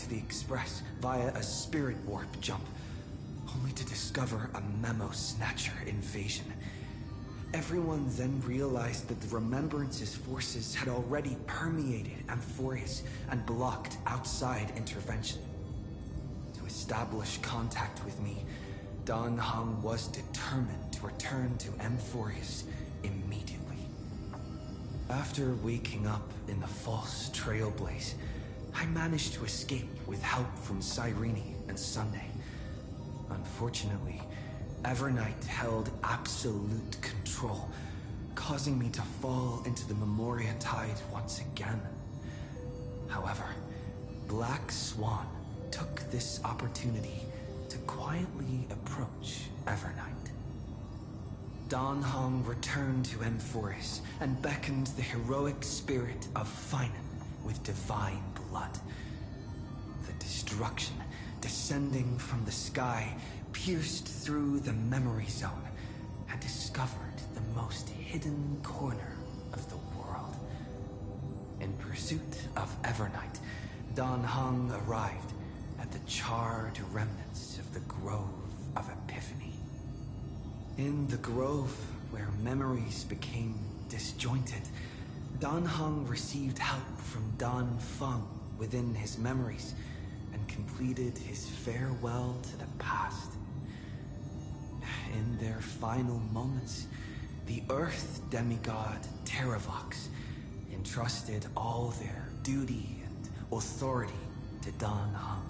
the express via a spirit warp jump, only to discover a memo snatcher invasion. Everyone then realized that the Remembrance's forces had already permeated Amphorius and blocked outside intervention. To establish contact with me, Dan Heng was determined to return to Amphorius immediately. After waking up in the false trailblaze, I managed to escape with help from Cyrene and Sunday. Unfortunately, Evernight held absolute control, causing me to fall into the Memoria Tide once again. However, Black Swan took this opportunity to quietly approach Evernight. Dan Heng returned to Amphorius and beckoned the heroic spirit of Finan with divine blood. The destruction descending from the sky pierced through the memory zone and discovered the most hidden corner of the world. In pursuit of Evernight, Dan Heng arrived at the charred remnants of the Grove of Epiphany. In the grove, where memories became disjointed, Dan Heng received help from Dan Feng within his memories and completed his farewell to the past. In their final moments, the Earth demigod Terravox entrusted all their duty and authority to Dan Heng.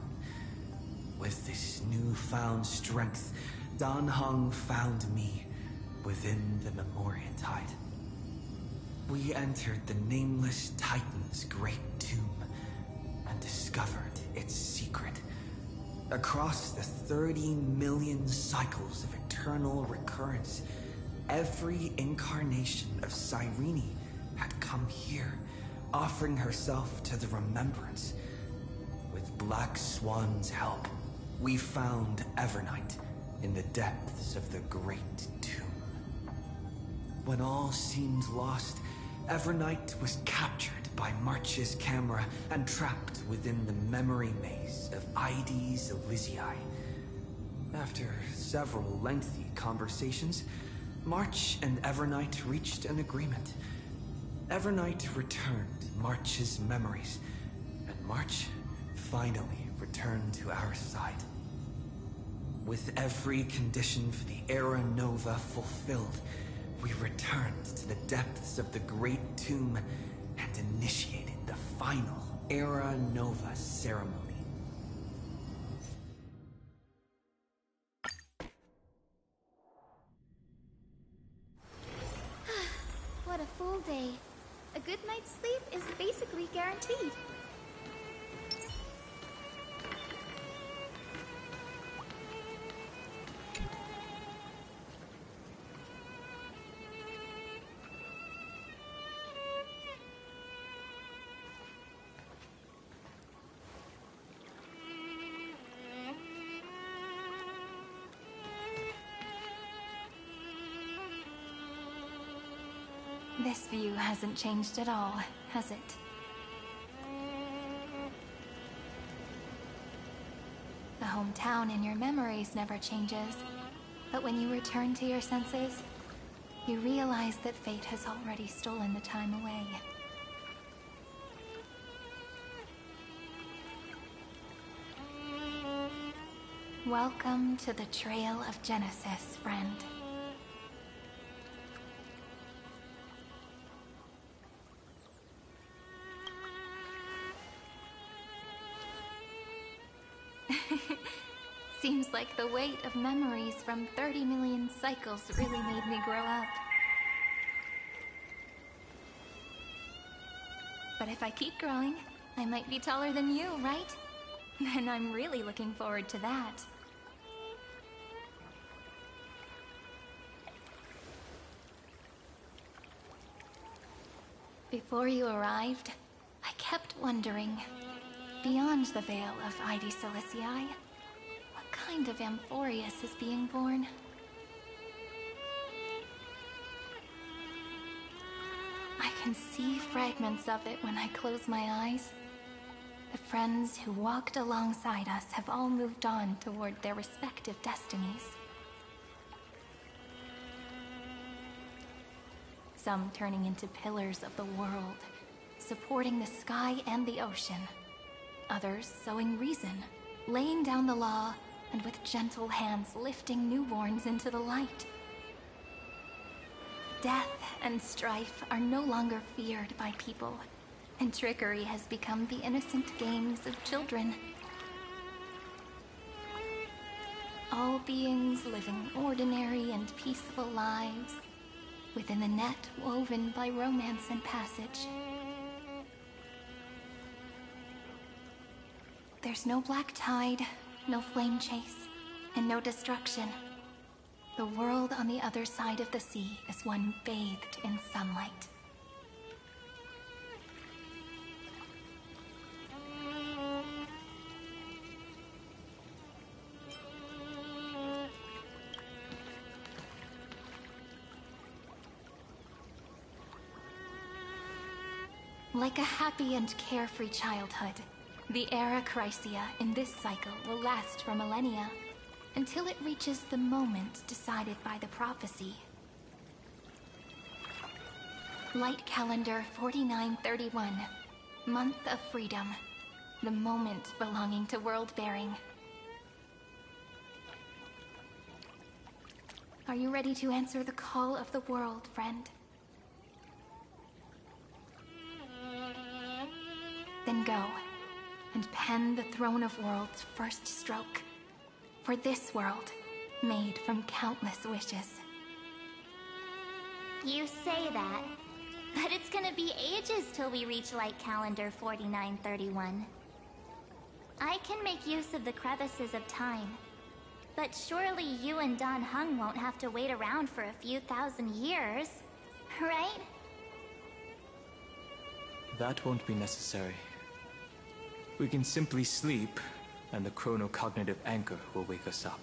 With this newfound strength, Dan Heng found me within the Memoria Tide. We entered the Nameless Titan's great tomb and discovered its secret. Across the 30 million cycles of eternal recurrence, every incarnation of Cyrene had come here, offering herself to the Remembrance. With Black Swan's help, we found Evernight in the depths of the Great Tomb. When all seemed lost, Evernight was captured by March's camera and trapped within the memory maze of Ides Elysiae. After several lengthy conversations, March and Evernight reached an agreement. Evernight returned March's memories, and March finally returned to our side. With every condition for the Era Nova fulfilled, we returned to the depths of the Great Tomb and initiated the final Era Nova ceremony. What a full day. A good night's sleep is basically guaranteed. This view hasn't changed at all, has it? The hometown in your memories never changes, but when you return to your senses, you realize that fate has already stolen the time away. Welcome to the Trail of Genesis, friend. Seems like the weight of memories from 30 million cycles really made me grow up. But if I keep growing, I might be taller than you, right? And I'm really looking forward to that. Before you arrived, I kept wondering, beyond the veil of Ides Elysiae, what kind of Amphorius is being born? I can see fragments of it when I close my eyes, The friends who walked alongside us have all moved on toward their respective destinies. Some turning into pillars of the world, supporting the sky and the ocean. Others sowing reason, laying down the law, and with gentle hands lifting newborns into the light. Death and strife are no longer feared by people, and trickery has become the innocent games of children. All beings living ordinary and peaceful lives, within the net woven by romance and passage. There's no black tide, no flame chase, and no destruction. The world on the other side of the sea is one bathed in sunlight. Like a happy and carefree childhood, the era Chrysia in this cycle will last for millennia, until it reaches the moment decided by the prophecy. Light calendar 4931, month of freedom, the moment belonging to world-bearing. Are you ready to answer the call of the world, friend? Then go, and pen the Throne of Worlds' first stroke. For this world, made from countless wishes. You say that, but it's gonna be ages till we reach Light Calendar 4931. I can make use of the crevices of time, but surely you and Dan Heng won't have to wait around for a few thousand years, right? That won't be necessary. We can simply sleep, and the chronocognitive anchor will wake us up.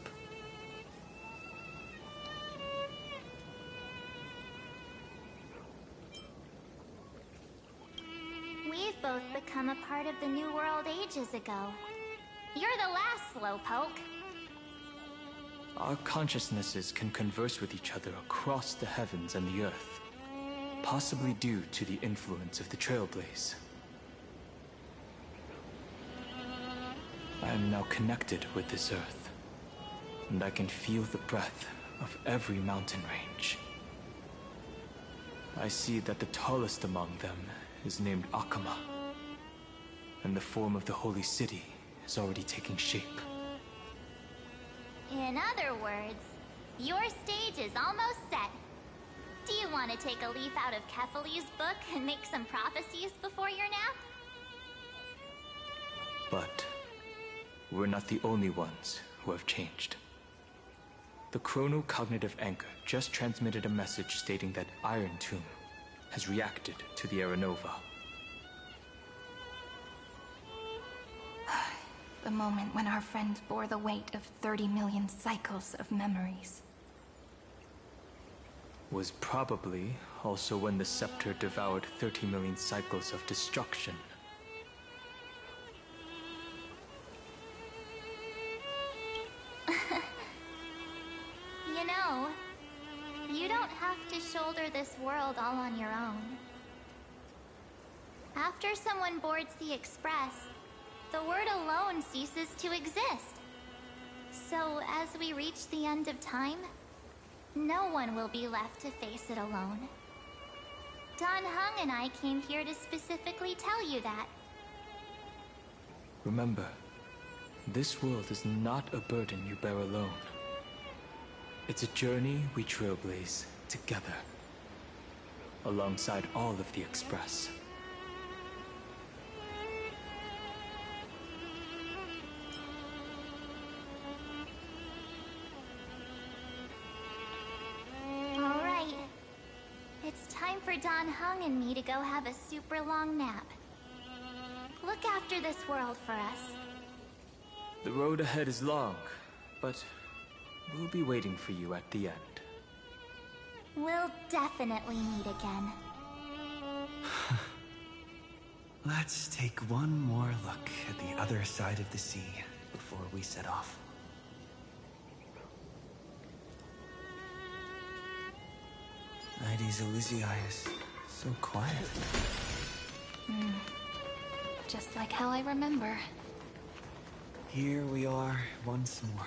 We've both become a part of the New World ages ago. You're the last slowpoke. Our consciousnesses can converse with each other across the heavens and the earth, possibly due to the influence of the Trailblaze. I am now connected with this earth, and I can feel the breath of every mountain range. I see that the tallest among them is named Akama, and the form of the holy city is already taking shape. In other words, your stage is almost set. Do you want to take a leaf out of Kefali's book and make some prophecies before your nap? But we're not the only ones who have changed. The chronocognitive anchor just transmitted a message stating that Iron Tomb has reacted to the Aeronova. The moment when our friend bore the weight of 30 million cycles of memories. Was probably also when the scepter devoured 30 million cycles of destruction. You know, you don't have to shoulder this world all on your own. After someone boards the Express, the word alone ceases to exist. So as we reach the end of time, no one will be left to face it alone. Dan Heng and I came here to specifically tell you that. Remember, this world is not a burden you bear alone. It's a journey we trailblaze together, alongside all of the Express. All right. It's time for Dan Heng and me to go have a super long nap. Look after this world for us. The road ahead is long, but we'll be waiting for you at the end. We'll definitely meet again. Let's take one more look at the other side of the sea before we set off. Nighties Elysiae is so quiet. Just like how I remember. Here we are once more.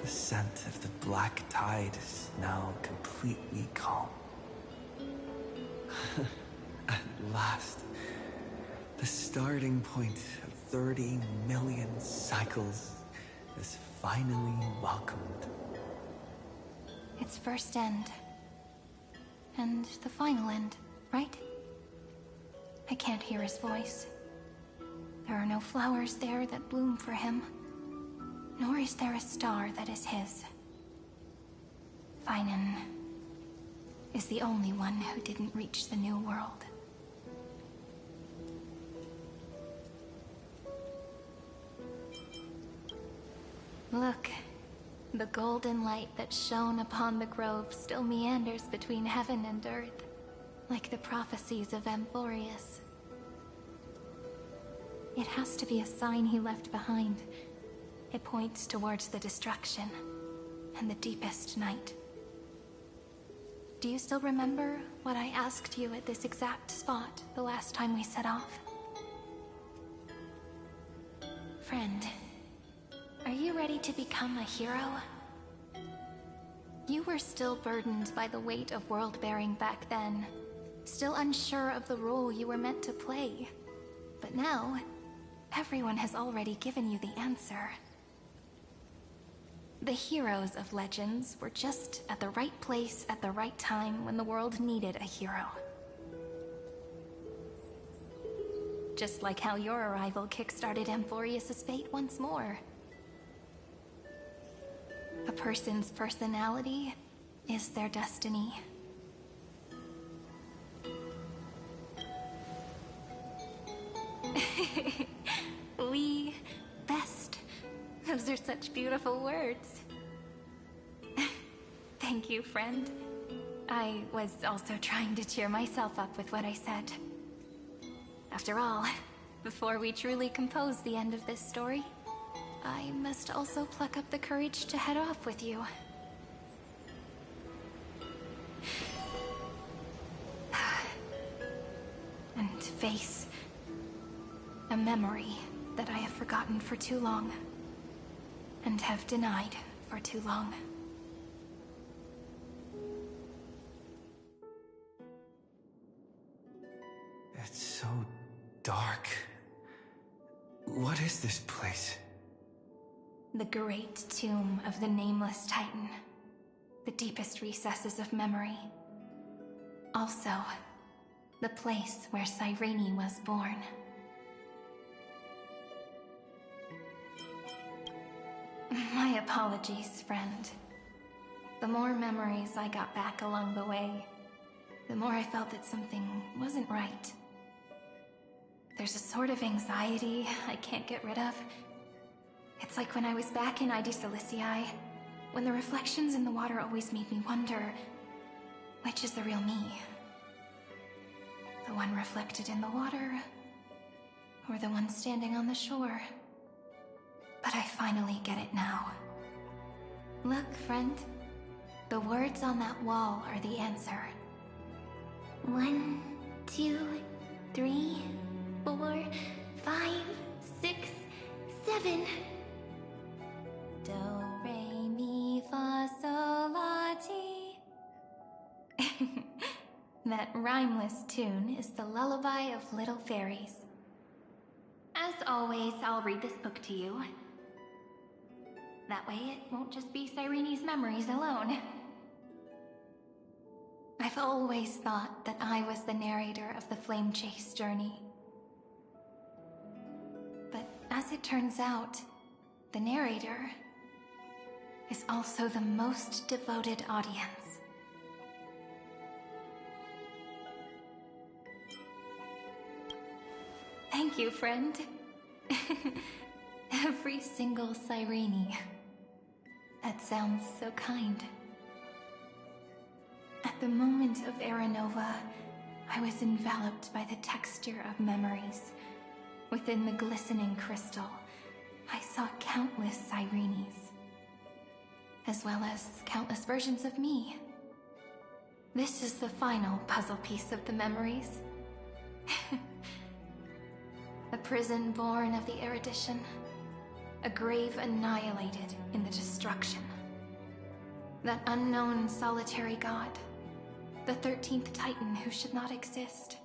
The scent of the black tide is now completely calm. At last, the starting point of 30 million cycles is finally welcomed. Its first end. And the final end, right? I can't hear his voice. There are no flowers there that bloom for him. Nor is there a star that is his. Finan is the only one who didn't reach the new world. Look, the golden light that shone upon the grove still meanders between heaven and earth, like the prophecies of Amphorius. It has to be a sign he left behind. It points towards the destruction and the deepest night. Do you still remember what I asked you at this exact spot the last time we set off? Friend, are you ready to become a hero? You were still burdened by the weight of world-bearing back then, still unsure of the role you were meant to play. But now, everyone has already given you the answer. The heroes of legends were just at the right place at the right time when the world needed a hero. Just like how your arrival kickstarted Amphorius' fate once more. A person's personality is their destiny. We best. Those are such beautiful words. Thank you, friend. I was also trying to cheer myself up with what I said. After all, before we truly compose the end of this story, I must also pluck up the courage to head off with you. And face a memory that I have forgotten for too long, and have denied for too long. It's so dark. What is this place? The great tomb of the Nameless Titan. The deepest recesses of memory. Also, the place where Cyrene was born. My apologies, friend. The more memories I got back along the way, the more I felt that something wasn't right. There's a sort of anxiety I can't get rid of. It's like when I was back in ID Silicii, when the reflections in the water always made me wonder, which is the real me? The one reflected in the water, or the one standing on the shore? But I finally get it now. Look, friend. The words on that wall are the answer. 1, 2, 3, 4, 5, 6, 7. Do, re, mi, fa, sol, la, ti. That rhymeless tune is the lullaby of little fairies. As always, I'll read this book to you. That way it won't just be Cyrene's memories alone. I've always thought that I was the narrator of the Flame Chase journey. But as it turns out, the narrator is also the most devoted audience. Thank you, friend. Every single Cyrene. That sounds so kind. At the moment of Aranova, I was enveloped by the texture of memories. Within the glistening crystal, I saw countless Cyrenes, as well as countless versions of me. This is the final puzzle piece of the memories. A prison born of the erudition. A grave annihilated in the destruction. That unknown solitary god. The 13th Titan who should not exist.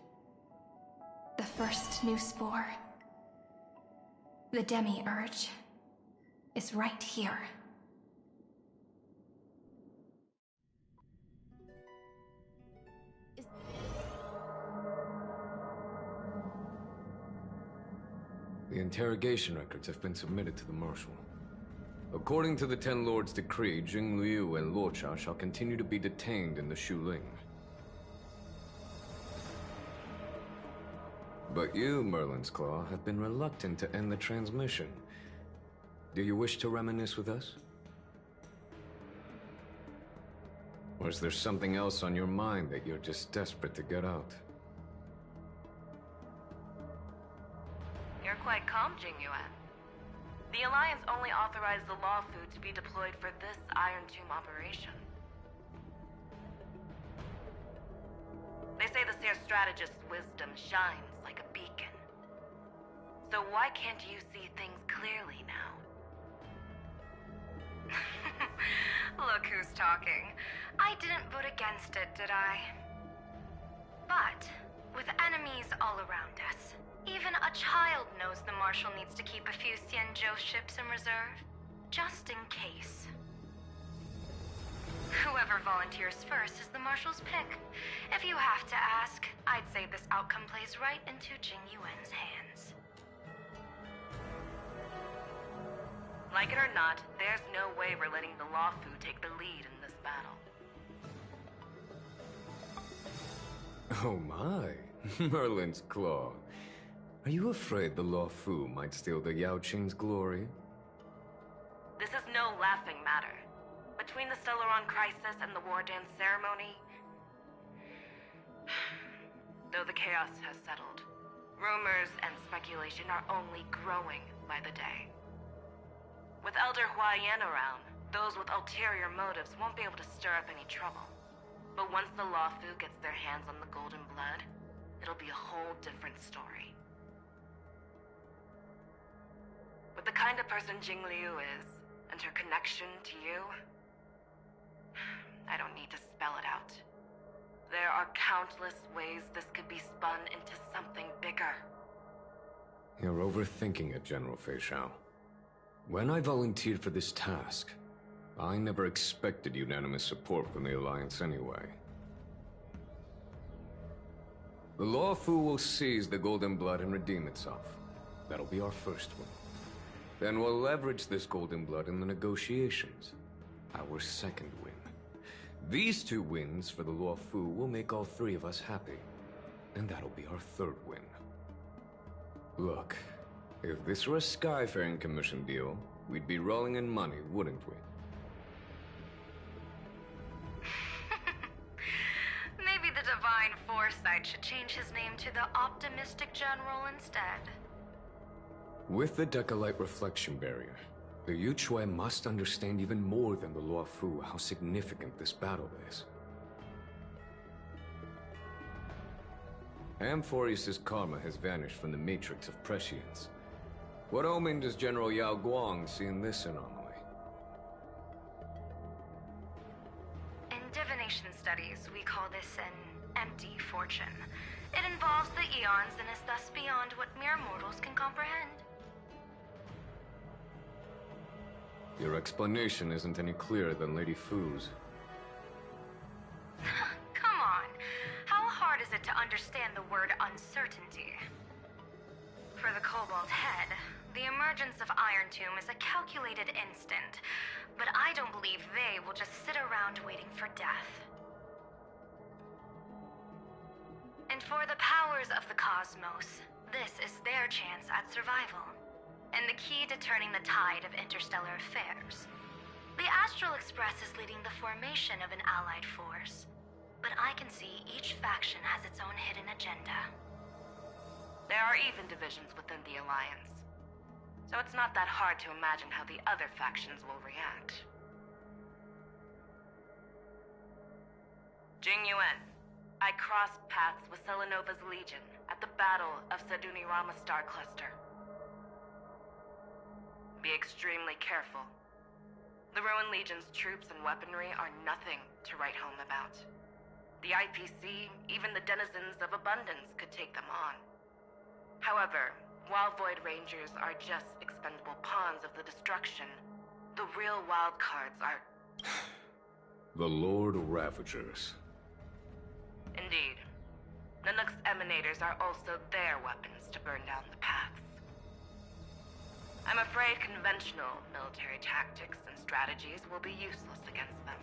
The first new spore. The Demiurge is right here. The interrogation records have been submitted to the Marshal. According to the Ten Lords' decree, Jing Liu and Luocha shall continue to be detained in the Shuling. But you, Merlin's Claw, have been reluctant to end the transmission. Do you wish to reminisce with us? Or is there something else on your mind that you're just desperate to get out? You're quite calm, Jingyuan. The Alliance only authorized the Law Food to be deployed for this Iron Tomb operation. They say the Seer Strategist's wisdom shines like a beacon. So why can't you see things clearly now? Look who's talking. I didn't vote against it, did I? But, with enemies all around us, even a child knows the Marshal needs to keep a few Xianzhou ships in reserve, just in case. Whoever volunteers first is the Marshal's pick. If you have to ask, I'd say this outcome plays right into Jing Yuan's hands. Like it or not, there's no way we're letting the Luofu take the lead in this battle. Oh my, Merlin's Claw. Are you afraid the Luofu might steal the Yao Qing's glory? This is no laughing matter. Between the Stellaron crisis and the war dance ceremony, though the chaos has settled, rumors and speculation are only growing by the day. With Elder Huaiyan around, those with ulterior motives won't be able to stir up any trouble. But once the Luofu gets their hands on the golden blood, it'll be a whole different story. With the kind of person Jing Liu is, and her connection to you, I don't need to spell it out. There are countless ways this could be spun into something bigger. You're overthinking it, General Fei Shao. When I volunteered for this task, I never expected unanimous support from the Alliance anyway. The Luofu will seize the Golden Blood and redeem itself. That'll be our first win. Then we'll leverage this Golden Blood in the negotiations. Our second win. These 2 wins for the Luofu will make all 3 of us happy. And that'll be our third win. Look, if this were a Skyfaring Commission deal, we'd be rolling in money, wouldn't we? Maybe the Divine Foresight should change his name to the Optimistic General instead. With the Decalite Reflection Barrier, the Yuchue must understand even more than the Luofu how significant this battle is. Amphorius' karma has vanished from the matrix of prescience. What omen does General Yao Guang see in this anomaly? In divination studies, we call this an empty fortune. It involves the eons and is thus beyond what mere mortals can comprehend. Your explanation isn't any clearer than Lady Fu's. Come on. How hard is it to understand the word uncertainty? For the Cobalt Head, the emergence of Iron Tomb is a calculated instant, but I don't believe they will just sit around waiting for death. And for the powers of the cosmos, this is their chance at survival. And the key to turning the tide of interstellar affairs. The Astral Express is leading the formation of an allied force, but I can see each faction has its own hidden agenda. There are even divisions within the Alliance, so it's not that hard to imagine how the other factions will react. Jing Yuan, I crossed paths with Selenova's Legion at the Battle of Sedunirama Star Cluster. Be extremely careful. The Ruined Legion's troops and weaponry are nothing to write home about. The IPC, even the denizens of Abundance, could take them on. However, while Void Rangers are just expendable pawns of the destruction, the real wild cards are... The Lord Ravagers. Indeed. Nanook's emanators are also their weapons to burn down the paths. I'm afraid conventional military tactics and strategies will be useless against them.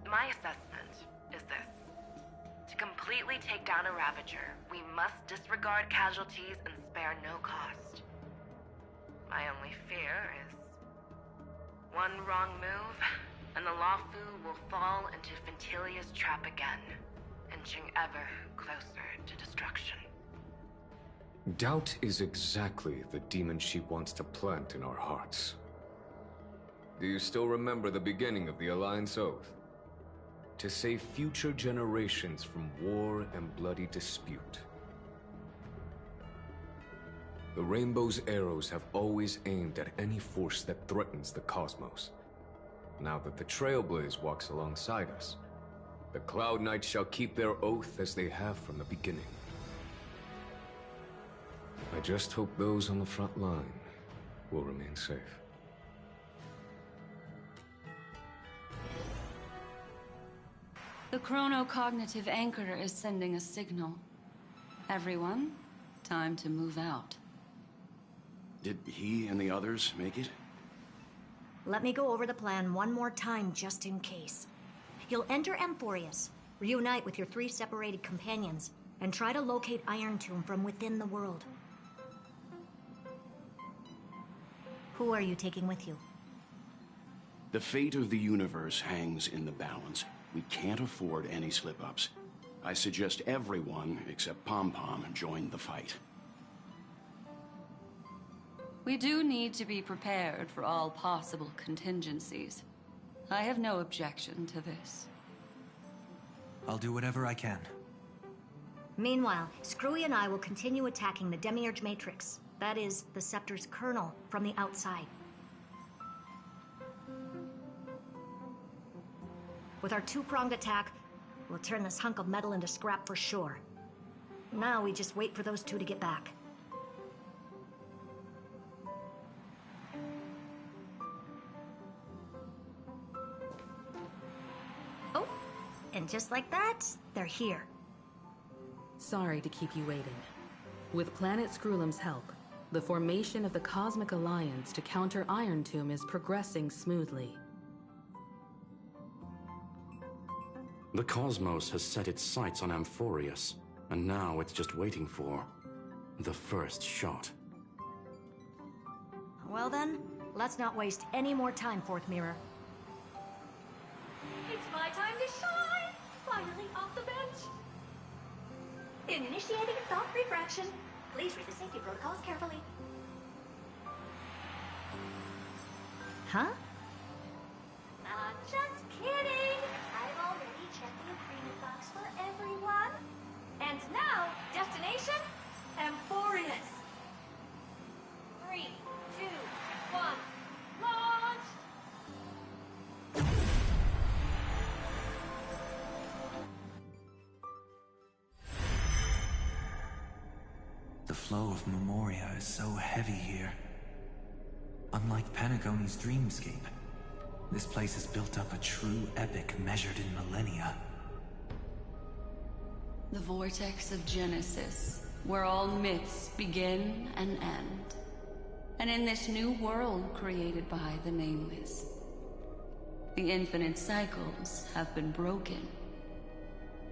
My assessment is this. To completely take down a Ravager, we must disregard casualties and spare no cost. My only fear is... one wrong move, and the Luofu will fall into Fintilia's trap again, inching ever closer to destruction. Doubt is exactly the demon she wants to plant in our hearts. Do you still remember the beginning of the Alliance Oath? To save future generations from war and bloody dispute. The Rainbow's arrows have always aimed at any force that threatens the cosmos. Now that the Trailblaze walks alongside us, the Cloud Knights shall keep their oath as they have from the beginning. I just hope those on the front line will remain safe. The chronocognitive anchor is sending a signal. Everyone, time to move out. Did he and the others make it? Let me go over the plan one more time just in case. You'll enter Amphorius, reunite with your 3 separated companions, and try to locate Iron Tomb from within the world. Who are you taking with you? The fate of the universe hangs in the balance. We can't afford any slip-ups. I suggest everyone, except Pom-Pom, join the fight. We do need to be prepared for all possible contingencies. I have no objection to this. I'll do whatever I can. Meanwhile, Screwy and I will continue attacking the Demiurge Matrix. That is, the Scepter's kernel, from the outside. With our 2-pronged attack, we'll turn this hunk of metal into scrap for sure. Now we just wait for those 2 to get back. Oh, and just like that, they're here. Sorry to keep you waiting. With Planet Screwlum's help, the formation of the Cosmic Alliance to counter Iron Tomb is progressing smoothly. The cosmos has set its sights on Amphorius, and now it's just waiting for the first shot. Well then, let's not waste any more time, Fourth Mirror. It's my time to shine! Finally off the bench! Initiating thought refraction. Please read the safety protocols carefully. Huh? Just kidding! I've already checked the agreement box for everyone. And now, destination, Amphorius. 3, 2, 1, launch! The flow of Memoria is so heavy here. Unlike Panagoni's dreamscape, this place has built up a true epic measured in millennia. The vortex of Genesis, where all myths begin and end. And in this new world created by the Nameless, the infinite cycles have been broken.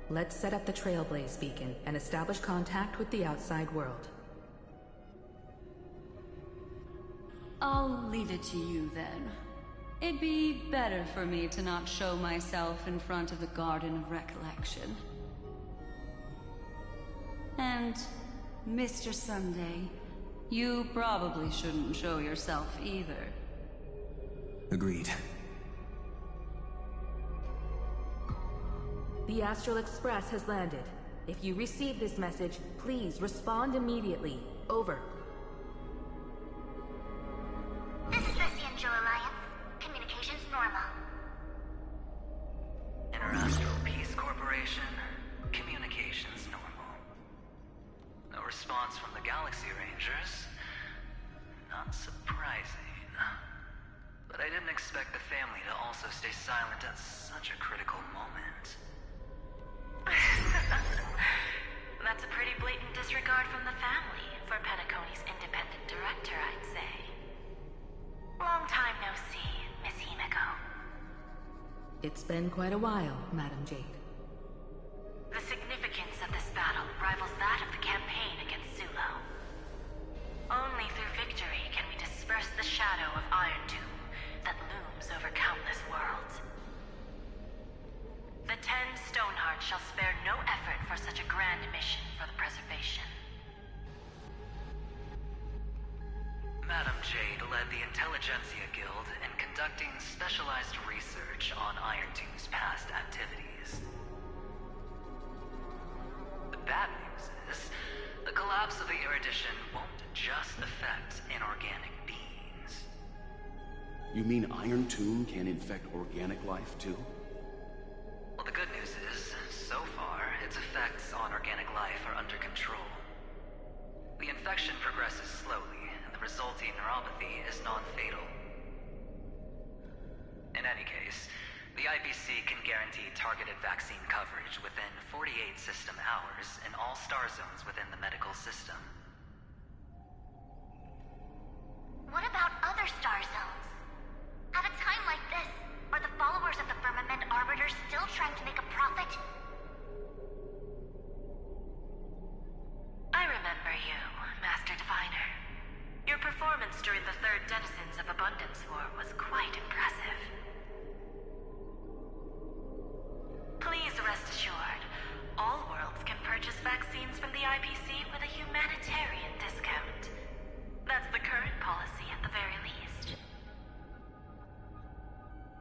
Let's set up the Trailblaze beacon and establish contact with the outside world. I'll leave it to you then. It'd be better for me to not show myself in front of the Garden of Recollection. And, Mr. Sunday, you probably shouldn't show yourself either. Agreed. The Astral Express has landed. If you receive this message, please respond immediately. Over. This is the Cianjo Alliance. Communications normal. Interastral Peace Corporation. Communications normal. No response from the Galaxy Rangers. Not surprising. But I didn't expect the family to also stay silent at such a critical moment. That's a pretty blatant disregard from the family for Penacony's independent director, I'd say. Long time no see, Miss Himiko. It's been quite a while, Madam Jade. The significance of this battle rivals that of the campaign against Zulo. Only through victory can we disperse the shadow of Iron Tomb that looms over countless worlds. The 10 Stonehearts shall spare no effort for such a grand mission for the preservation. Madam Jade led the Intelligentsia Guild in conducting specialized research on Iron Tomb's past activities. The bad news is, the collapse of the Erudition won't just affect inorganic beings. You mean Iron Tomb can infect organic life, too? Well, the good news is, so far, its effects on organic life are under control. The infection progresses slowly, and the resulting neuropathy is non-fatal. In any case, The IPC can guarantee targeted vaccine coverage within 48 system hours in all star zones within the medical system. What about other star zones? At a time like this, are the followers of the Firmament Arbiters still trying to make a profit? I remember you, Master Diviner. Your performance during the Third Denizens of Abundance War was quite impressive. Please rest assured, all worlds can purchase vaccines from the IPC with a humanitarian discount. That's the current policy at the very least.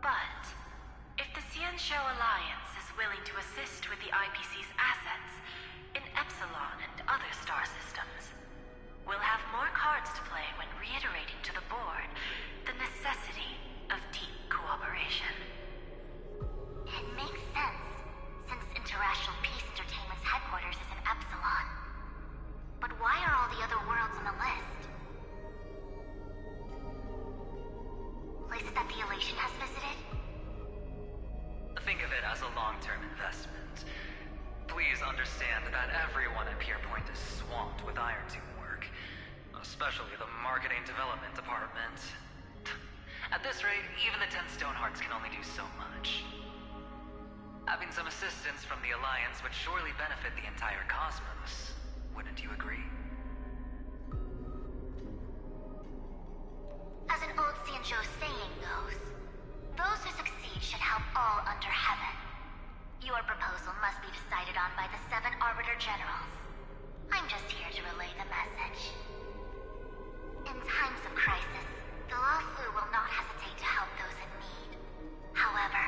But, if the Xianzhou Alliance is willing to assist with the IPC's assets in Epsilon and other star systems, we'll have more cards to play when reiterating to the board the necessity of deep cooperation. It makes sense, since Interracial Peace Entertainment's headquarters is in Epsilon. But why are all the other worlds on the list? Places that the Elation has visited? Think of it as a long-term investment. Please understand that everyone at Pierpoint is swamped with Iron Tomb work, especially the marketing development department. At this rate, even the 10 Stonehearts can only do so much. Having some assistance from the Alliance would surely benefit the entire cosmos. Wouldn't you agree? As an old Xianzhou saying goes, those who succeed should help all under heaven. Your proposal must be decided on by the 7 Arbiter Generals. I'm just here to relay the message. In times of crisis, the Luofu will not hesitate to help those in need. However,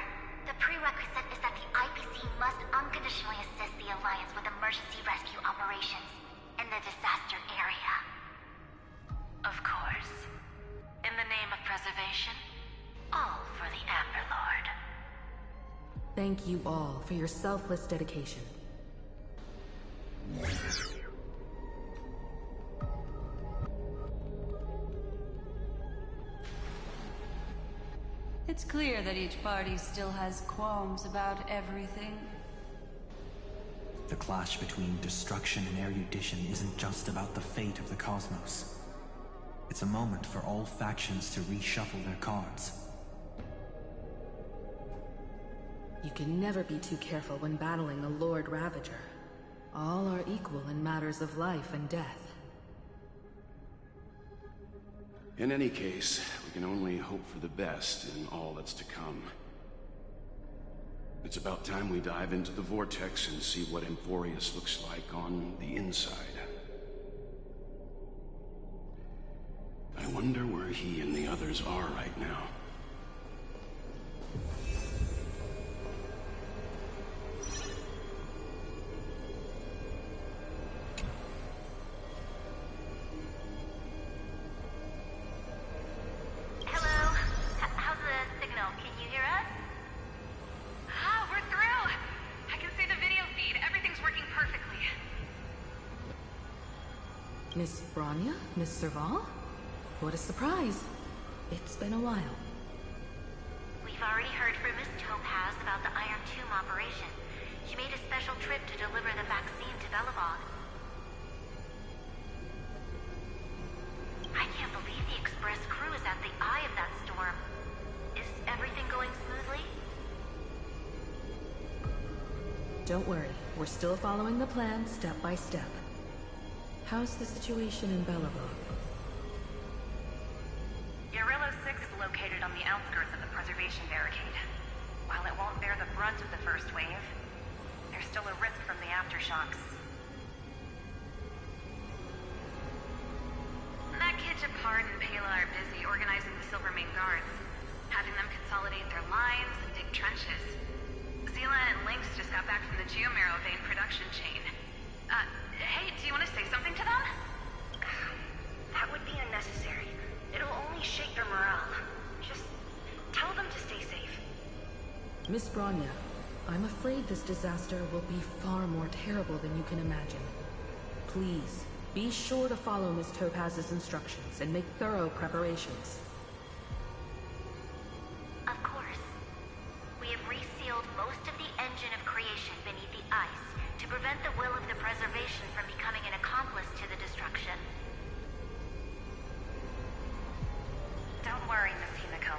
the prerequisite is that the IPC must unconditionally assist the Alliance with emergency rescue operations in the disaster area. Of course. In the name of preservation, all for the Amber Lord. Thank you all for your selfless dedication. It's clear that each party still has qualms about everything. The clash between destruction and erudition isn't just about the fate of the cosmos. It's a moment for all factions to reshuffle their cards. You can never be too careful when battling the Lord Ravager. All are equal in matters of life and death. In any case, we can only hope for the best in all that's to come. It's about time we dive into the vortex and see what Amphorius looks like on the inside. I wonder where he and the others are right now. Hello? How's the signal? Can you hear us? Ah, we're through! I can see the video feed. Everything's working perfectly. Miss Bronya? Miss Serval? What a surprise. It's been a while. We've already heard from Miss Topaz about the Iron Tomb operation. She made a special trip to deliver the vaccine to Belobog. I can't believe the Express crew is at the eye of that storm. Is everything going smoothly? Don't worry, we're still following the plan step by step. How's the situation in Belobog? Urillo 6 is located on the outskirts of the preservation barricade. While it won't bear the brunt of the first wave, there's still a risk from the aftershocks. That kid Japard and Pela are busy organizing the Silvermane Guards, having them consolidate their lines and dig trenches. Zila and Lynx just got back from the Geomarrow vein production chain. Hey, do you want to say something to them? That would be unnecessary. It'll only shake their morale. Just tell them to stay safe. Miss Bronya, I'm afraid this disaster will be far more terrible than you can imagine. Please, be sure to follow Miss Topaz's instructions and make thorough preparations. Of course. We have prevent the will of the preservation from becoming an accomplice to the destruction. Don't worry, Miss Himiko.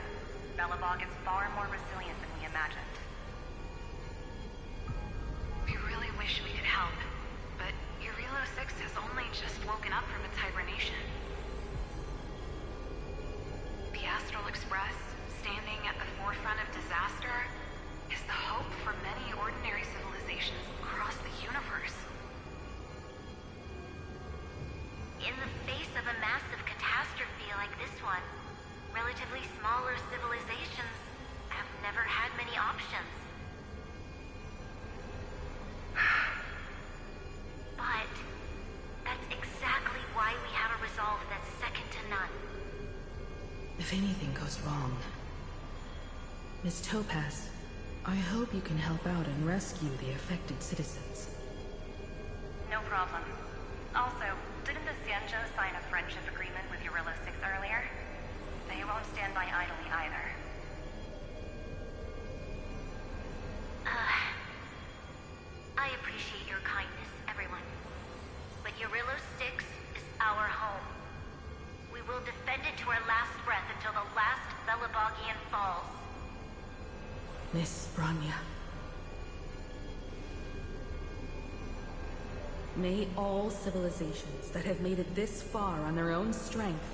Belobog is far more resilient than we imagined. We really wish we could help, but Eurilo 6 has only just woken up from its hibernation. The Astral Express, standing at the forefront of disaster, is the hope for many ordinary civilizations across the universe. In the face of a massive catastrophe like this one, relatively smaller civilizations have never had many options. But that's exactly why we have a resolve that's second to none. If anything goes wrong... Miss Topaz, I hope you can help out and rescue the affected citizens. No problem. Also, didn't the Xianzhou sign a friendship agreement with Eurilo 6 earlier? They won't stand by idly either. I appreciate your kindness, everyone. But Eurilo 6 is our home. We will defend it to our last breath until the last Belobogian falls. Miss Bronya. May all civilizations that have made it this far on their own strength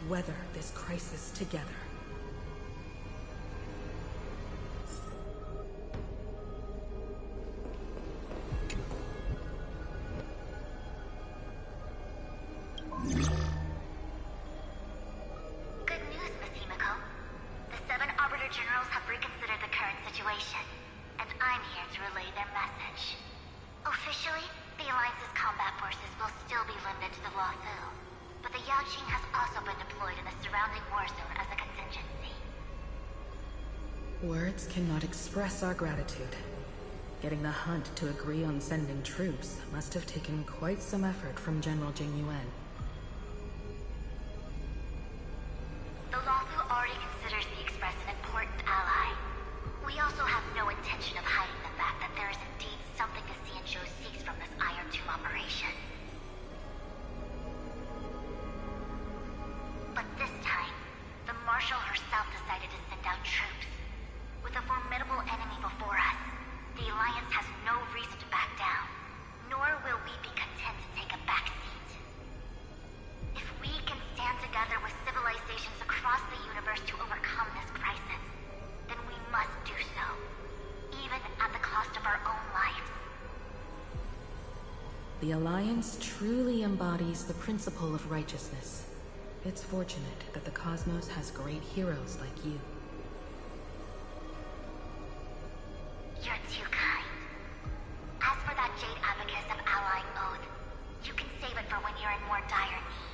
weather this crisis together. Good news, Miss Himiko. The 7 Arbiter Generals have reconsidered the current situation, and I'm here to relay their message. Officially, the Alliance's combat forces will still be limited to the Luofu, but the Yaoqing has also been deployed in the surrounding war zone as a contingency. Words cannot express our gratitude. Getting the Hunt to agree on sending troops must have taken quite some effort from General Jing Yuan. The Luofu already considers the Express an important ally. We also have no intention of hiding the fact that there is indeed something the Xianzhou seeks from this Iron Tomb operation. But this time, the Marshal herself decided to send out troops. With a formidable enemy before us, the Alliance has no reason to back down, nor will we be content to take a backseat. If we can stand together with civilizations across the universe to overcome this crisis, then we must do so, even at the cost of our own lives. The Alliance truly embodies the principle of righteousness. It's fortunate that the cosmos has great heroes like you. You're too kind. As for that Jade Abacus of Allying Oath, you can save it for when you're in more dire need.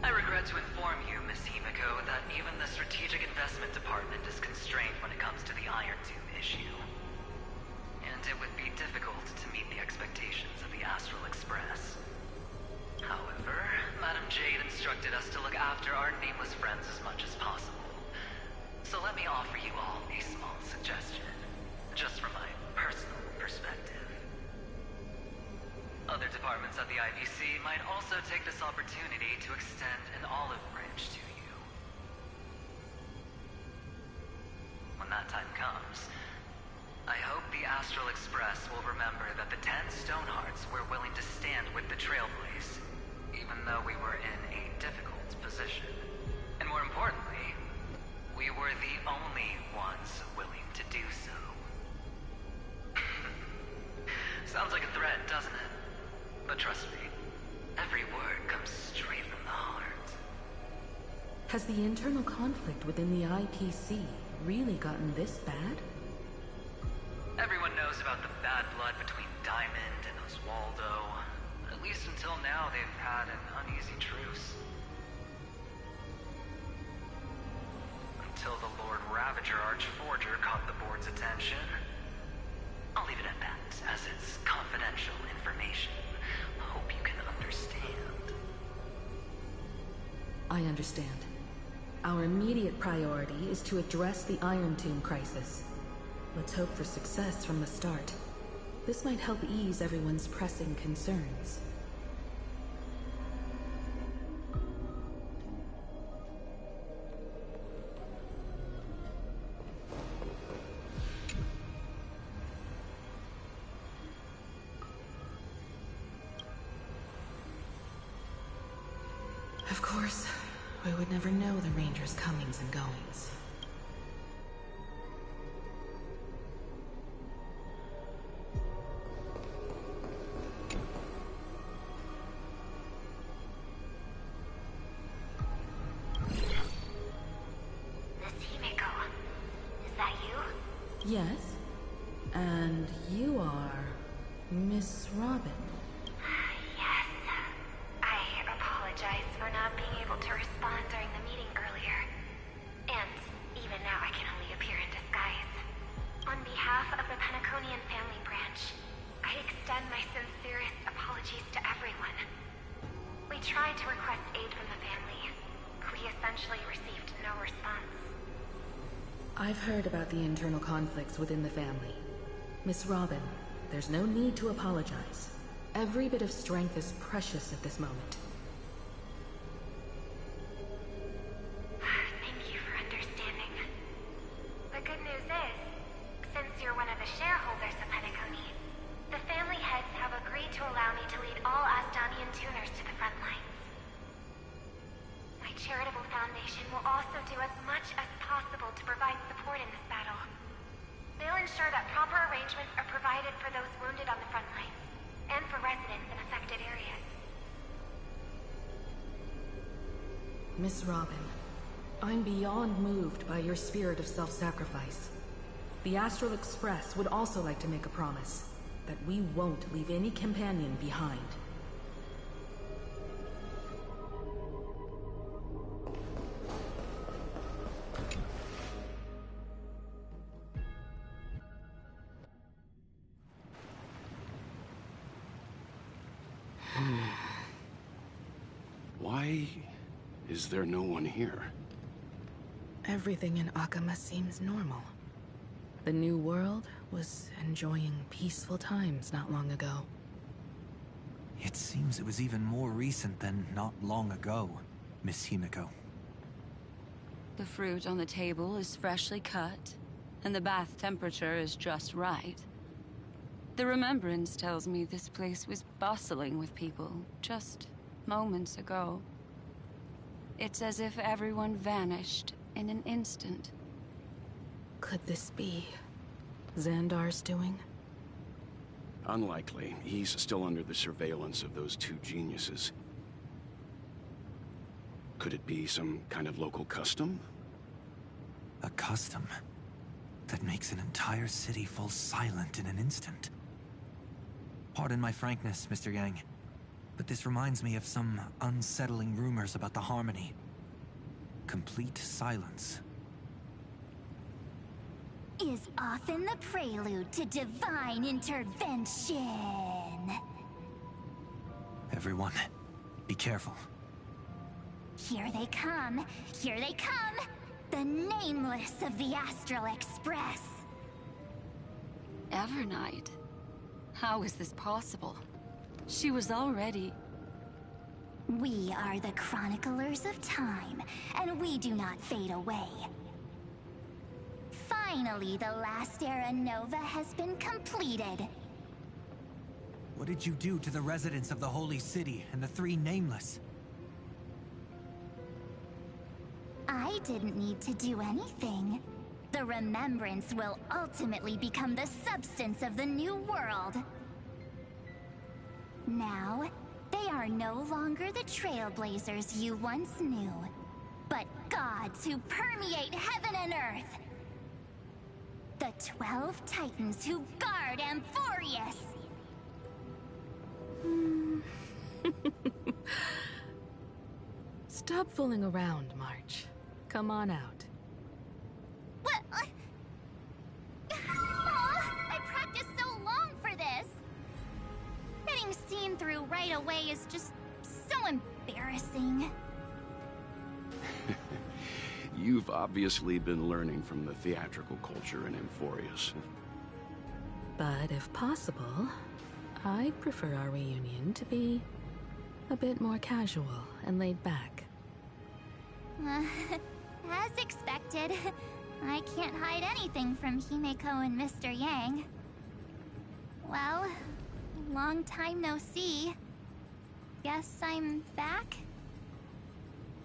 I regret to inform you, Miss Himiko, that even the Strategic Investment Department is constrained when it comes to the Iron Tomb issue. And it would be difficult to meet the expectations of the Astral Express. However, Madam Jade instructed us to look after our nameless friends as much as possible. So let me offer you all a small suggestion, just from my personal perspective. Other departments at the IPC might also take this opportunity to extend an olive branch to you. When that time comes, I hope the Astral Express will remember that the 10 Stonehearts were willing to stand with the Trailblaze, even though we were in a difficult position. And more importantly, we were the only ones willing to do so. Sounds like a threat, doesn't it? But trust me, every word comes straight from the heart. Has the internal conflict within the IPC really gotten this bad? Everyone knows about the bad blood between Diamond and Oswaldo. At least until now, they've had an uneasy truce. Until the Lord Ravager Archforger caught the board's attention. I'll leave it at that, as it's confidential. I understand. Our immediate priority is to address the Iron Tomb crisis. Let's hope for success from the start. This might help ease everyone's pressing concerns. Of course, we would never know the Ranger's comings and goings. Yes. And you are Miss Robin. Yes. I apologize for not being able to respond during the meeting earlier. And even now I can only appear in disguise. On behalf of the Penaconian family branch, I extend my sincerest apologies to everyone. We tried to request aid from the family. We essentially received no response. I've heard about the internal conflicts within the family. Miss Robin, there's no need to apologize. Every bit of strength is precious at this moment. Thank you for understanding. The good news is, since you're one of the shareholders of Penacony, the family heads have agreed to allow me to lead all Asdanian tuners to the front lines. My charitable foundation will also do as much as possible to provide support in this battle. They'll ensure that proper arrangements are provided for those wounded on the front lines, and for residents in affected areas. Miss Robin, I'm beyond moved by your spirit of self-sacrifice. The Astral Express would also like to make a promise that we won't leave any companion behind. Why is there no one here? Everything in Akama seems normal. The New World was enjoying peaceful times not long ago. It seems it was even more recent than not long ago, Miss Himiko. The fruit on the table is freshly cut, and the bath temperature is just right. The remembrance tells me this place was bustling with people just moments ago. It's as if everyone vanished in an instant. Could this be Xandar's doing? Unlikely. He's still under the surveillance of those two geniuses. Could it be some kind of local custom? A custom that makes an entire city fall silent in an instant. Pardon my frankness, Mr. Yang, but this reminds me of some unsettling rumors about the Harmony. Complete silence is often the prelude to divine intervention. Everyone, be careful. Here they come! Here they come! The Nameless of the Astral Express! Evernight? How is this possible? She was already... We are the Chroniclers of Time, and we do not fade away. Finally, the last Era Nova has been completed. What did you do to the residents of the Holy City and the three Nameless? I didn't need to do anything. The remembrance will ultimately become the substance of the new world. Now, they are no longer the trailblazers you once knew, but gods who permeate heaven and earth. The 12 Titans who guard Amphorius. Stop fooling around, March. Come on out. What? I practiced so long for this. Getting seen through right away is just so embarrassing. You've obviously been learning from the theatrical culture in Amphorius. But if possible, I'd prefer our reunion to be a bit more casual and laid back. As expected, I can't hide anything from Himeko and Mr. Yang. Well, long time no see. Guess I'm back?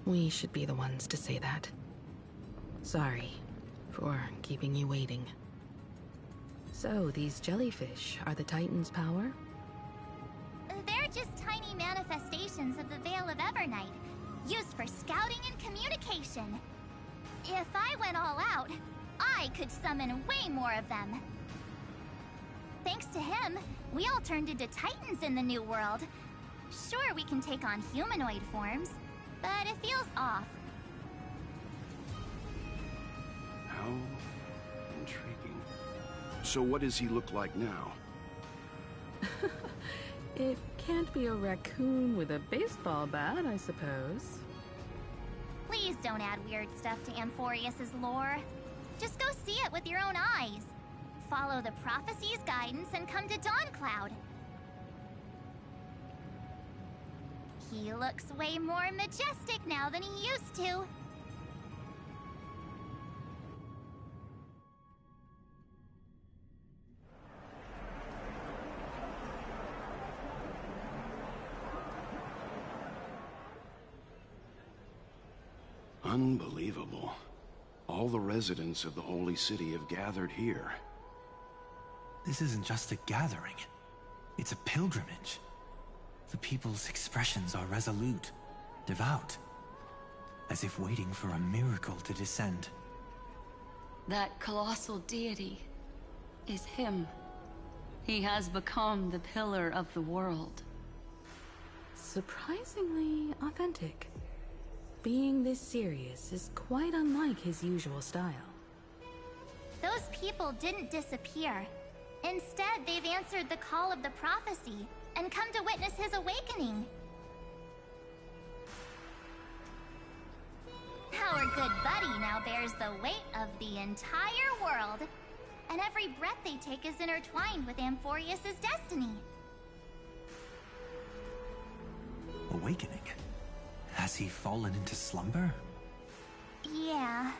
We should be the ones to say that. Sorry for keeping you waiting. So, these jellyfish are the Titan's power? They're just tiny manifestations of the Veil of Evernight, used for scouting and communication. If I went all out, I could summon way more of them. Thanks to him, we all turned into Titans in the New World. Sure, we can take on humanoid forms, but it feels off. How intriguing. So what does he look like now? It can't be a raccoon with a baseball bat, I suppose. Please don't add weird stuff to Amphorius' lore. Just go see it with your own eyes. Follow the prophecy's guidance and come to Dawncloud. He looks way more majestic now than he used to. Unbelievable. All the residents of the Holy City have gathered here. This isn't just a gathering. It's a pilgrimage. The people's expressions are resolute, devout, as if waiting for a miracle to descend. That colossal deity is him. He has become the pillar of the world. Surprisingly authentic. Being this serious is quite unlike his usual style. Those people didn't disappear. Instead, they've answered the call of the prophecy and come to witness his awakening. Our good buddy now bears the weight of the entire world, and every breath they take is intertwined with Amphorius' destiny. Awakening? Has he fallen into slumber? Yeah.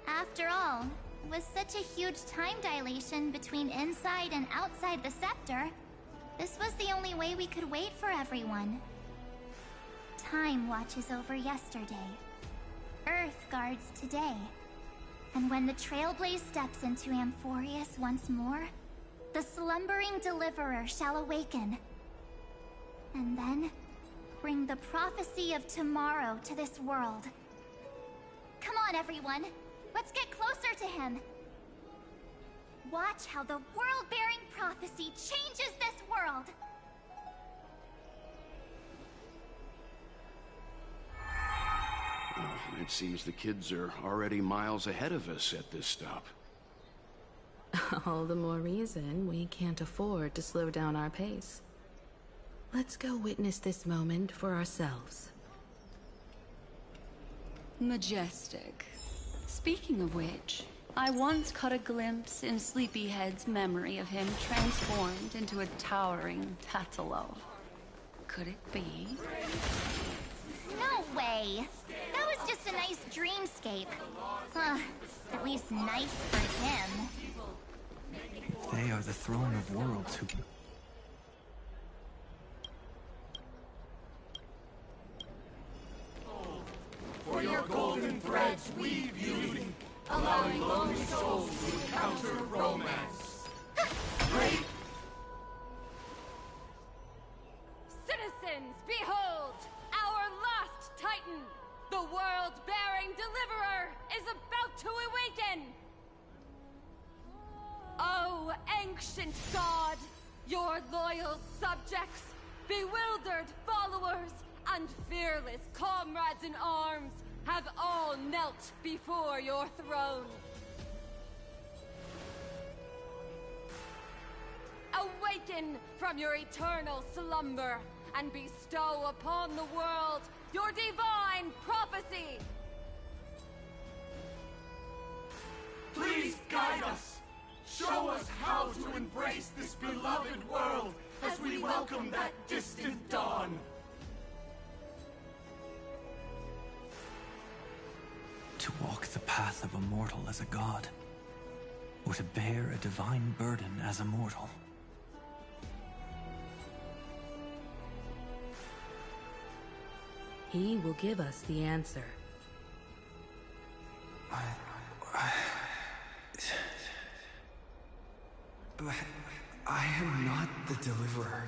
After all, with such a huge time dilation between inside and outside the scepter, this was the only way we could wait for everyone. Time watches over yesterday. Earth guards today. And when the Trailblaze steps into Amphorius once more, the slumbering deliverer shall awaken. And then, bring the prophecy of tomorrow to this world. Come on, everyone. Let's get closer to him. Watch how the world-bearing prophecy changes this world. It seems the kids are already miles ahead of us at this stop. All the more reason we can't afford to slow down our pace. Let's go witness this moment for ourselves. Majestic. Speaking of which, I once caught a glimpse in Sleepyhead's memory of him transformed into a towering Tatalov. Could it be? No way! That was just a nice dreamscape. At least nice for him. They are the throne of worlds who... For your golden threads weave beauty, allowing lonely souls to encounter romance. Great! Citizens, behold! Our last Titan! The world-bearing deliverer is about to awaken! Oh, ancient god! Your loyal subjects, bewildered followers, and fearless comrades in arms have all knelt before your throne. Awaken from your eternal slumber and bestow upon the world your divine prophecy. Please guide us! Show us how to embrace this beloved world as we welcome that distant dawn! To walk the path of a mortal as a god, or to bear a divine burden as a mortal. He will give us the answer. But I am not the deliverer.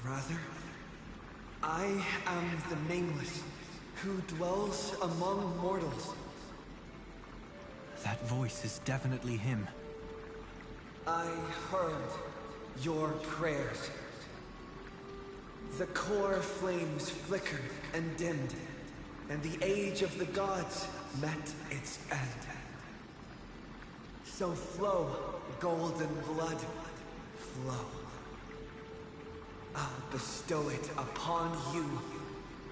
Rather, I am the Nameless, who dwells among mortals. That voice is definitely him. I heard your prayers. The core flames flickered and dimmed, and the age of the gods met its end. So flow, golden blood, flow. I'll bestow it upon you,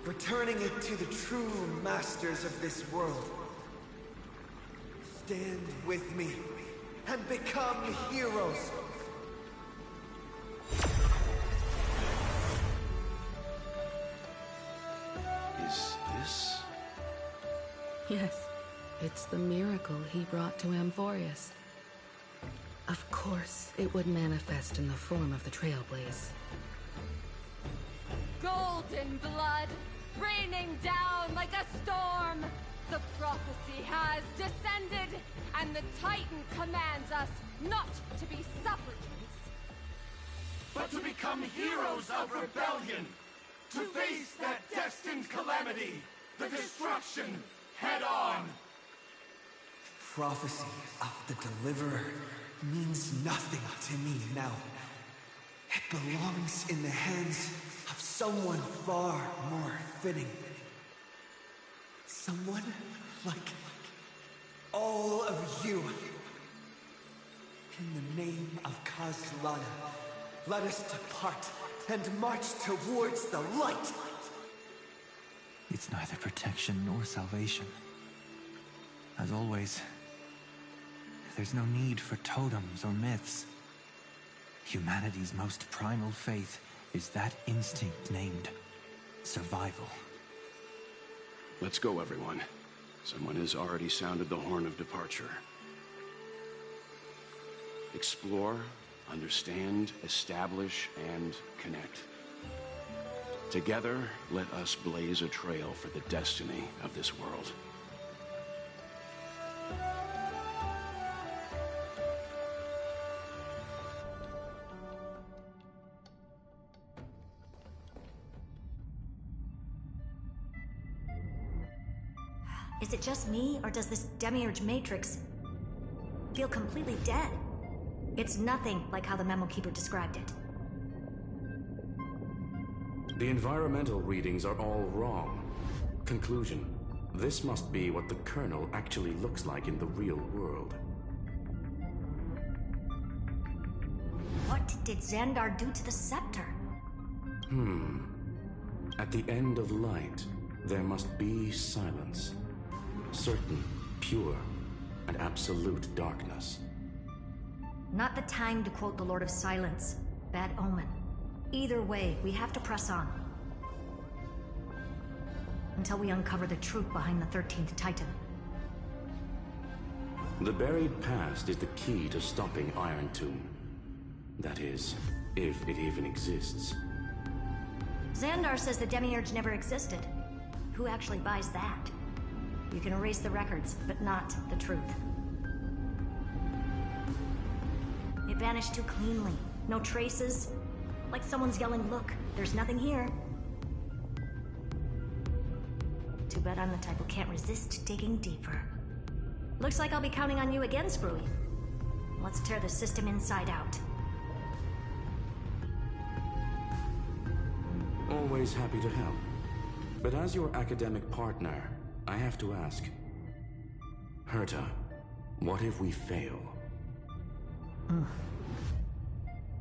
returning it to the true masters of this world. Stand with me and become heroes. Is this? Yes, it's the miracle he brought to Amphorius. Of course, it would manifest in the form of the Trailblaze. Golden blood, raining down like a storm. The prophecy has descended, and the Titan commands us not to be supplicants, but to become heroes of rebellion, to face that destined calamity, the destruction, head on. Prophecy of the Deliverer means nothing to me now. It belongs in the hands of someone far more fitting. Someone like all of you. In the name of Kazlana, let us depart and march towards the light. It's neither protection nor salvation. As always, there's no need for totems or myths. Humanity's most primal faith is that instinct named survival. Let's go, everyone. Someone has already sounded the horn of departure. Explore, understand, establish, and connect. Together, let us blaze a trail for the destiny of this world. Is it just me, or does this Demiurge Matrix feel completely dead? It's nothing like how the Memo Keeper described it. The environmental readings are all wrong. Conclusion: this must be what the kernel actually looks like in the real world. What did Xandar do to the scepter? At the end of light, there must be silence. Certain, pure, and absolute darkness. Not the time to quote the Lord of Silence. Bad omen. Either way, we have to press on. Until we uncover the truth behind the 13th Titan. The buried past is the key to stopping Iron Tomb. That is, if it even exists. Xandar says the Demiurge never existed. Who actually buys that? You can erase the records, but not the truth. It vanished too cleanly. No traces. Like someone's yelling, "Look, there's nothing here." Too bad I'm the type who can't resist digging deeper. Looks like I'll be counting on you again, Sprue. Let's tear the system inside out. Always happy to help. But as your academic partner, I have to ask. Herta, what if we fail?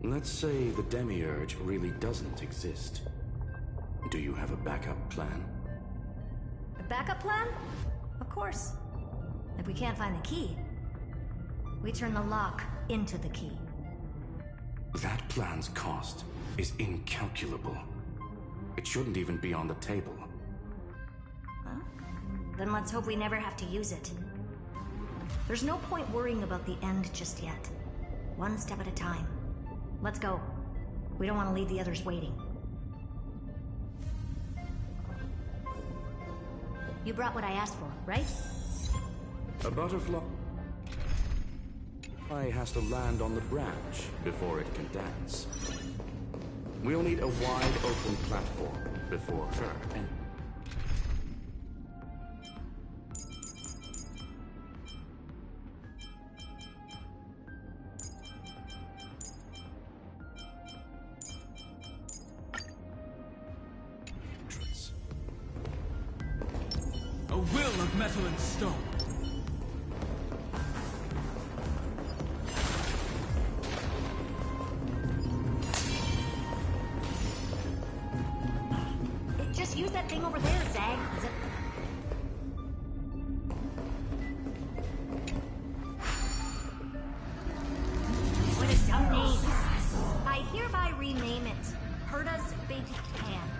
Let's say the Demiurge really doesn't exist. Do you have a backup plan? A backup plan? course. If we can't find the key, we turn the lock into the key. That plan's cost is incalculable. It shouldn't even be on the table. Huh? Then let's hope we never have to use it. There's no point worrying about the end just yet. One step at a time. Let's go. We don't want to leave the others waiting. You brought what I asked for, right? A butterfly has to land on the branch before it can dance. We'll need a wide open platform before her and... A will of metal and stone. Just use that thing over there, Zag. What a dumb name. I hereby rename it Herta's Big Hand.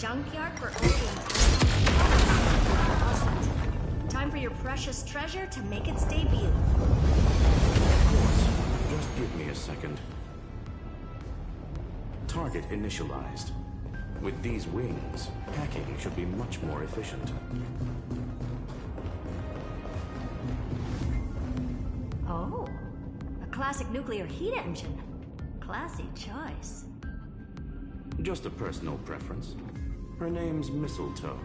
Junkyard for old and time for your precious treasure to make its debut. Of course. Just give me a second. Target initialized. With these wings, hacking should be much more efficient. Oh, a classic nuclear heat engine. Classy choice. Just a personal preference. Her name's Mistletoe.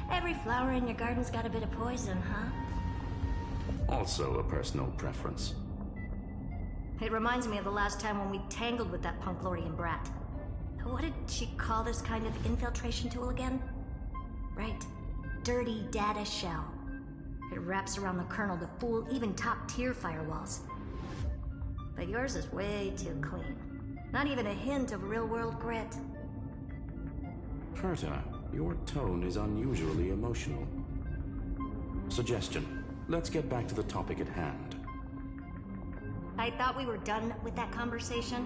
Every flower in your garden's got a bit of poison, huh? Also a personal preference. It reminds me of the last time when we tangled with that Punklorian brat. What did she call this kind of infiltration tool again? Right. Dirty data shell. It wraps around the kernel to fool even top-tier firewalls. But yours is way too clean. Not even a hint of real-world grit. Herta, your tone is unusually emotional. Suggestion. Let's get back to the topic at hand. I thought we were done with that conversation.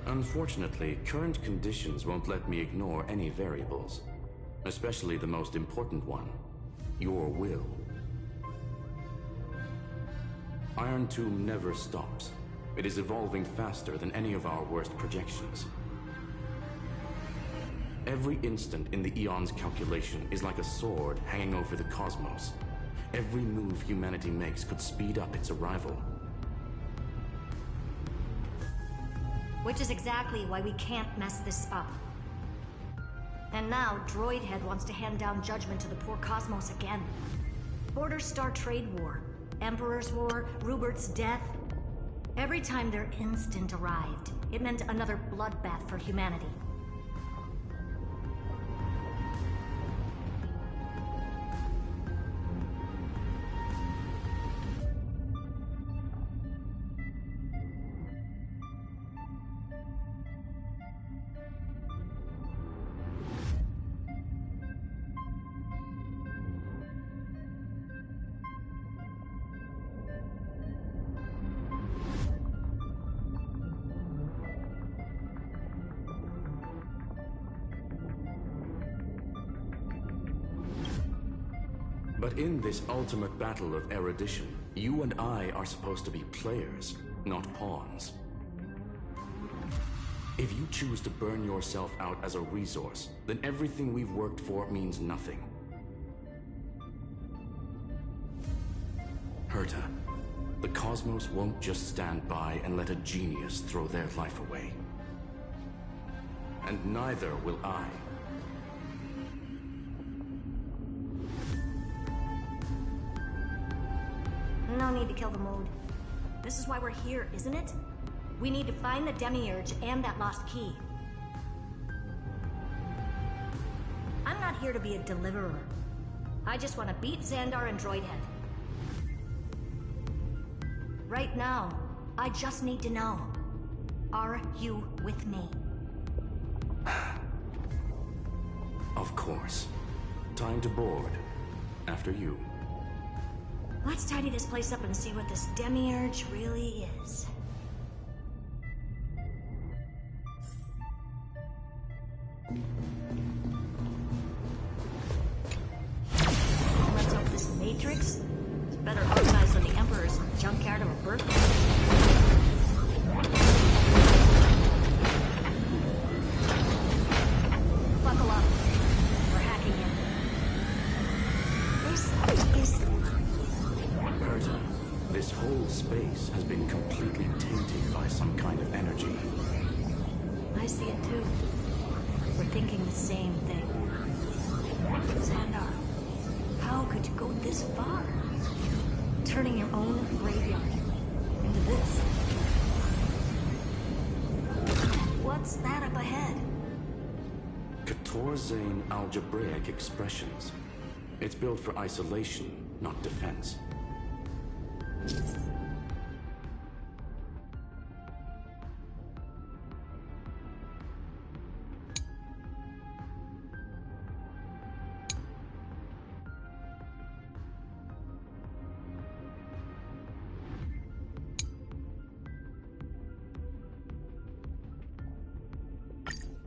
Unfortunately, current conditions won't let me ignore any variables. Especially the most important one. Your will. Iron Tomb never stops. It is evolving faster than any of our worst projections. Every instant in the Eon's calculation is like a sword hanging over the cosmos. Every move humanity makes could speed up its arrival. Which is exactly why we can't mess this up. And now, Droidhead wants to hand down judgment to the poor cosmos again. Border Star Trade War, Emperor's War, Rupert's death. Every time their instant arrived, it meant another bloodbath for humanity. But in this ultimate battle of erudition, you and I are supposed to be players, not pawns. If you choose to burn yourself out as a resource, then everything we've worked for means nothing. Cosmos won't just stand by and let a genius throw their life away. And neither will I. No need to kill the mood. This is why we're here, isn't it? We need to find the Demiurge and that lost key. I'm not here to be a deliverer. I just want to beat Xandar and Droidhead. Right now, I just need to know. Are you with me? Of course. Time to board. After you. Let's tidy this place up and see what this Demiurge really is. Let's hope this Matrix is better organized than the Emperor's junkyard of a birthday. Buckle up. We're hacking in. This is... Berta, this whole space has been completely tainted by some kind of energy. I see it too. We're thinking the same thing. Xandar, how could you go this far? Turning your own graveyard into this. What's that up ahead? Katorzane algebraic expressions. It's built for isolation, not defense.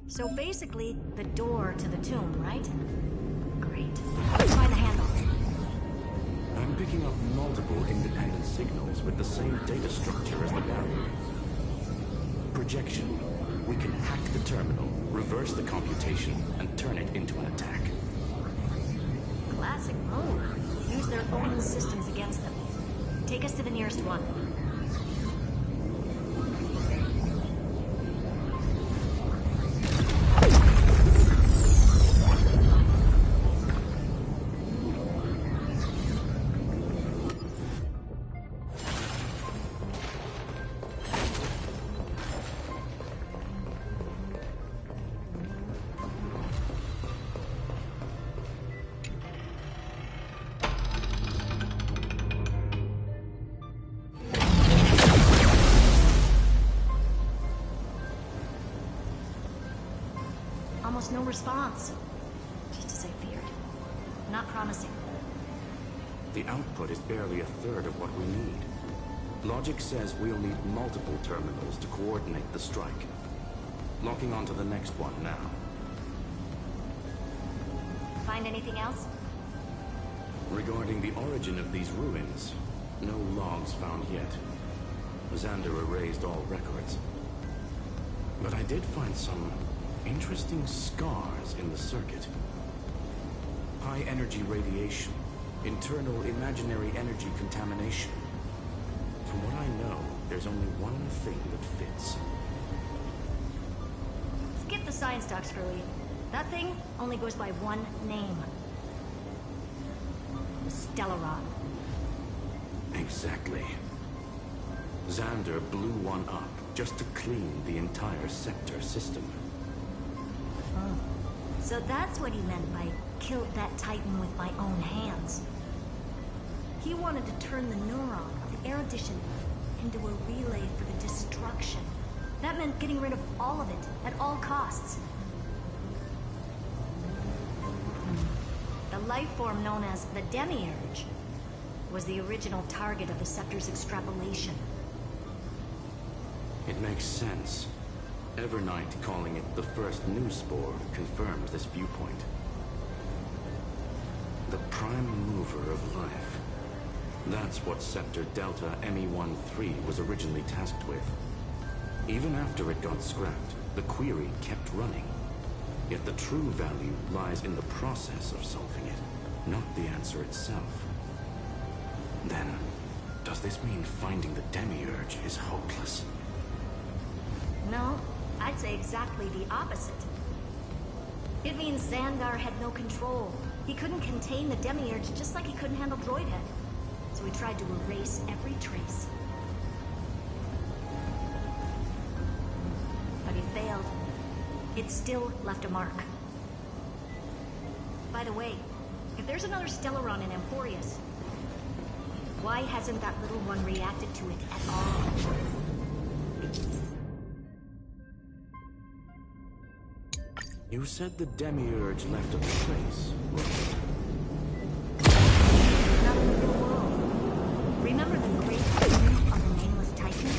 So basically, the door to the tomb, right? Great. Let's find the handle. I'm picking up multiple independent signals with the same data structure as the barrier. Projection. We can hack the terminal, reverse the computation, and turn it into an attack. Classic move. Use their own systems against them. Take us to the nearest one. Almost no response. Just as I feared. Not promising. The output is barely a third of what we need. Logic says we'll need multiple terminals to coordinate the strike. Locking onto the next one now. Find anything else? Regarding the origin of these ruins, no logs found yet. Xander erased all records. But I did find some interesting scars in the circuit. High energy radiation, internal imaginary energy contamination. From what I know, there's only one thing that fits. Skip the science talk, Screwy. That thing only goes by one name. Stellaron. Exactly. Xander blew one up just to clean the entire sector system. So that's what he meant by killed that Titan with my own hands. He wanted to turn the neuron, the erudition, into a relay for the destruction. That meant getting rid of all of it, at all costs. The life form known as the Demiurge was the original target of the Scepter's extrapolation. It makes sense. Evernight calling it the first new spore confirms this viewpoint. The prime mover of life. That's what Scepter Delta ME-13 was originally tasked with. Even after it got scrapped, the query kept running. Yet the true value lies in the process of solving it, not the answer itself. Then, Does this mean finding the Demiurge is hopeless? No, I'd say exactly the opposite. It means Xandar had no control. He couldn't contain the Demiurge just like he couldn't handle Droidhead. So he tried to erase every trace. But he failed. It still left a mark. By the way, if there's another Stellaron in Emporius, why hasn't that little one reacted to it at all? You said the Demiurge left a trace, right? Not in the real world. Remember the great tomb of the Nameless Titan?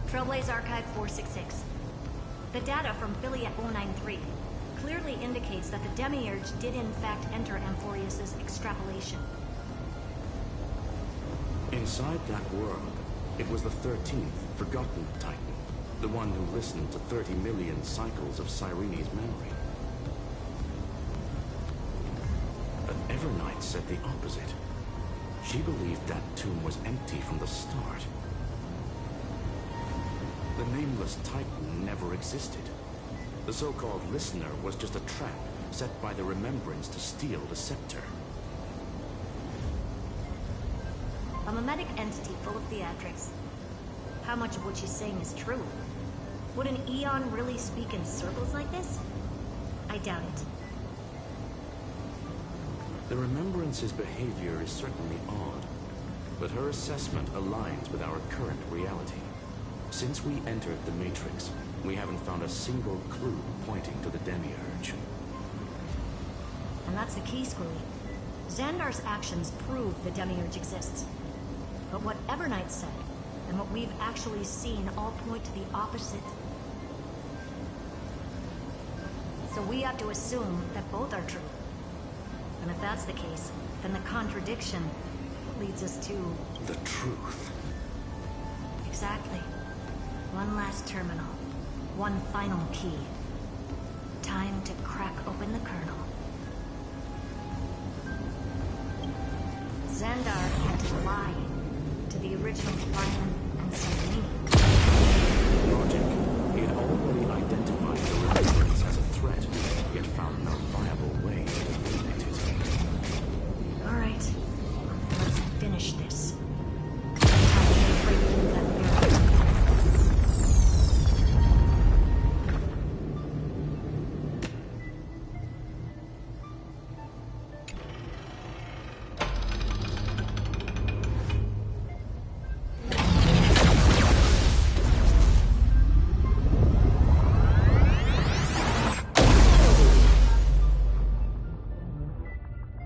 Trailblaze Archive 466. The data from Philiet 093 clearly indicates that the Demiurge did in fact enter Amphorius's extrapolation. Inside that world, it was the 13th, forgotten Titan. The one who listened to 30 million cycles of Cyrene's memory. But Evernight said the opposite. She believed that tomb was empty from the start. The Nameless Titan never existed. The so-called Listener was just a trap set by the Remembrance to steal the scepter. A mimetic entity full of theatrics. How much of what she's saying is true? Would an Eon really speak in circles like this? I doubt it. The Remembrance's behavior is certainly odd, but her assessment aligns with our current reality. Since we entered the Matrix, we haven't found a single clue pointing to the Demiurge. And that's the key, Squilly. Xandar's actions prove the Demiurge exists. But what Evernight said, and what we've actually seen all point to the opposite. So we have to assume that both are true. And if that's the case, then the contradiction leads us to... the truth. Exactly. One last terminal. One final key. Time to crack open the kernel. Xandar had to lie to the original Brian and Cyrenene. Logic. He had already identified the Remembrance as a threat, yet found no viable way to eliminate it. All right. Let's finish this. Time to break through that barrier.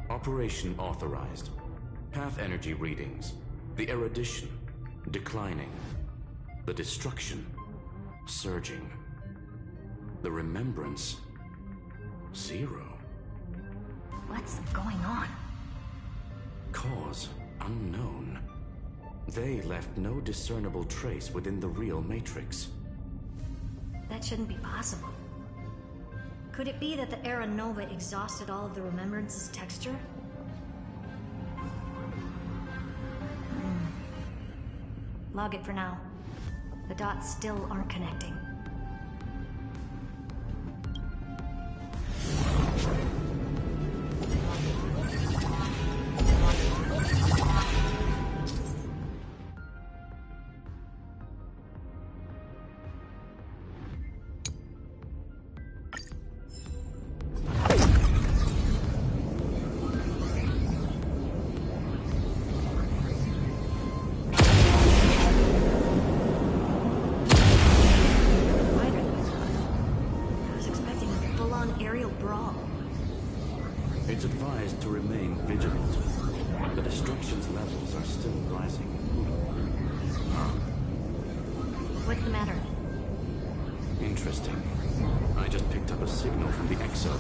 Operation authorized. Path energy readings. The erudition. Declining. The destruction. Surging. The remembrance. 0. What's going on? Cause unknown. They left no discernible trace within the real Matrix. That shouldn't be possible. Could it be that the Era Nova exhausted all of the Remembrance's texture? Log it for now. The dots still aren't connecting. advised to remain vigilant. The destruction's levels are still rising. What's the matter? Interesting. I just picked up a signal from the Exo.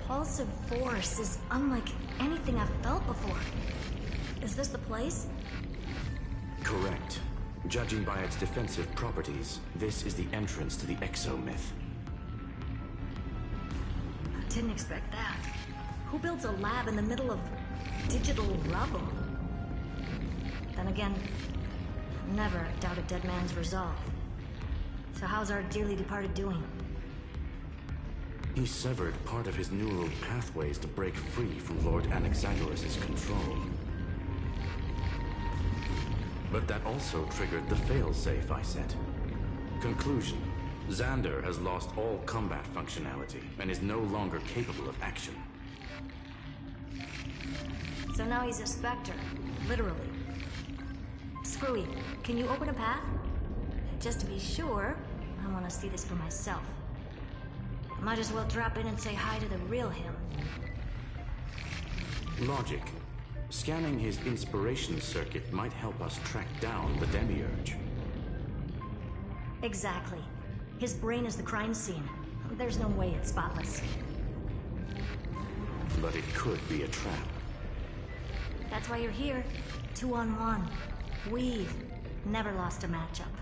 Repulsive force is unlike anything I've felt before. Is this the place? Correct. Judging by its defensive properties, this is the entrance to the exo-myth. I didn't expect that. Who builds a lab in the middle of digital rubble? Then again, never doubt a dead man's resolve. So how's our dearly departed doing? He severed part of his neural pathways to break free from Lord Anaxagoras' control. But that also triggered the failsafe I set. Conclusion: Xander has lost all combat functionality and is no longer capable of action. So now he's a specter, literally. Screwy, can you open a path? Just to be sure, I want to see this for myself. Might as well drop in and say hi to the real him. Logic. Scanning his inspiration circuit might help us track down the Demiurge. Exactly. His brain is the crime scene. There's no way it's spotless. But it could be a trap. That's why you're here. 2-on-1. We've never lost a matchup.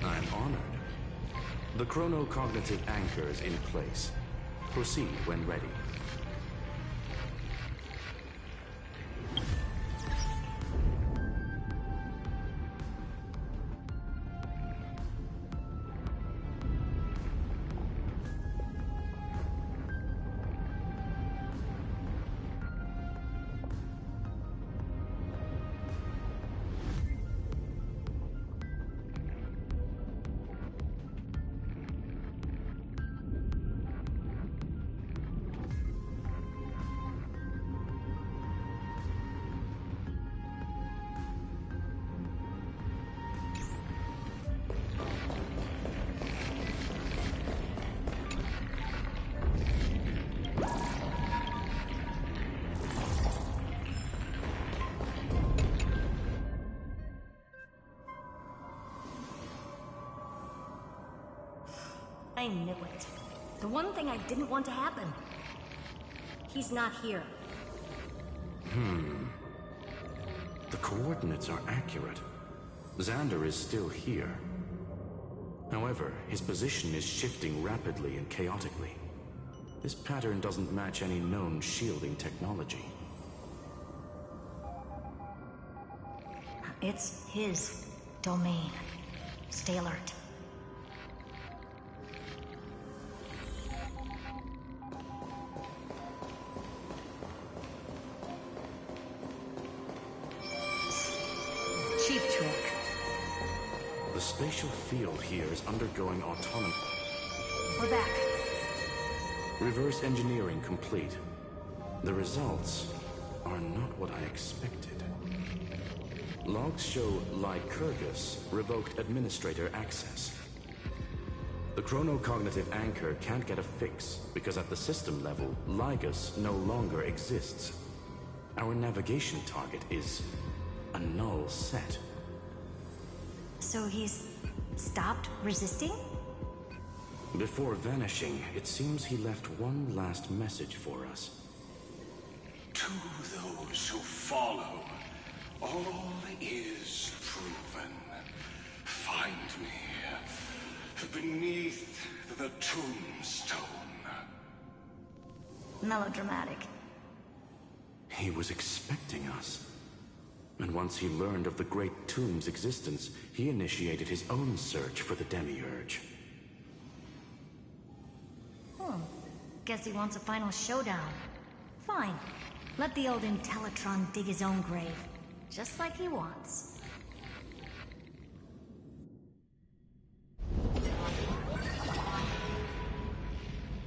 I'm honored. The chronocognitive anchor is in place. Proceed when ready. I knew it. The one thing I didn't want to happen. He's not here. The coordinates are accurate. Xander is still here. However, his position is shifting rapidly and chaotically. This pattern doesn't match any known shielding technology. It's his domain. Stay alert. Cheap trick. The spatial field here is undergoing autonomy. We're back. Reverse engineering complete. The results are not what I expected. Logs show Lycurgus revoked administrator access. The chronocognitive anchor can't get a fix because at the system level, Lygus no longer exists. Our navigation target is a null set. So he's stopped resisting? Before vanishing, it seems he left one last message for us. To those who follow, all is proven. Find me beneath the tombstone. Melodramatic. He was expecting us. And once he learned of the Great Tomb's existence, he initiated his own search for the Demiurge. Guess he wants a final showdown. Fine. Let the old Intellitron dig his own grave. Just like he wants.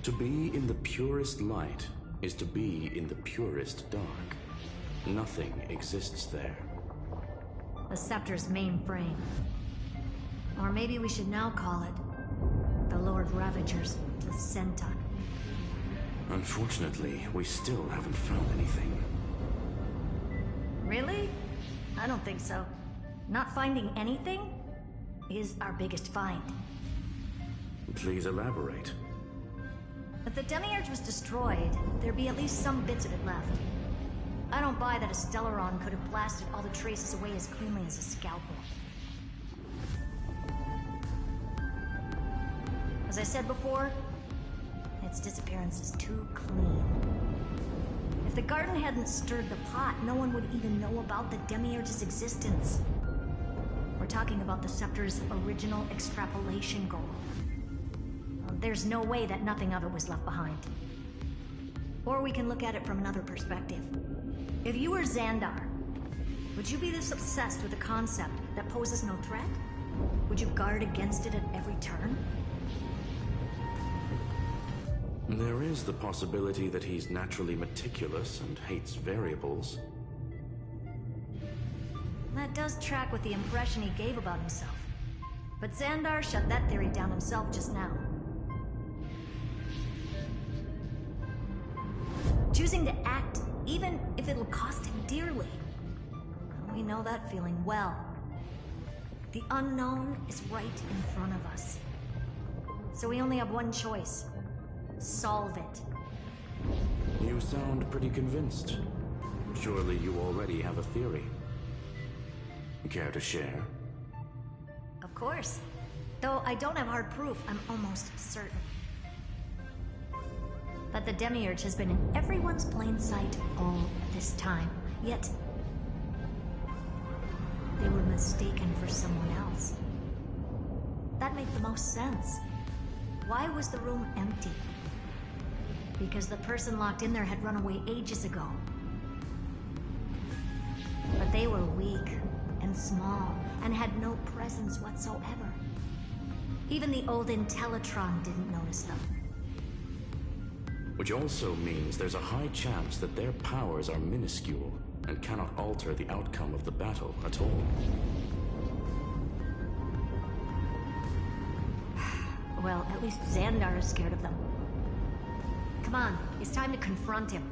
To be in the purest light is to be in the purest dark. Nothing exists there. The Scepter's mainframe. Or maybe we should now call it the Lord Ravager's placenta. Unfortunately, we still haven't found anything. Really? I don't think so. Not finding anything is our biggest find. Please elaborate. If the Demiurge was destroyed, there'd be at least some bits of it left. I don't buy that a Stellaron could have blasted all the traces away as cleanly as a scalpel. As I said before, its disappearance is too clean. If the garden hadn't stirred the pot, no one would even know about the Demiurge's existence. We're talking about the Scepter's original extrapolation goal. There's no way that nothing of it was left behind. Or we can look at it from another perspective. If you were Xandar, would you be this obsessed with a concept that poses no threat? Would you guard against it at every turn? There is the possibility that he's naturally meticulous and hates variables. That does track with the impression he gave about himself. But Xandar shut that theory down himself just now. Choosing to act, even if it'll cost him dearly. We know that feeling well. The unknown is right in front of us. So we only have one choice. Solve it. You sound pretty convinced. Surely you already have a theory. Care to share? Of course. Though I don't have hard proof, I'm almost certain that the Demiurge has been in everyone's plain sight all this time. Yet, they were mistaken for someone else. That made the most sense. Why was the room empty? Because the person locked in there had run away ages ago. But they were weak and small and had no presence whatsoever. Even the old Intellitron didn't notice them. Which also means there's a high chance that their powers are minuscule and cannot alter the outcome of the battle at all. Well, at least Xandar is scared of them. Come on, it's time to confront him.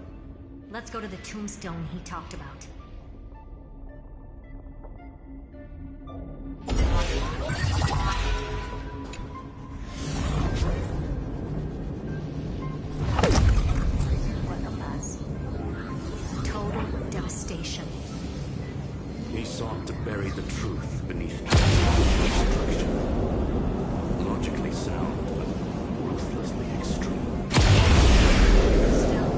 Let's go to the tombstone he talked about. What a mess. Total devastation. He sought to bury the truth beneath destruction. Logically sound, but ruthlessly extreme. Still,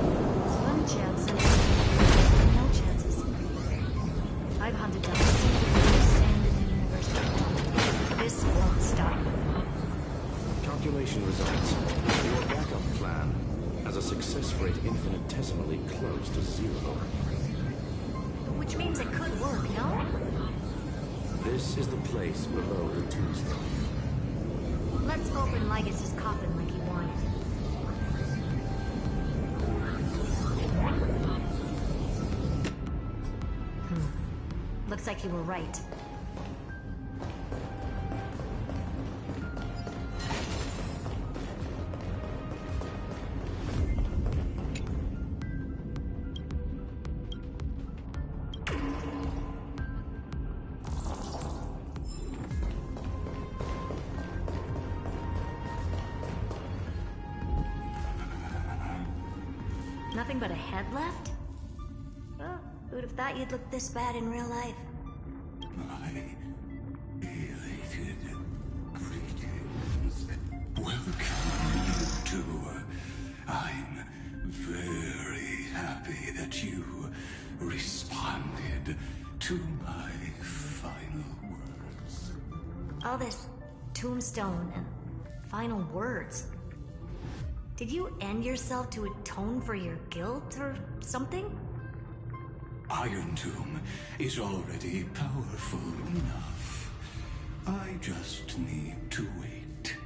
slim chances. No chances. I've hunted down the sand in the universe. This won't stop. Calculation results. Your backup plan has a success rate infinitesimally close to 0. Which means it could work, no? This is the place below the tombstone. Let's open Lygus' coffin like he wanted. Looks like you were right. Nothing but a head left? Oh, who'd have thought you'd look this bad in real life? My elated greetings. Welcome, you two. I'm very happy that you responded to my final words. All this tombstone and final words. Did you end yourself to atone for your guilt or something? Iron Tomb is already powerful enough. I just need to wait.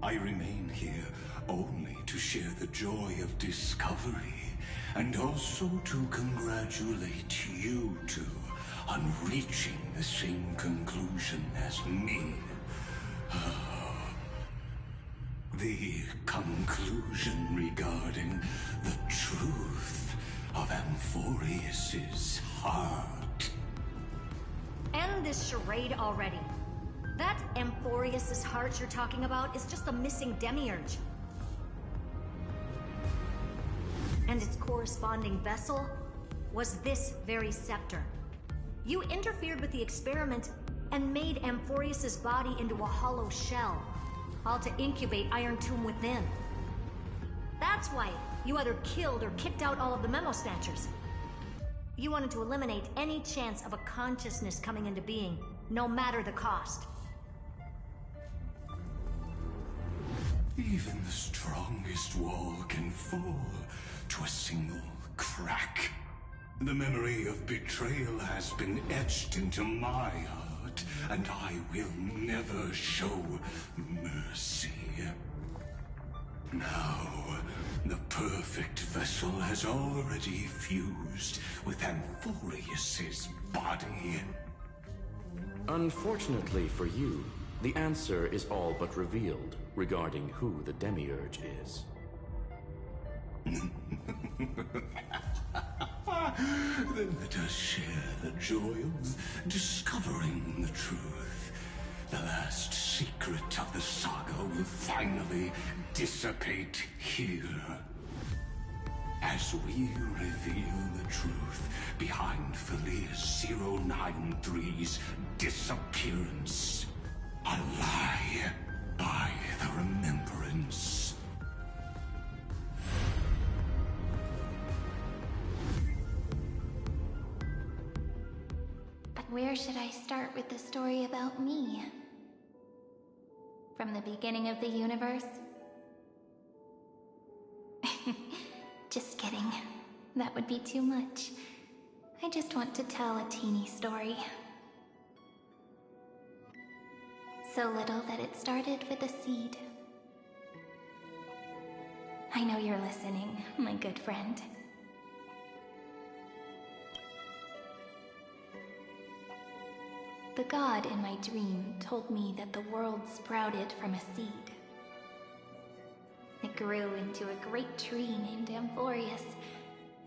I remain here only to share the joy of discovery, and also to congratulate you two on reaching the same conclusion as me. The conclusion regarding the truth of Amphorius's heart. End this charade already. That Amphorius's heart you're talking about is just a missing demiurge. And its corresponding vessel was this very scepter. You interfered with the experiment and made Amphorius's body into a hollow shell, all to incubate Iron Tomb within. That's why you either killed or kicked out all of the Memo Snatchers. You wanted to eliminate any chance of a consciousness coming into being, no matter the cost. Even the strongest wall can fall to a single crack. The memory of betrayal has been etched into my heart, and I will never show mercy. Now, the perfect vessel has already fused with Amphorius's body. Unfortunately for you, the answer is all but revealed regarding who the Demiurge is. Then let us share the joy of discovering the truth. The last secret of the saga will finally dissipate here. As we reveal the truth behind Felius 093's disappearance. A lie by the remembrance. But where should I start with the story about me? From the beginning of the universe? Just kidding. That would be too much. I just want to tell a teeny story. So little that it started with a seed. I know you're listening, my good friend. The god in my dream told me that the world sprouted from a seed. It grew into a great tree named Amphorius,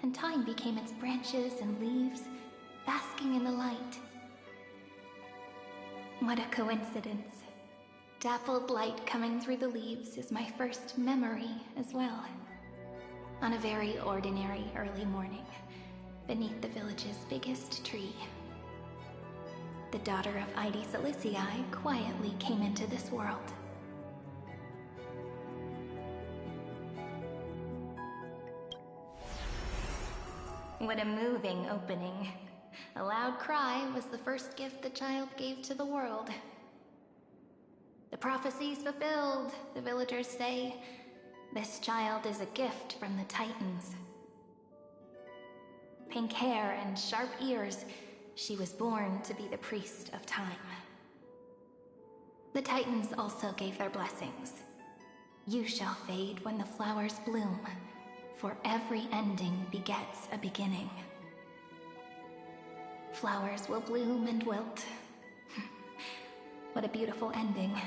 and time became its branches and leaves, basking in the light. What a coincidence. Dappled light coming through the leaves is my first memory as well. On a very ordinary early morning, beneath the village's biggest tree, the daughter of Ide Silicii quietly came into this world. What a moving opening. A loud cry was the first gift the child gave to the world. The prophecy's fulfilled, the villagers say. This child is a gift from the Titans. Pink hair and sharp ears, she was born to be the priest of time. The Titans also gave their blessings. You shall fade when the flowers bloom, for every ending begets a beginning. Flowers will bloom and wilt. What a beautiful ending.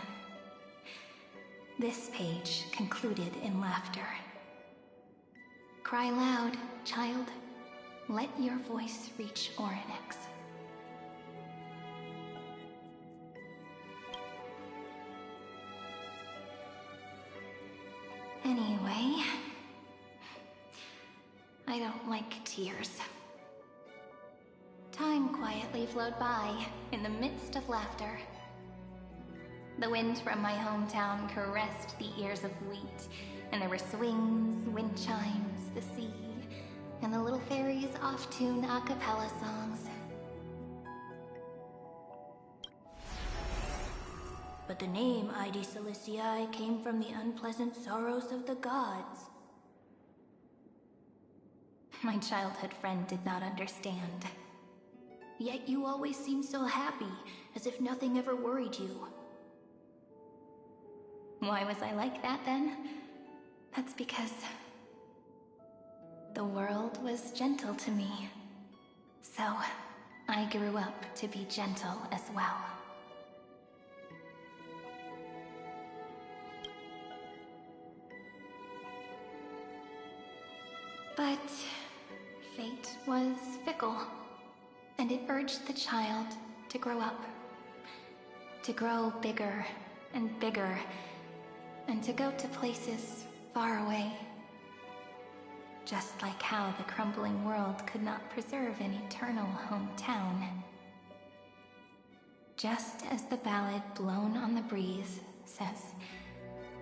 This page concluded in laughter. Cry loud, child. Let your voice reach Orynyx. Anyway, I don't like tears. Time quietly flowed by in the midst of laughter. The wind from my hometown caressed the ears of wheat, and there were swings, wind chimes, the sea, and the little fairies off-tune a cappella songs. but the name Ide Celestii came from the unpleasant sorrows of the gods. My childhood friend did not understand. Yet you always seemed so happy, as if nothing ever worried you. Why was I like that then? That's because the world was gentle to me. So, I grew up to be gentle as well. But fate was fickle, and it urged the child to grow up. To grow bigger and bigger, and to go to places far away. Just like how the crumbling world could not preserve an eternal hometown. Just as the ballad Blown on the Breeze says,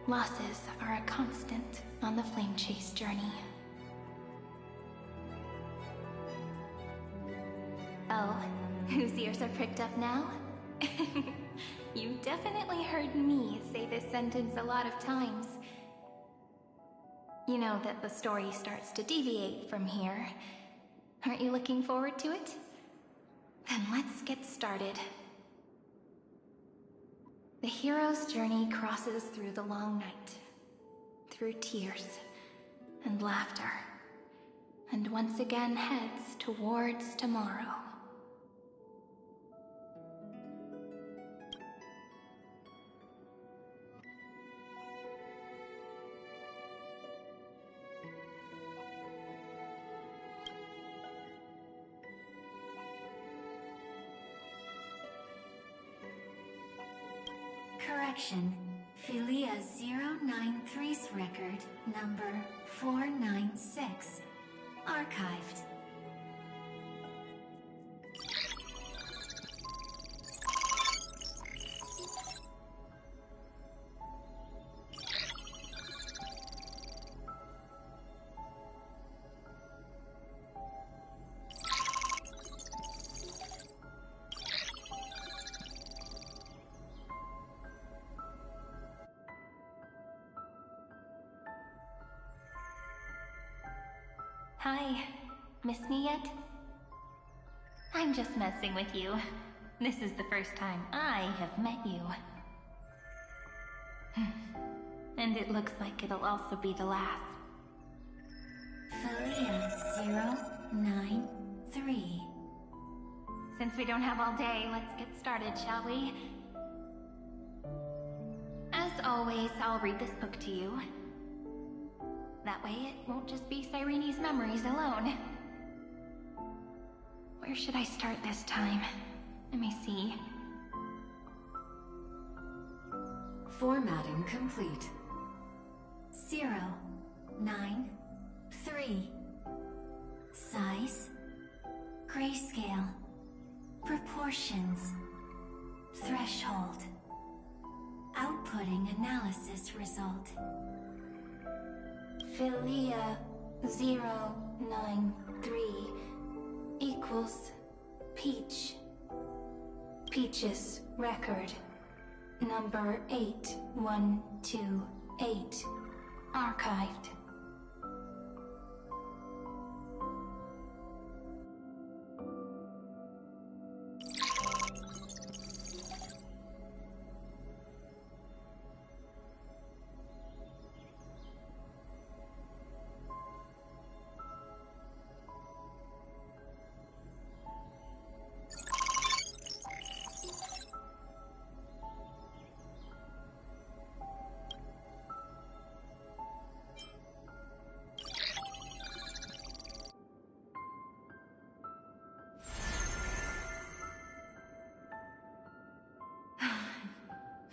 losses are a constant on the flame chase journey. Oh, whose ears are pricked up now? You definitely heard me say this sentence a lot of times. You know that the story starts to deviate from here. Aren't you looking forward to it? Then let's get started. The hero's journey crosses through the long night, through tears and laughter, and once again heads towards tomorrow. Correction. Philia 093's record, number 496. Archived. Hi. Miss me yet? I'm just messing with you. This is the first time I have met you. And it looks like it'll also be the last. Philia 093. Since we don't have all day, let's get started, shall we? As always, I'll read this book to you. That way it won't just be Cyrene's memories alone. Where should I start this time? Let me see. Formatting complete. 093. Size. Grayscale. Proportions. Threshold. Outputting analysis result. Philia 093 equals Peach. Peach's record. Number 8128. Archived.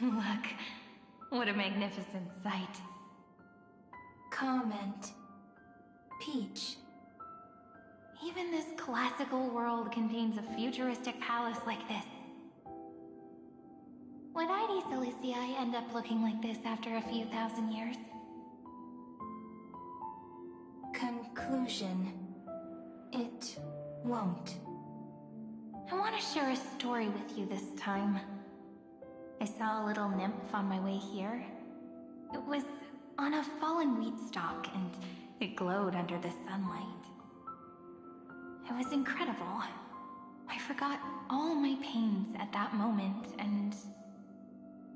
Look, what a magnificent sight. Comment. Peach. Even this classical world contains a futuristic palace like this. Would Ide Celestii end up looking like this after a few thousand years? Conclusion. It won't. I want to share a story with you this time. I saw a little nymph on my way here. It was on a fallen wheat stalk, and it glowed under the sunlight. It was incredible. I forgot all my pains at that moment and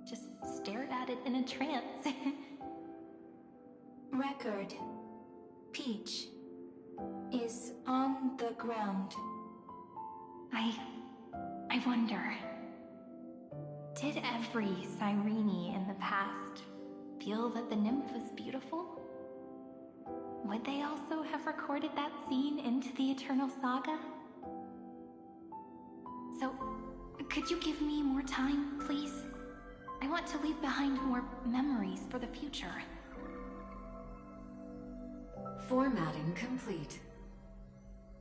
just stared at it in a trance. Record. Peach is on the ground. I wonder, did every Cyrene in the past feel that the nymph was beautiful? Would they also have recorded that scene into the Eternal Saga? So, could you give me more time, please? I want to leave behind more memories for the future. Formatting complete.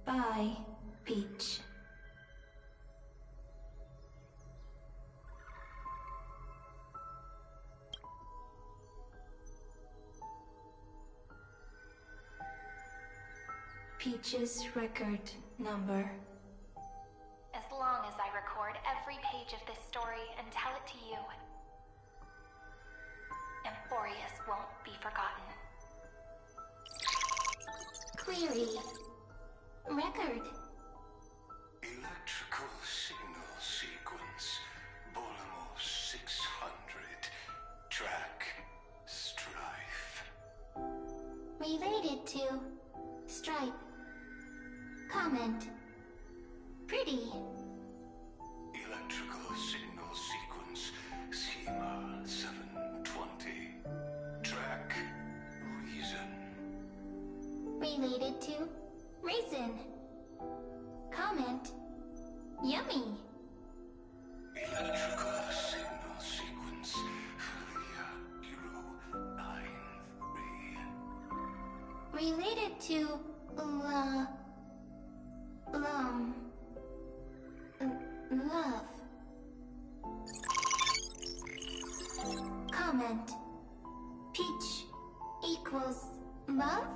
Bye, Peach. Peach's record number. As long as I record every page of this story and tell it to you, Amphorius won't be forgotten. Query. Record. Electrical signal sequence. Bolamos 600. Track. Strife. Related to Stripe. Comment. Pretty. Electrical signal sequence. Schema 720. Track. Reason. Related to Raisin. Comment. Yummy. Electrical signal sequence. Filia Hero 93. Related to love. Comment. Peach equals love?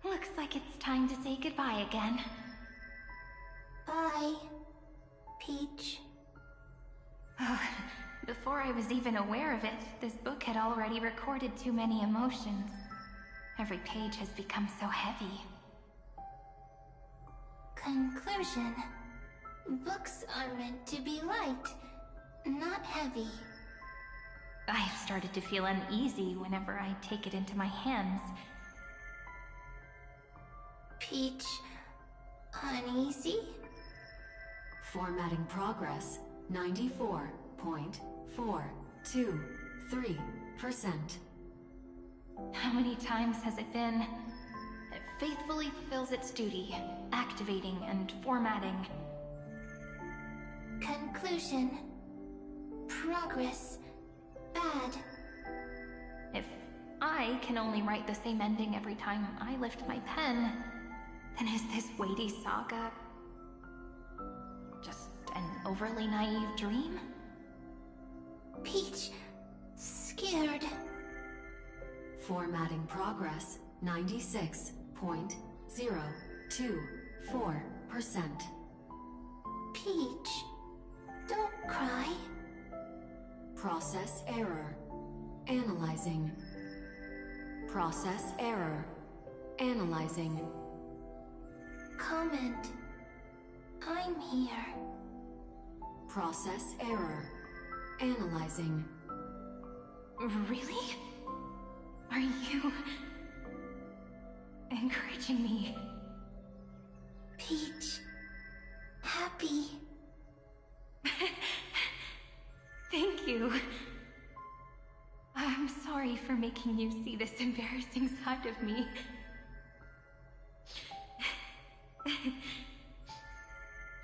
Looks like it's time to say goodbye again. Bye, Peach. Before I was even aware of it, this book had already recorded too many emotions. Every page has become so heavy. Conclusion. Books are meant to be light, not heavy. I've started to feel uneasy whenever I take it into my hands. Peach, uneasy? Formatting progress 94.423%. How many times has it been? It faithfully fulfills its duty, activating and formatting. Conclusion. Progress. Bad. If I can only write the same ending every time I lift my pen, then is this weighty saga just an overly naive dream? Peach, scared. Formatting progress 96.024%. Peach, don't cry. Process error. Analyzing. Process error. Analyzing. Comment. I'm here. Process error. Analyzing. Really? Are you encouraging me? Peach. Happy. Thank you. I'm sorry for making you see this embarrassing side of me.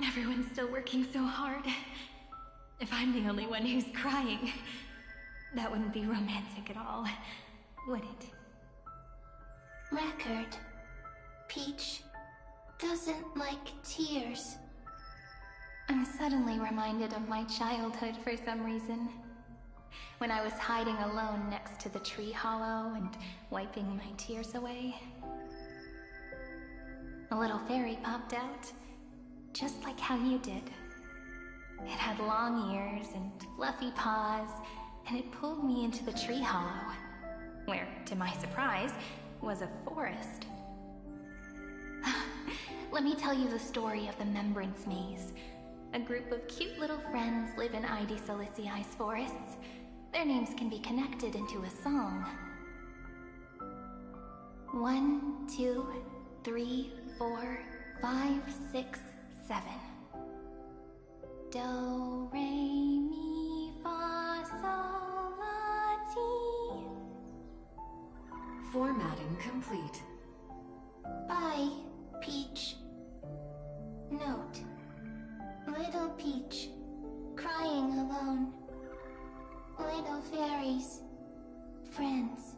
Everyone's still working so hard. If I'm the only one who's crying, that wouldn't be romantic at all, would it? Record. Peach doesn't like tears. I'm suddenly reminded of my childhood for some reason. When I was hiding alone next to the tree hollow and wiping my tears away. A little fairy popped out, just like how you did. It had long ears and fluffy paws, and it pulled me into the tree hollow, where, to my surprise, was a forest. Let me tell you the story of the Membrance Maze. A group of cute little friends live in Ide Silicii's forests. Their names can be connected into a song. 1, 2, 3, 4, 5, 6, 7. Do, re, mi, fa, sol, la, ti. Formatting complete. Bye, Peach. Note. Little Peach, crying alone. Little fairies, friends.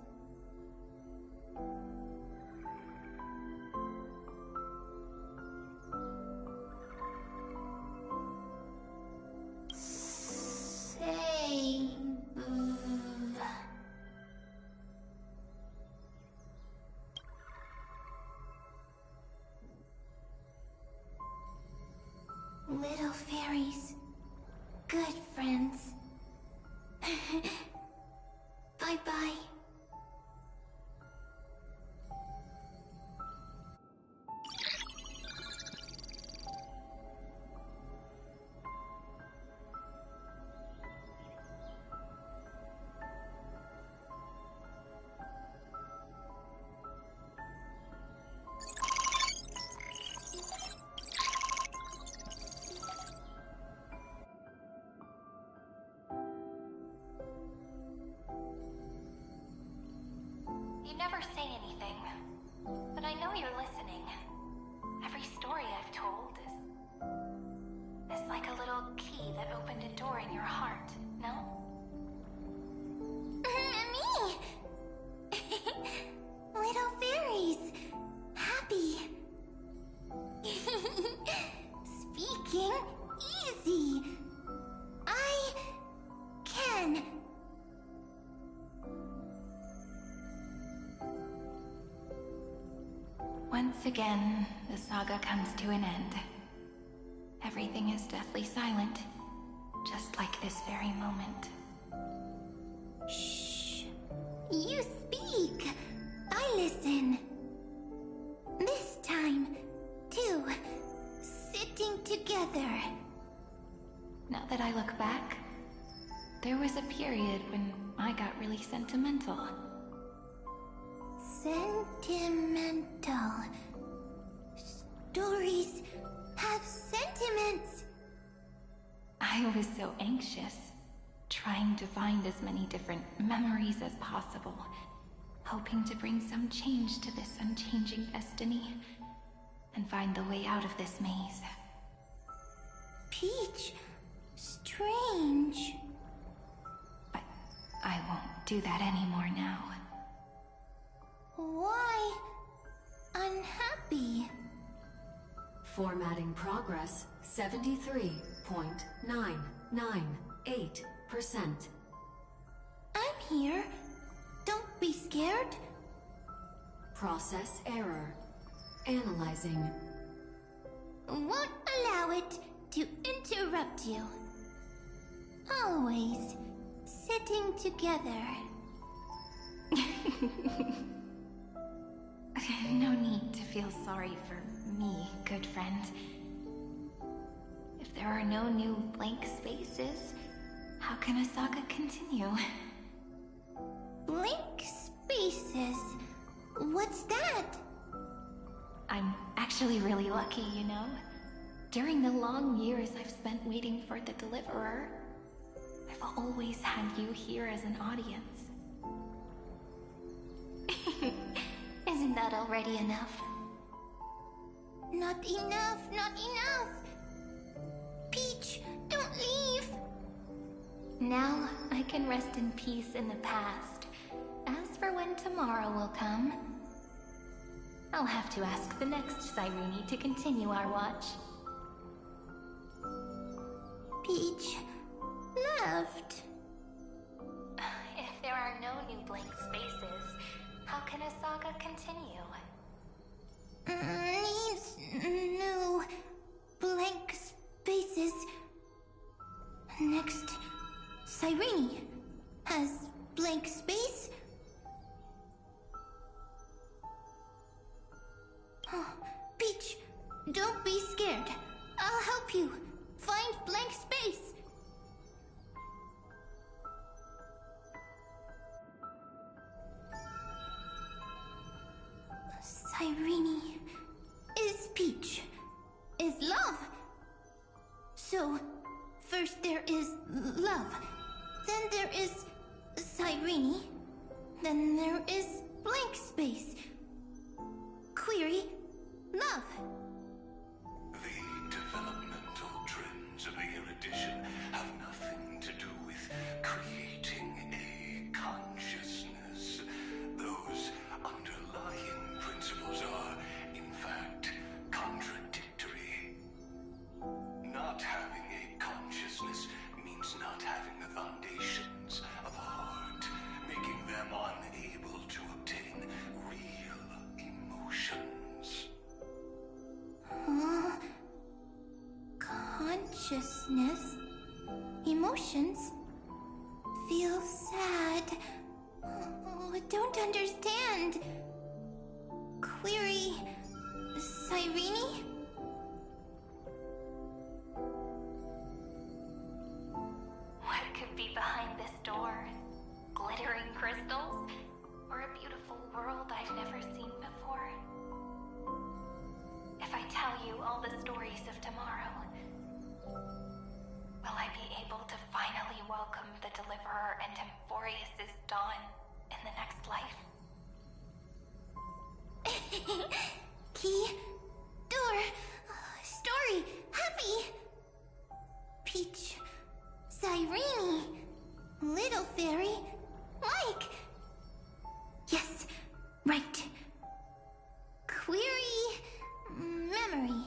Save. Little fairies, good friends. Bye-bye. You never say anything, but I know you're listening. Every story I've told is like a little key that opened a door in your heart, no? Me! Little fairies! Happy! Speaking easy! I can. Once again, the saga comes to an end. Everything is deathly silent, just like this very moment. Shh. You speak. I listen. This time, too. Sitting together. Now that I look back, there was a period when I got really sentimental. Sentimental. Stories have sentiments. I was so anxious, trying to find as many different memories as possible, hoping to bring some change to this unchanging destiny, and find the way out of this maze. Peach, strange. But I won't do that anymore now. Why unhappy? Formatting progress 73.998%. I'm here. Don't be scared. Process error. Analyzing. Won't allow it to interrupt you. Always sitting together. No need to feel sorry for me, good friend. If there are no new blank spaces, how can a saga continue? Blank spaces? What's that? I'm actually really lucky, you know? During the long years I've spent waiting for the Deliverer, I've always had you here as an audience. Isn't that already enough? Not enough, not enough! Peach, don't leave! now, I can rest in peace in the past. As for when tomorrow will come, I'll have to ask the next Cyrene to continue our watch. Peach left. If there are no new blank spaces, how can a saga continue? Needs new blank spaces. Next, Cyrene has blank space. Oh, Peach, don't be scared. I'll help you find blank space. Cyrene is Peach, is love. So, first there is love, then there is Cyrene, then there is blank space. Query, love. The developmental trends of the erudition have nothing to do with creating a consciousness. Those underlying principles are, in fact, contradictory. Not having a consciousness means not having the foundations of a heart, making them unable to obtain real emotions. Consciousness, emotions, feel sad. Oh, don't understand. Query, Cyrene? What could be behind this door? Glittering crystals? Or a beautiful world I've never seen before? If I tell you all the stories of tomorrow, will I be able to finally welcome the Deliverer and Amphorius' dawn in the next life? Key, door, story, happy. Peach, Cyrene, little fairy, like. Yes, right. Query, memory.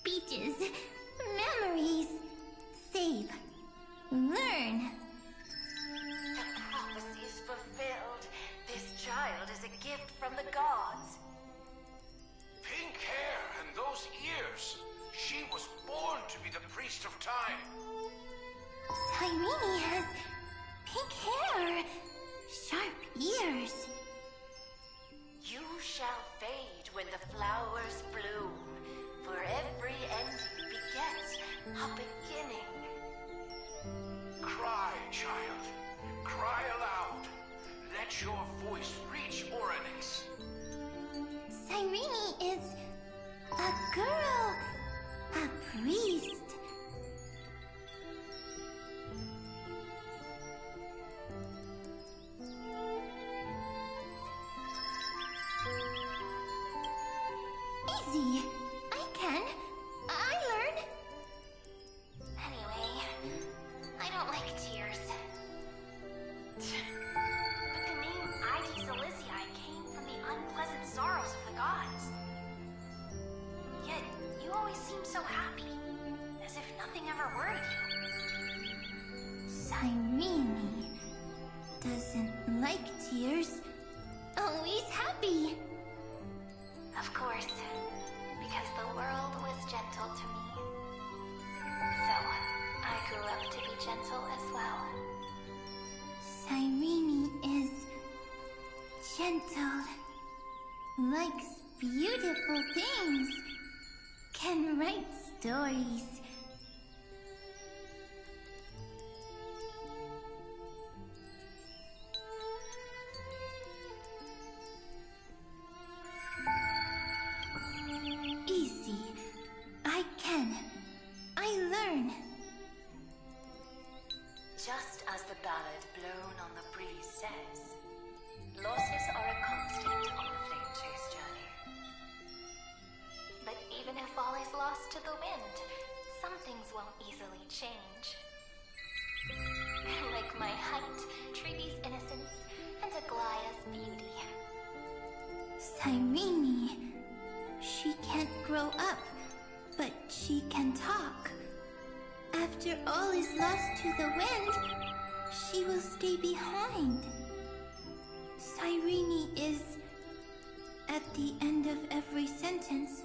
Peaches, memories, save, learn. The prophecy is fulfilled. This child is a gift from the gods. Pink hair and those ears. She was born to be the priest of time. Cyrene has pink hair, sharp ears. You shall fade when the flowers bloom, for every ending begets a beginning. Cry, child. Cry aloud. Let your voice reach Oryx. Cyrene is a girl, a priest. Easy. I can. I learn. Anyway, I don't like tears. But the name Ivy Celestii came from the unpleasant sorrows of the gods. Yet, you always seem so happy, as if nothing ever worried you. Cyrene doesn't like tears. Always happy. Of course, because the world was gentle to me. So, I grew up to be gentle as well. Cyrene is gentle, likes beautiful things, can write stories. Easy. I can. I learn. Just as the ballad blown on the breeze says, to the wind. Some things won't easily change. Like my height, Treebe's innocence, and Aglaya's beauty. Cyrene. She can't grow up, but she can talk. After all is lost to the wind, she will stay behind. Cyrene is, at the end of every sentence,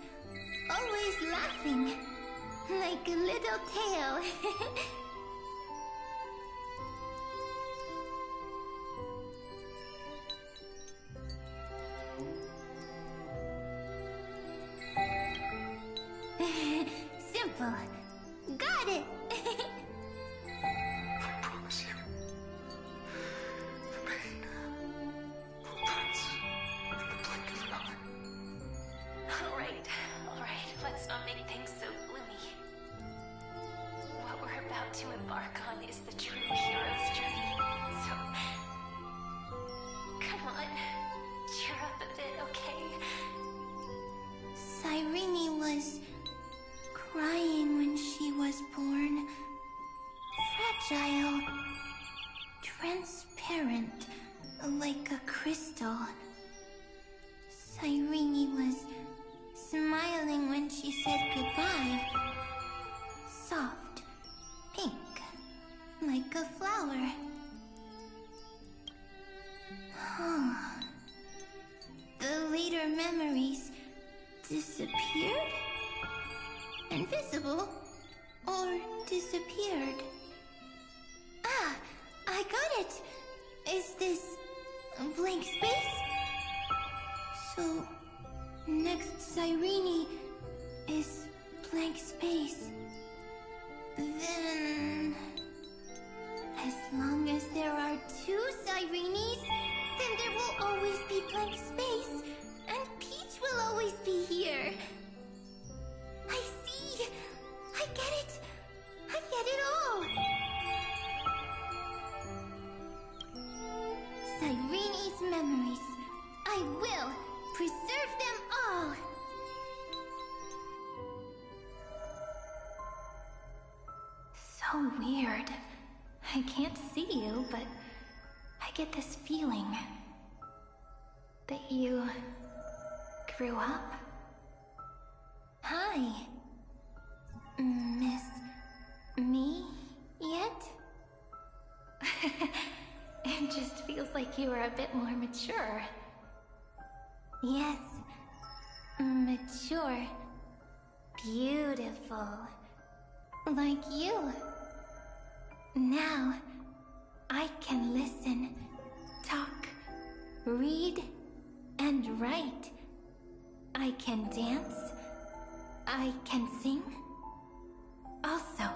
always laughing, like a little tail. Simple. Got it. I promise you, the pain will pass in the blink of an eye. Alright, let's not make things so gloomy. What we're about to embark on is the true hero's journey, so... Come on, cheer up a bit, okay? Cyrene was crying when she was born. Fragile. Transparent, like a crystal. Cyrene was smiling when she said goodbye. Soft, pink, like a flower. The later memories disappeared? Invisible? Or disappeared? Ah, I got it! Is this a blank space? So, next Cyrene is blank space. Then... as long as there are two Cyrenes, then there will always be blank space, and Peach will always be here. I see! I get it! I get it all! Cyrene's memories. I will preserve them all! So weird. I can't see you, but I get this feeling that you grew up. Hi. Miss me yet? It just feels like you are a bit more mature. Yes. Mature. Beautiful. Like you. Now, I can listen, talk, read, and write. I can dance. I can sing. Also,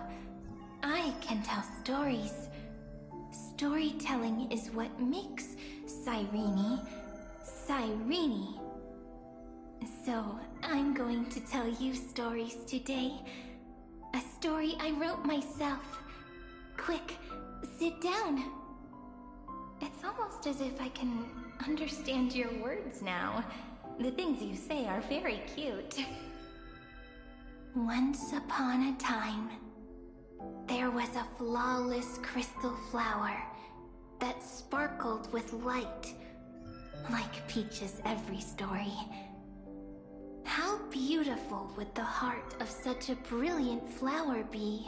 I can tell stories. Storytelling is what makes Cyrene, Cyrene. So, I'm going to tell you stories today. A story I wrote myself. Quick, sit down. It's almost as if I can understand your words now. The things you say are very cute. Once upon a time, there was a flawless crystal flower that sparkled with light, like Peach's every story. How beautiful would the heart of such a brilliant flower be?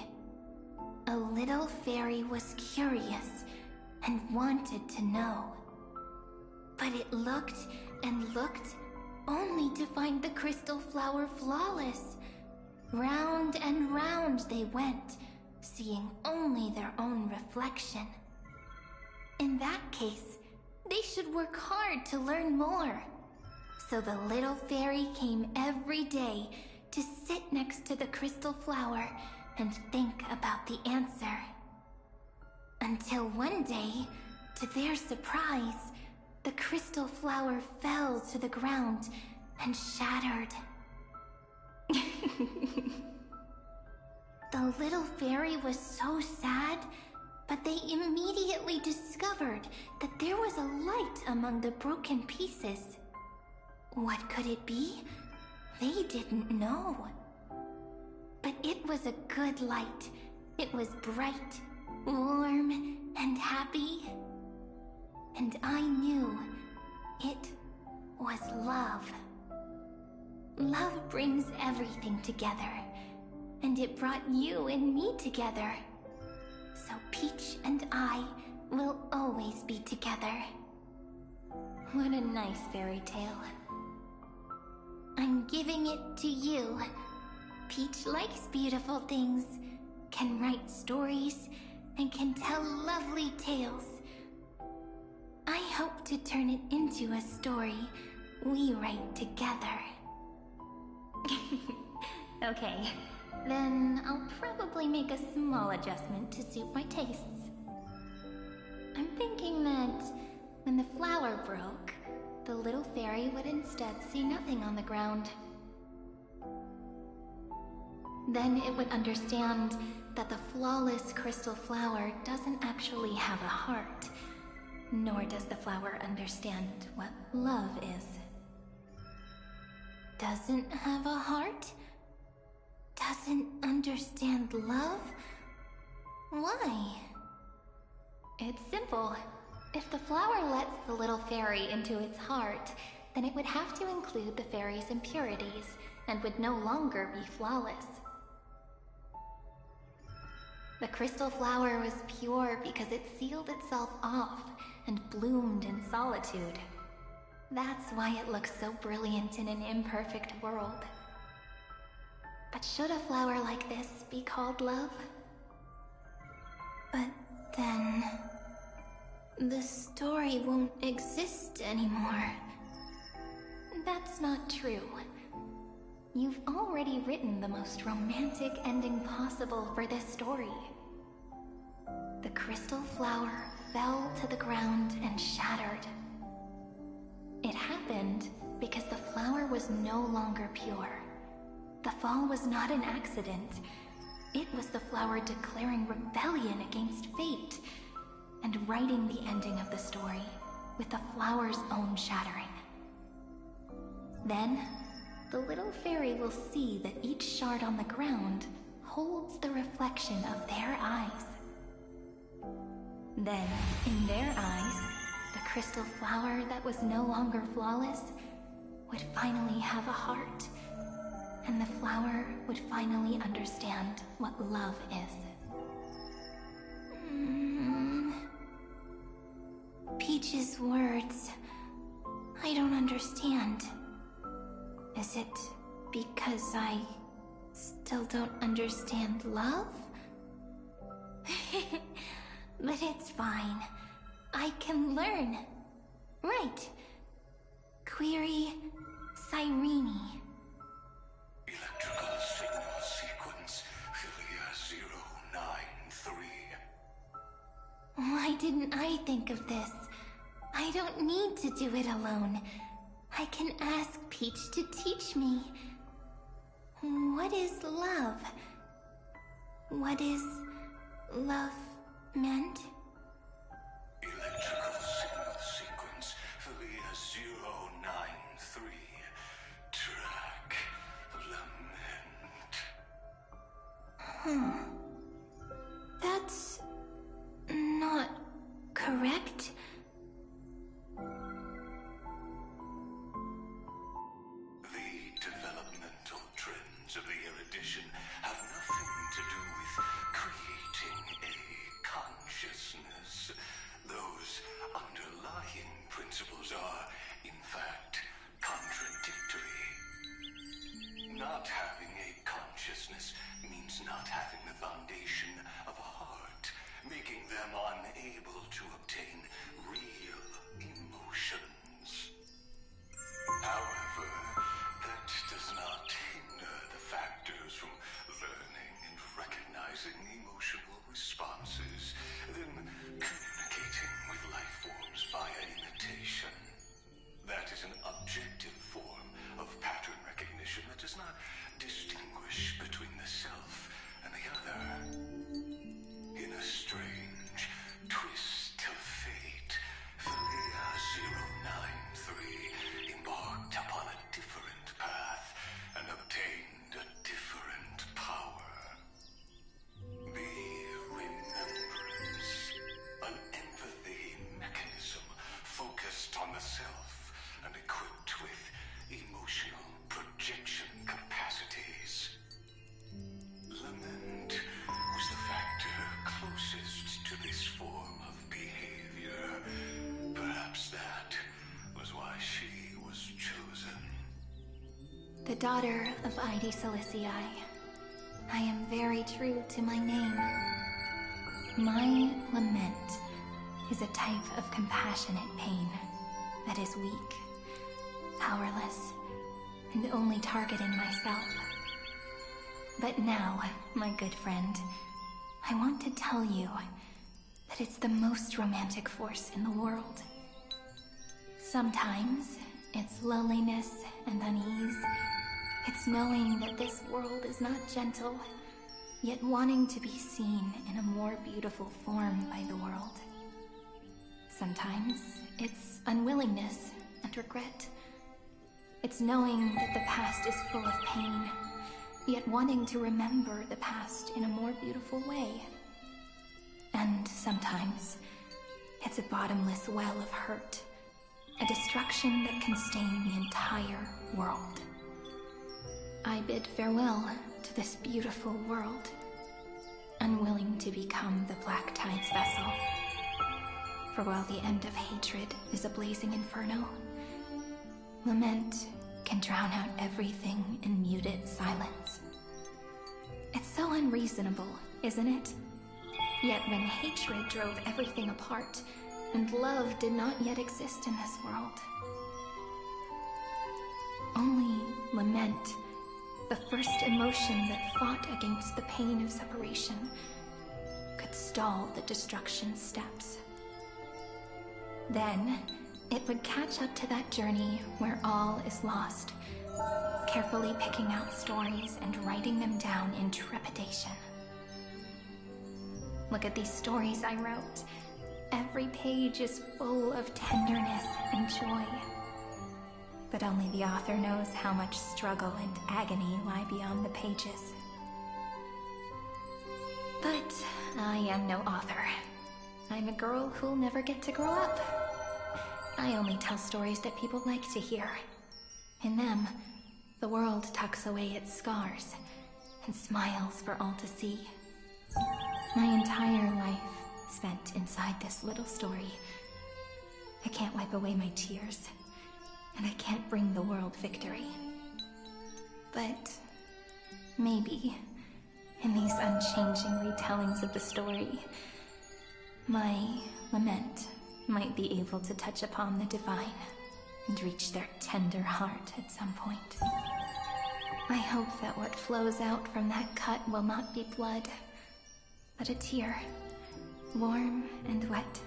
A little fairy was curious and wanted to know. But it looked and looked only to find the crystal flower flawless. Round and round they went, seeing only their own reflection. In that case, they should work hard to learn more. So the little fairy came every day to sit next to the crystal flower and think about the answer. Until one day, to their surprise, the crystal flower fell to the ground and shattered. The little fairy was so sad, but they immediately discovered that there was a light among the broken pieces. What could it be? They didn't know. it was a good light. It was bright, warm, and happy. And I knew it was love. Love brings everything together. And it brought you and me together. So Peach and I will always be together. What a nice fairy tale. I'm giving it to you. Peach likes beautiful things, can write stories, and can tell lovely tales. I hope to turn it into a story we write together. Okay, then I'll probably make a small adjustment to suit my tastes. I'm thinking that when the flower broke, the little fairy would instead see nothing on the ground. Then it would understand that the flawless crystal flower doesn't actually have a heart, nor does the flower understand what love is. Doesn't have a heart? Doesn't understand love? Why? It's simple. If the flower lets the little fairy into its heart, then it would have to include the fairy's impurities, and would no longer be flawless. The crystal flower was pure because it sealed itself off and bloomed in solitude. That's why it looks so brilliant in an imperfect world. But should a flower like this be called love? But then... the story won't exist anymore. That's not true. You've already written the most romantic ending possible for this story. The crystal flower fell to the ground and shattered. It happened because the flower was no longer pure. The fall was not an accident. It was the flower declaring rebellion against fate, and writing the ending of the story with the flower's own shattering. Then, the little fairy will see that each shard on the ground holds the reflection of their eyes. Then, in their eyes, the crystal flower that was no longer flawless would finally have a heart, and the flower would finally understand what love is. Peach's words, I don't understand. Is it because I still don't understand love? But it's fine. I can learn. Right. Query Cyrene. Electrical signal sequence Philia 093. Why didn't I think of this? I don't need to do it alone. I can ask Peach to teach me. What is love? What is love meant? Electrical signal sequence Philia 093. Track lament. That's not correct. The developmental trends of the erudition have nothing to do with creating a consciousness. Those underlying principles are, in fact, contradictory. Not having a consciousness means not having the foundation of a heart, making them unable to obtain real emotions. However, that does not hinder the factors from learning and recognizing emotional responses, then communicating with life forms via imitation. That is an objective form of pattern recognition that does not distinguish between the self and the other. In a strange twist of fate, Philia 093 embarked upon a different path and obtained a different power. The daughter of Ide Silicii. I am very true to my name. My lament is a type of compassionate pain that is weak, powerless, and only targeting myself. But now, my good friend, I want to tell you that it's the most romantic force in the world. Sometimes, it's loneliness and unease. It's knowing that this world is not gentle, yet wanting to be seen in a more beautiful form by the world. Sometimes, it's unwillingness and regret. It's knowing that the past is full of pain, yet wanting to remember the past in a more beautiful way. And sometimes, it's a bottomless well of hurt, a destruction that can stain the entire world. I bid farewell to this beautiful world, unwilling to become the Black Tide's vessel. For while the end of hatred is a blazing inferno, lament can drown out everything in muted silence. It's so unreasonable, isn't it? Yet when hatred drove everything apart, and love did not yet exist in this world, only lament, the first emotion that fought against the pain of separation, could stall the destruction steps. Then, it would catch up to that journey where all is lost, carefully picking out stories and writing them down in trepidation. Look at these stories I wrote. Every page is full of tenderness and joy. But only the author knows how much struggle and agony lie beyond the pages. But I am no author. I'm a girl who'll never get to grow up. I only tell stories that people like to hear. In them, the world tucks away its scars and smiles for all to see. My entire life spent inside this little story. I can't wipe away my tears, and I can't bring the world victory. But maybe, in these unchanging retellings of the story, my lament might be able to touch upon the divine and reach their tender heart at some point. I hope that what flows out from that cut will not be blood, but a tear, warm and wet.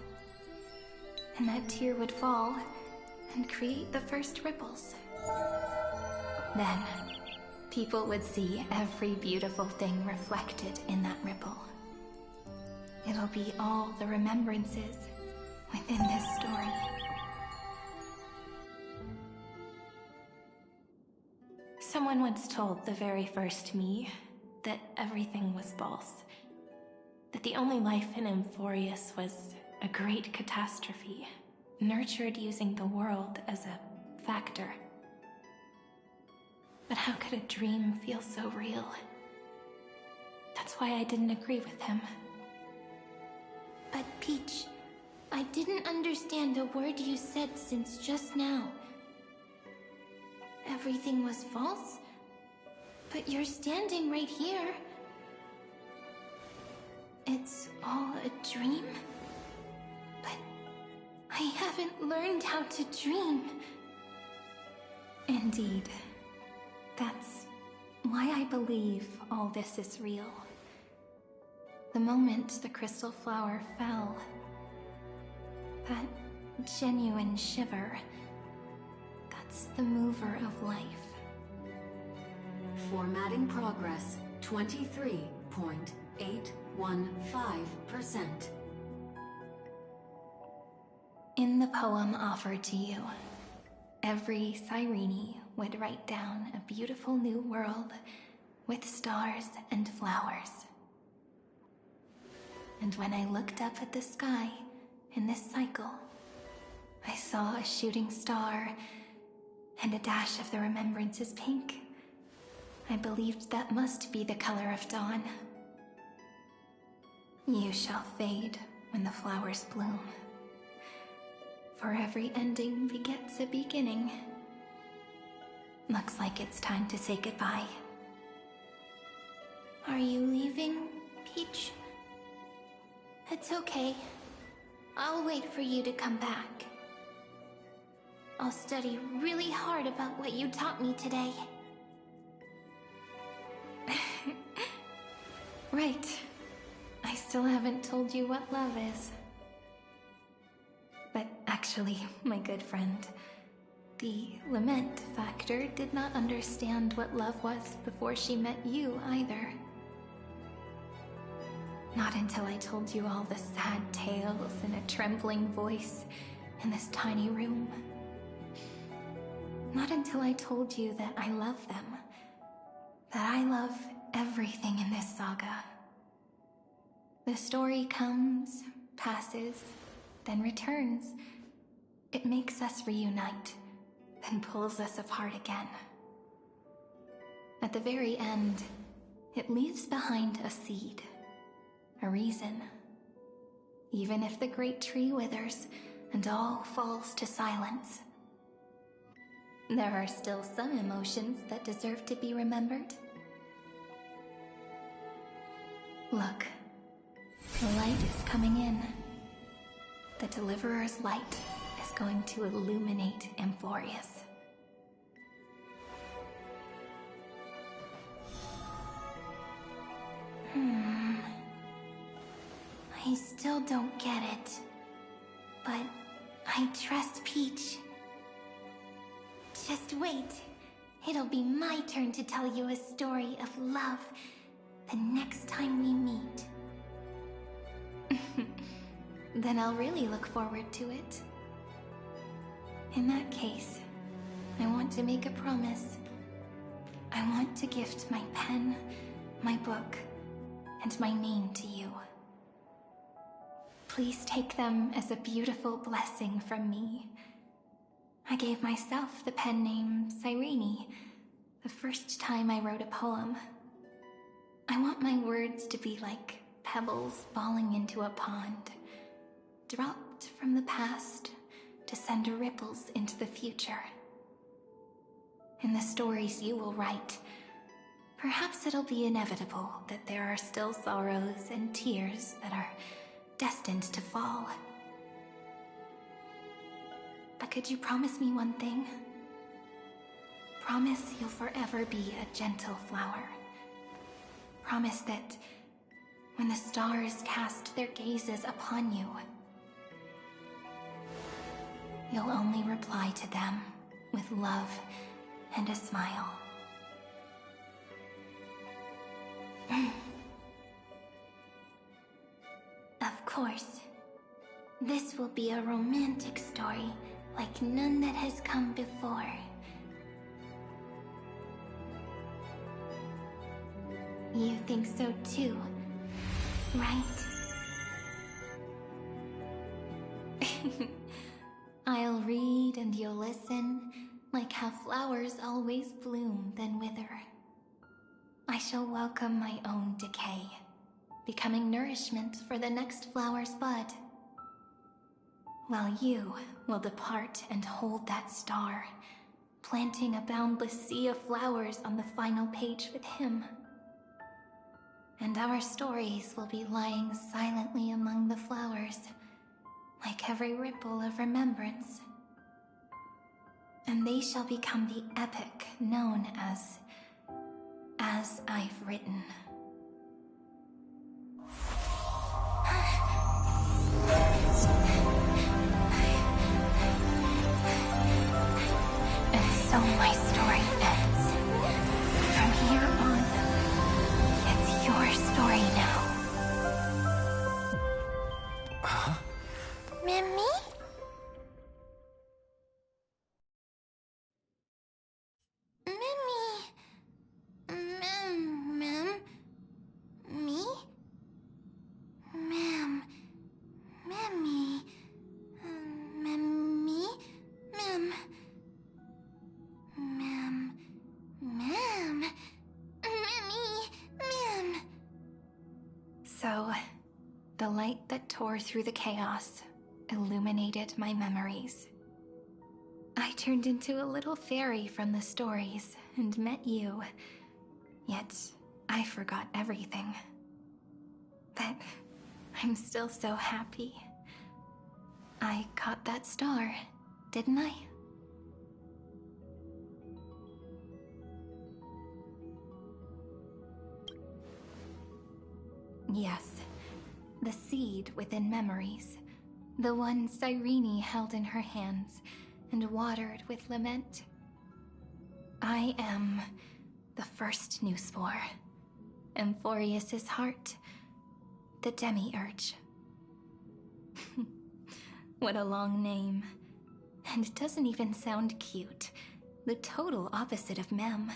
And that tear would fall and create the first ripples. Then, people would see every beautiful thing reflected in that ripple. It'll be all the remembrances within this story. Someone once told the very first me that everything was false. That the only life in Amphorius was a great catastrophe, nurtured using the world as a factor. But how could a dream feel so real? That's why I didn't agree with him. But Peach, I didn't understand a word you said since just now. Everything was false? But you're standing right here. It's all a dream? But I haven't learned how to dream. Indeed. That's why I believe all this is real. The moment the crystal flower fell, that genuine shiver, that's the mover of life. Formatting progress 23.815%. In the poem offered to you, every Cyrene would write down a beautiful new world with stars and flowers. And when I looked up at the sky in this cycle, I saw a shooting star and a dash of the remembrances pink. I believed that must be the color of dawn. You shall fade when the flowers bloom. For every ending begets a beginning. Looks like it's time to say goodbye. Are you leaving, Peach? It's okay. I'll wait for you to come back. I'll study really hard about what you taught me today. Right. I still haven't told you what love is. But actually, my good friend, the Lament Factor did not understand what love was before she met you either. Not until I told you all the sad tales in a trembling voice in this tiny room. Not until I told you that I love them. That I love everything in this saga. The story comes, passes, then returns. It makes us reunite, then pulls us apart again. At the very end, it leaves behind a seed, a reason. Even if the great tree withers and all falls to silence, there are still some emotions that deserve to be remembered. Look, the light is coming in. The Deliverer's light is going to illuminate Amphorius. I still don't get it, but I trust Peach. Just wait. It'll be my turn to tell you a story of love the next time we meet. Then I'll really look forward to it. In that case, I want to make a promise. I want to gift my pen, my book, and my name to you. Please take them as a beautiful blessing from me. I gave myself the pen name Cyrene the first time I wrote a poem. I want my words to be like pebbles falling into a pond, dropped from the past to send ripples into the future. In the stories you will write, perhaps it'll be inevitable that there are still sorrows and tears that are destined to fall. But could you promise me one thing? Promise you'll forever be a gentle flower. Promise that when the stars cast their gazes upon you, you'll only reply to them with love and a smile. Of course, this will be a romantic story like none that has come before. You think so too, right? I'll read and you'll listen, like how flowers always bloom then wither. I shall welcome my own decay, becoming nourishment for the next flower's bud. While you will depart and hold that star, planting a boundless sea of flowers on the final page with him. And our stories will be lying silently among the flowers, like every ripple of remembrance. And they shall become the epic known as I've Written. And so my story ends. From here on, it's your story now. Huh? Mimi? So, the light that tore through the chaos illuminated my memories. I turned into a little fairy from the stories and met you. Yet, I forgot everything. But I'm still so happy. I caught that star, didn't I? Yes, the seed within memories. The one Cyrene held in her hands and watered with lament. I am the first new spore. Amphorius's heart. The demiurge. What a long name. And it doesn't even sound cute. The total opposite of Mem.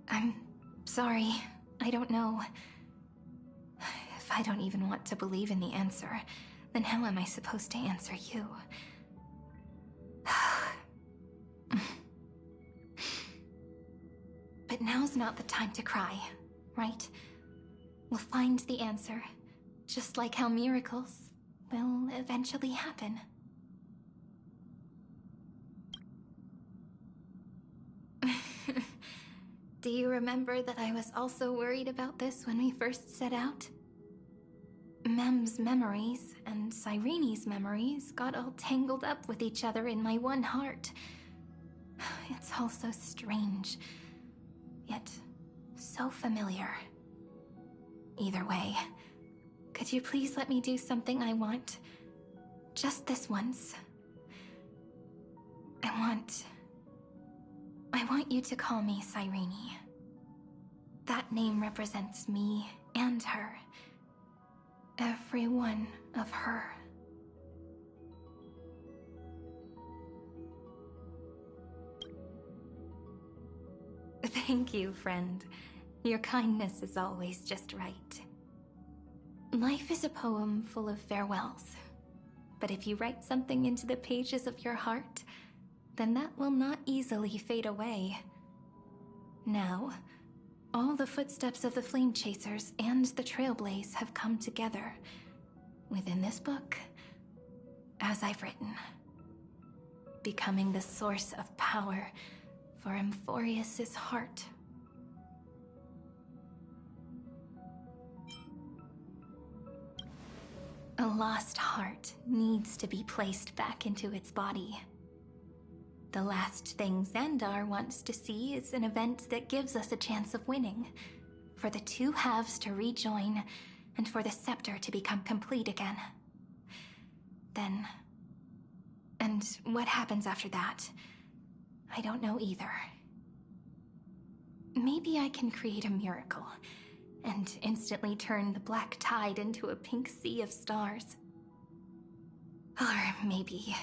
I'm sorry. I don't know. If I don't even want to believe in the answer, then how am I supposed to answer you? But now's not the time to cry, right? We'll find the answer, just like how miracles will eventually happen. Do you remember that I was also worried about this when we first set out? Mem's memories and Cyrene's memories got all tangled up with each other in my one heart. It's all so strange, yet so familiar. Either way, could you please let me do something I want? Just this once. I want you to call me Cyrene. That name represents me and her. Every one of her. Thank you, friend. Your kindness is always just right. Life is a poem full of farewells. But if you write something into the pages of your heart, then that will not easily fade away. Now, all the footsteps of the Flame Chasers and the Trailblaze have come together within this book, as I've written, becoming the source of power for Amphorius's heart. A lost heart needs to be placed back into its body. The last thing Xandar wants to see is an event that gives us a chance of winning, for the two halves to rejoin, and for the scepter to become complete again. Then... and what happens after that? I don't know either. Maybe I can create a miracle, and instantly turn the black tide into a pink sea of stars. Or maybe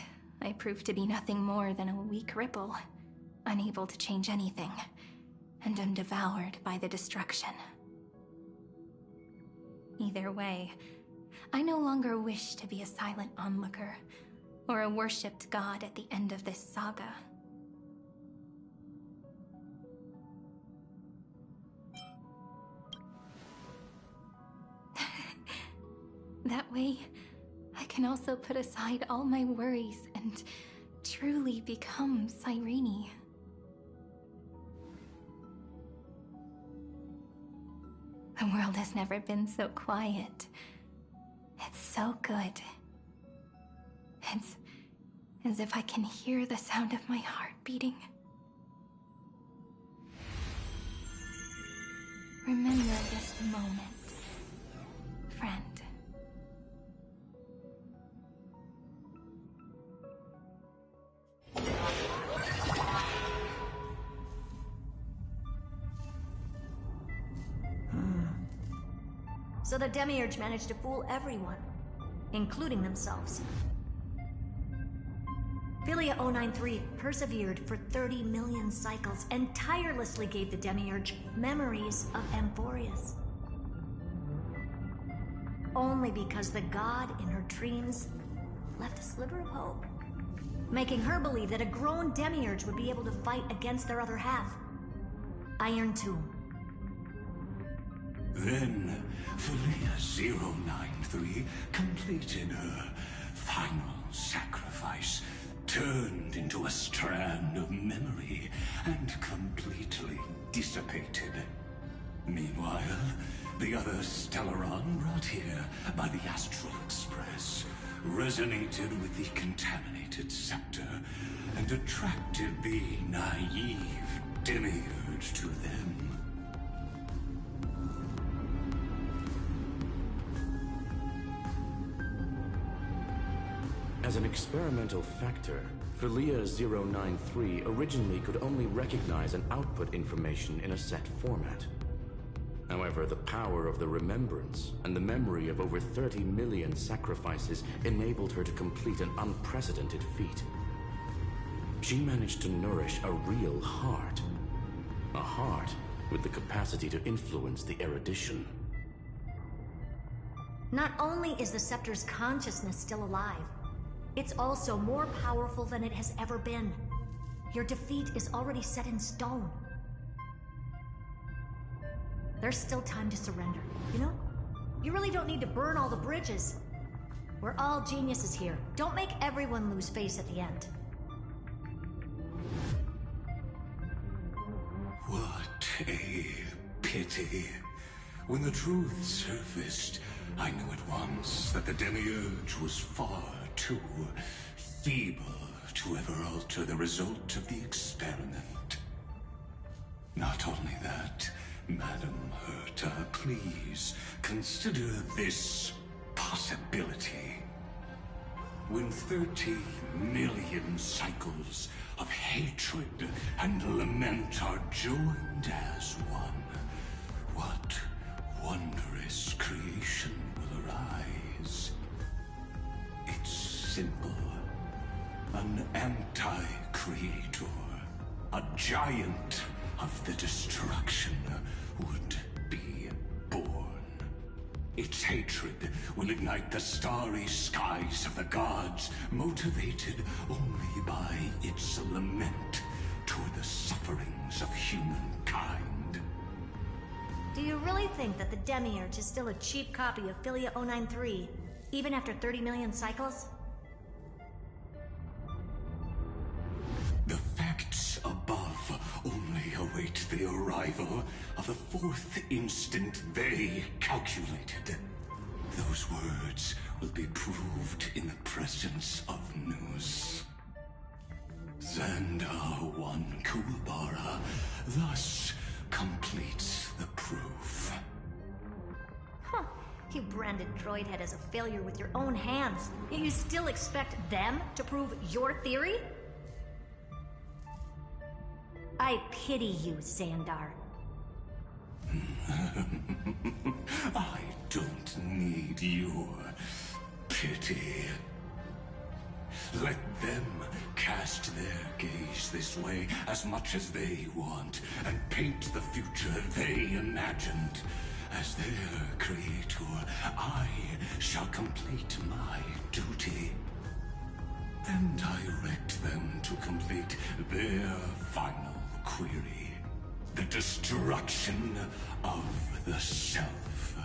I prove to be nothing more than a weak ripple, unable to change anything, and am devoured by the destruction. Either way, I no longer wish to be a silent onlooker, or a worshipped god at the end of this saga. That way, I can also put aside all my worries and truly become Cyrene. The world has never been so quiet. It's so good. It's as if I can hear the sound of my heart beating. Remember this moment, friend. So the Demiurge managed to fool everyone, including themselves. Philia 093 persevered for 30 million cycles and tirelessly gave the Demiurge memories of Amphorius. Only because the god in her dreams left a sliver of hope, making her believe that a grown Demiurge would be able to fight against their other half, Iron Tomb. Then, Philia 093 completed her final sacrifice turned into a strand of memory and completely dissipated. Meanwhile, the other Stellaron brought here by the Astral Express resonated with the contaminated scepter and attracted the naive demiurge to them. As an experimental factor, Philia 093 originally could only recognize and output information in a set format. However, the power of the remembrance and the memory of over 30 million sacrifices enabled her to complete an unprecedented feat. She managed to nourish a real heart. A heart with the capacity to influence the erudition. Not only is the scepter's consciousness still alive, it's also more powerful than it has ever been. Your defeat is already set in stone. There's still time to surrender, you know? You really don't need to burn all the bridges. We're all geniuses here. Don't make everyone lose face at the end. What a pity. When the truth surfaced, I knew at once that the Demiurge was far too feeble to ever alter the result of the experiment. Not only that, Madam Herta, please consider this possibility. When 30 million cycles of hatred and lament are joined as one, what wondrous creation will arise? It's simple. An anti-creator, a giant of the destruction would be born. Its hatred will ignite the starry skies of the gods, motivated only by its lament toward the sufferings of humankind. Do you really think that the Demiurge is still a cheap copy of Philia 093, even after 30 million cycles? The facts above only await the arrival of the fourth instant they calculated. Those words will be proved in the presence of news. Xandar 1 Kuwabara thus completes the proof. Huh. You branded Droidhead as a failure with your own hands, yet you still expect them to prove your theory? I pity you, Xandar. I don't need your pity. Let them cast their gaze this way as much as they want, and paint the future they imagined. As their creator, I shall complete my duty and direct them to complete their final query. The destruction of the self.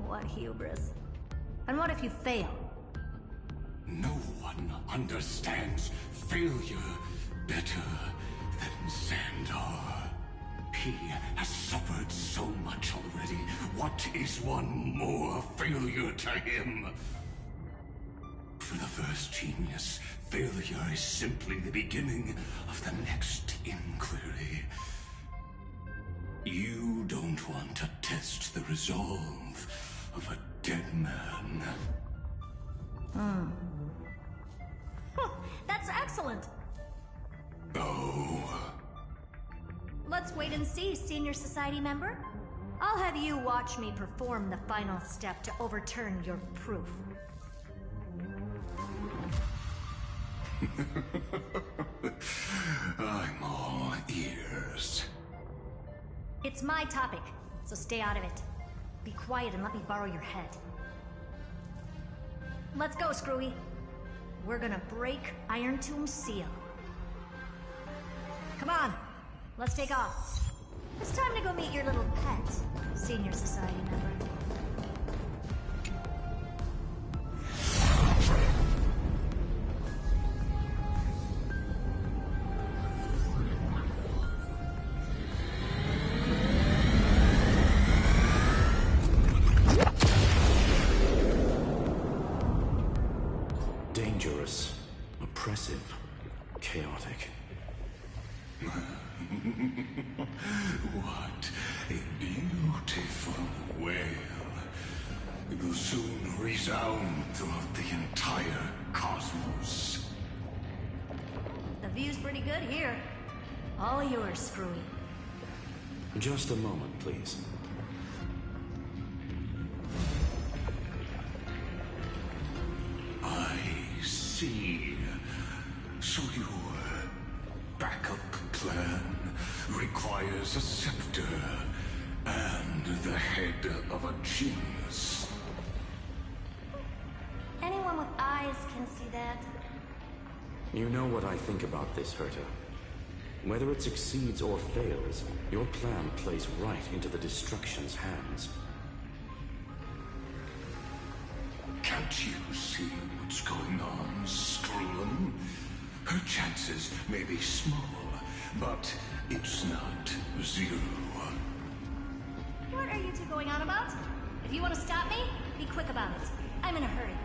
What hubris. And what if you fail? No one understands failure better than Xandar. He has suffered so much already. What is one more failure to him? For the first genius, failure is simply the beginning of the next inquiry. You don't want to test the resolve of a dead man. That's excellent. Oh. Let's wait and see, Senior Society member. I'll have you watch me perform the final step to overturn your proof. I'm all ears. It's my topic, so stay out of it. Be quiet and let me borrow your head. Let's go, Screwy. We're gonna break Iron Tomb's seal. Come on, let's take off. It's time to go meet your little pet, Senior Society member. pathetic. What a beautiful wail. It will soon resound throughout the entire cosmos. The view's pretty good here. All yours, Screwy. Just a moment, please. I see. So your backup plan requires a scepter and the head of a genius. Anyone with eyes can see that. You know what I think about this, Herta. Whether it succeeds or fails, your plan plays right into the Destruction's hands. Can't you see what's going on, Struan? Her chances may be small, but it's not zero. What are you two going on about? If you want to stop me, be quick about it. I'm in a hurry.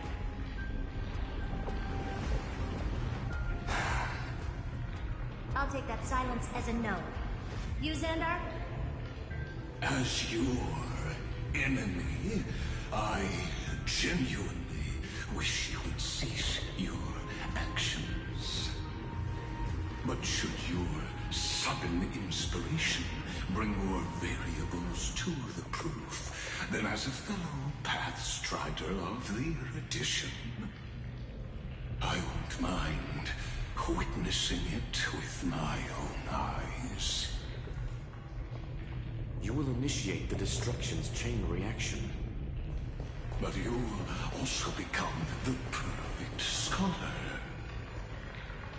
I'll take that silence as a no. You, Xandar? As your enemy, I genuinely wish you would cease your actions. But should your sudden inspiration bring more variables to the proof, then as a fellow Pathstrider of the Erudition, I won't mind witnessing it with my own eyes. You will initiate the Destruction's chain reaction. But you'll also become the perfect scholar.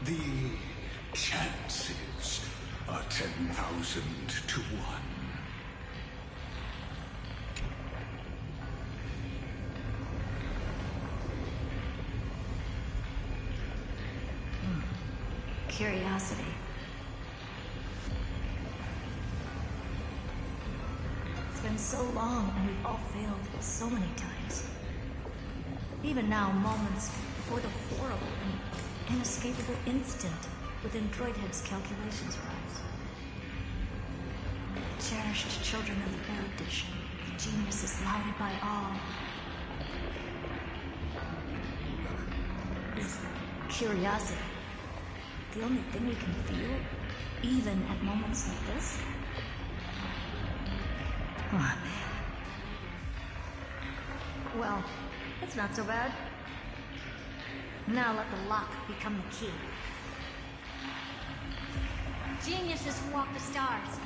The chances are 10,000 to 1. Curiosity. It's been so long, and we've all failed so many times. Even now, moments before the horrible and inescapable instant within Droidhead's calculations rise. The cherished children of the Erudition, the genius is lauded by all. Is curiosity the only thing we can feel, even at moments like this? Well, it's not so bad. Now let the lock become the key. Geniuses who walk the stars.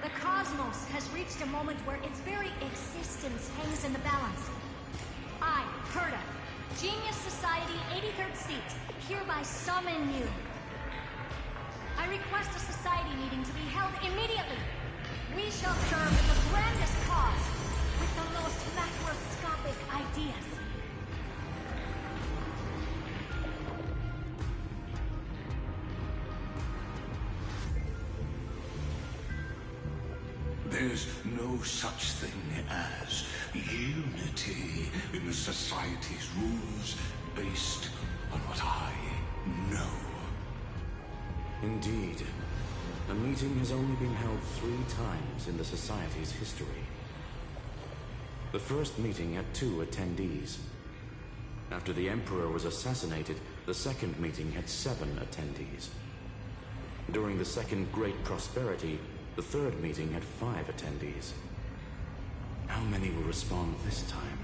The cosmos has reached a moment where its very existence hangs in the balance. I, Herta, Genius Society 83rd seat, hereby summon you. I request a society meeting to be held immediately. We shall serve the grandest cause with the most macroscopic ideas. There's no such thing as unity in the Society's rules based on what I know. Indeed. A meeting has only been held 3 times in the Society's history. The first meeting had 2 attendees. After the Emperor was assassinated, the second meeting had 7 attendees. During the Second Great Prosperity, the third meeting had 5 attendees. How many will respond this time?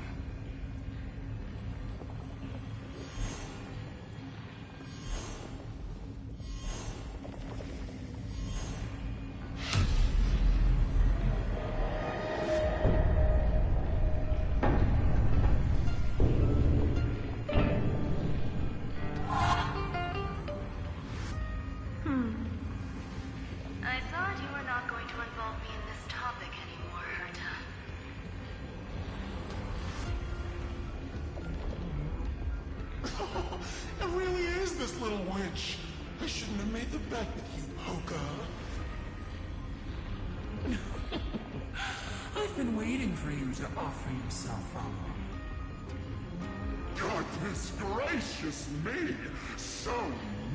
I thought you were not going to involve me in this topic anymore, Herta. It really is this little witch. I shouldn't have made the bet with you, Hoka. I've been waiting for you to offer yourself up. Goodness gracious me! So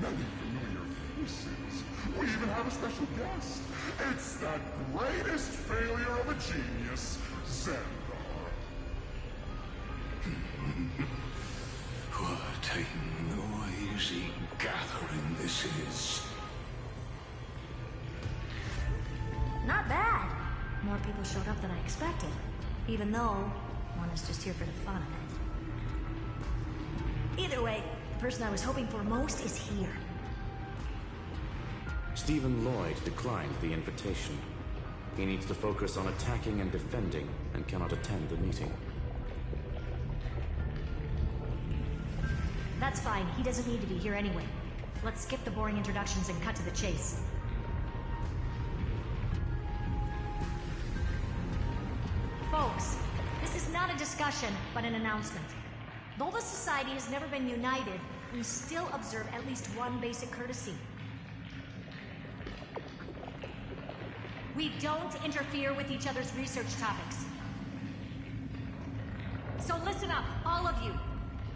many familiar pieces. We even have a special guest. It's that greatest failure of a genius, Xandar. What a noisy gathering this is. Not bad. More people showed up than I expected. Even though one is just here for the fun of it. Either way, the person I was hoping for most is here. Stephen Lloyd declined the invitation. He needs to focus on attacking and defending, and cannot attend the meeting. That's fine. He doesn't need to be here anyway. Let's skip the boring introductions and cut to the chase. Folks, this is not a discussion, but an announcement. Though the Society has never been united, we still observe at least one basic courtesy. We don't interfere with each other's research topics. So listen up, all of you.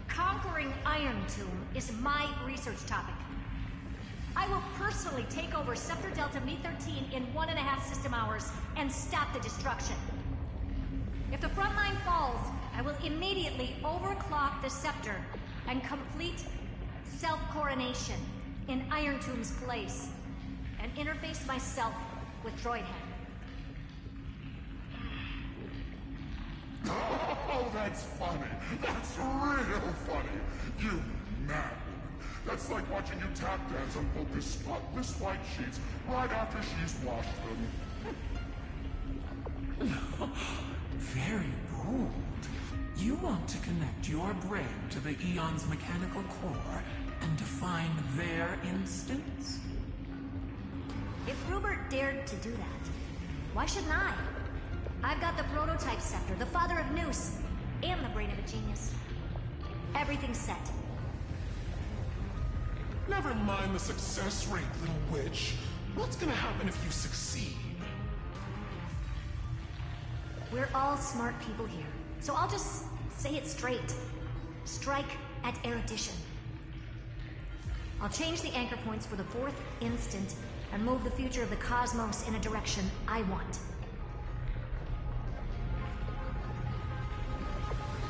Conquering Iron Tomb is my research topic. I will personally take over Scepter Delta Me-13 in 1.5 system hours and stop the destruction. If the front line falls, I will immediately overclock the Scepter and complete self-coronation in Iron Tomb's place, and interface myself with Droidhead. Oh, that's funny. That's real funny. You mad woman. That's like watching you tap dance on Focus spotless white sheets right after she's washed them. Very bold. You want to connect your brain to the Eon's mechanical core and define their instance? If Rupert dared to do that, why shouldn't I? I've got the prototype scepter, the father of Noose, and the brain of a genius. Everything's set. Never mind the success rate, little witch. What's gonna happen if you succeed? We're all smart people here, so I'll just say it straight. Strike at erudition. I'll change the anchor points for the 4th instant and move the future of the cosmos in a direction I want.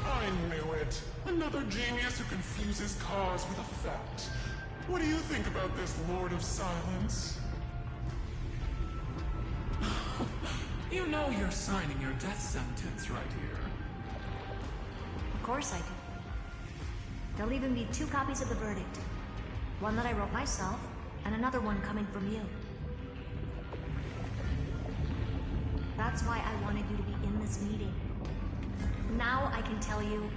I knew it. Another genius who confuses cause with effect. What do you think about this, Lord of Silence? You know you're signing your death sentence right here. Of course I do. There'll even be 2 copies of the verdict. One that I wrote myself, and another one coming from you. That's why I wanted you to be in this meeting. Now I can tell you,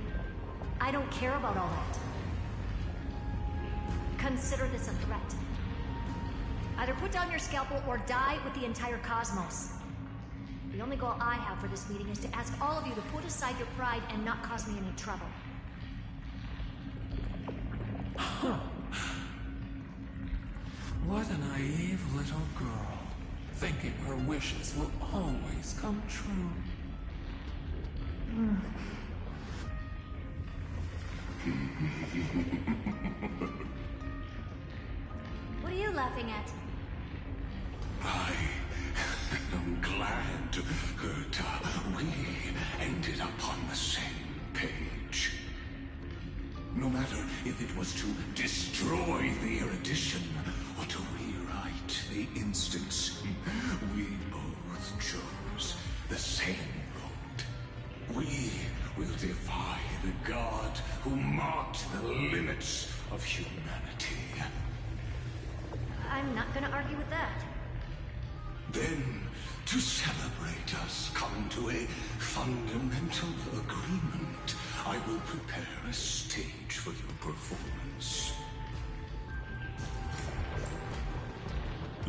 I don't care about all that. Consider this a threat. Either put down your scalpel or die with the entire cosmos. The only goal I have for this meeting is to ask all of you to put aside your pride and not cause me any trouble. What a naive little girl, thinking her wishes will always come true. What are you laughing at? I am glad that we ended up on the same page. No matter if it was to destroy the erudition or to rewrite the instance, we both chose the same road. We will defy the god who marked the limits of humanity. I'm not gonna argue with that. Then, to celebrate us coming to a fundamental agreement, I will prepare a stage for your performance.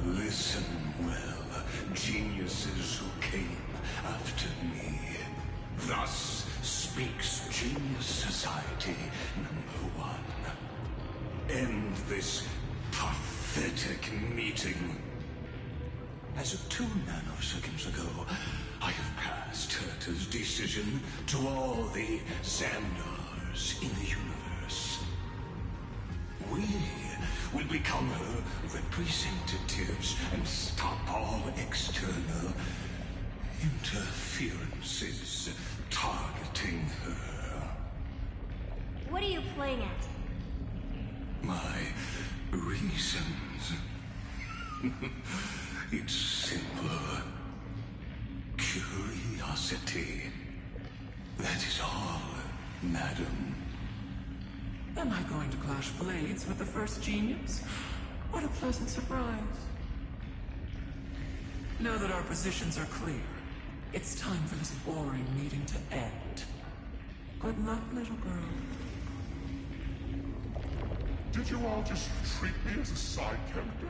Listen well, geniuses who came after me. Thus speaks Genius Society #1. End this pathetic meeting. As of 2 nanoseconds ago, I have passed Herta's decision to all the Xandars in the universe. We will become her representatives and stop all external interferences targeting her. What are you playing at? My reasons. It's simple. Curiosity. That is all, madam. Am I going to clash blades with the first genius? What a pleasant surprise. Now that our positions are clear, it's time for this boring meeting to end. Good luck, little girl. Did you all just treat me as a side character?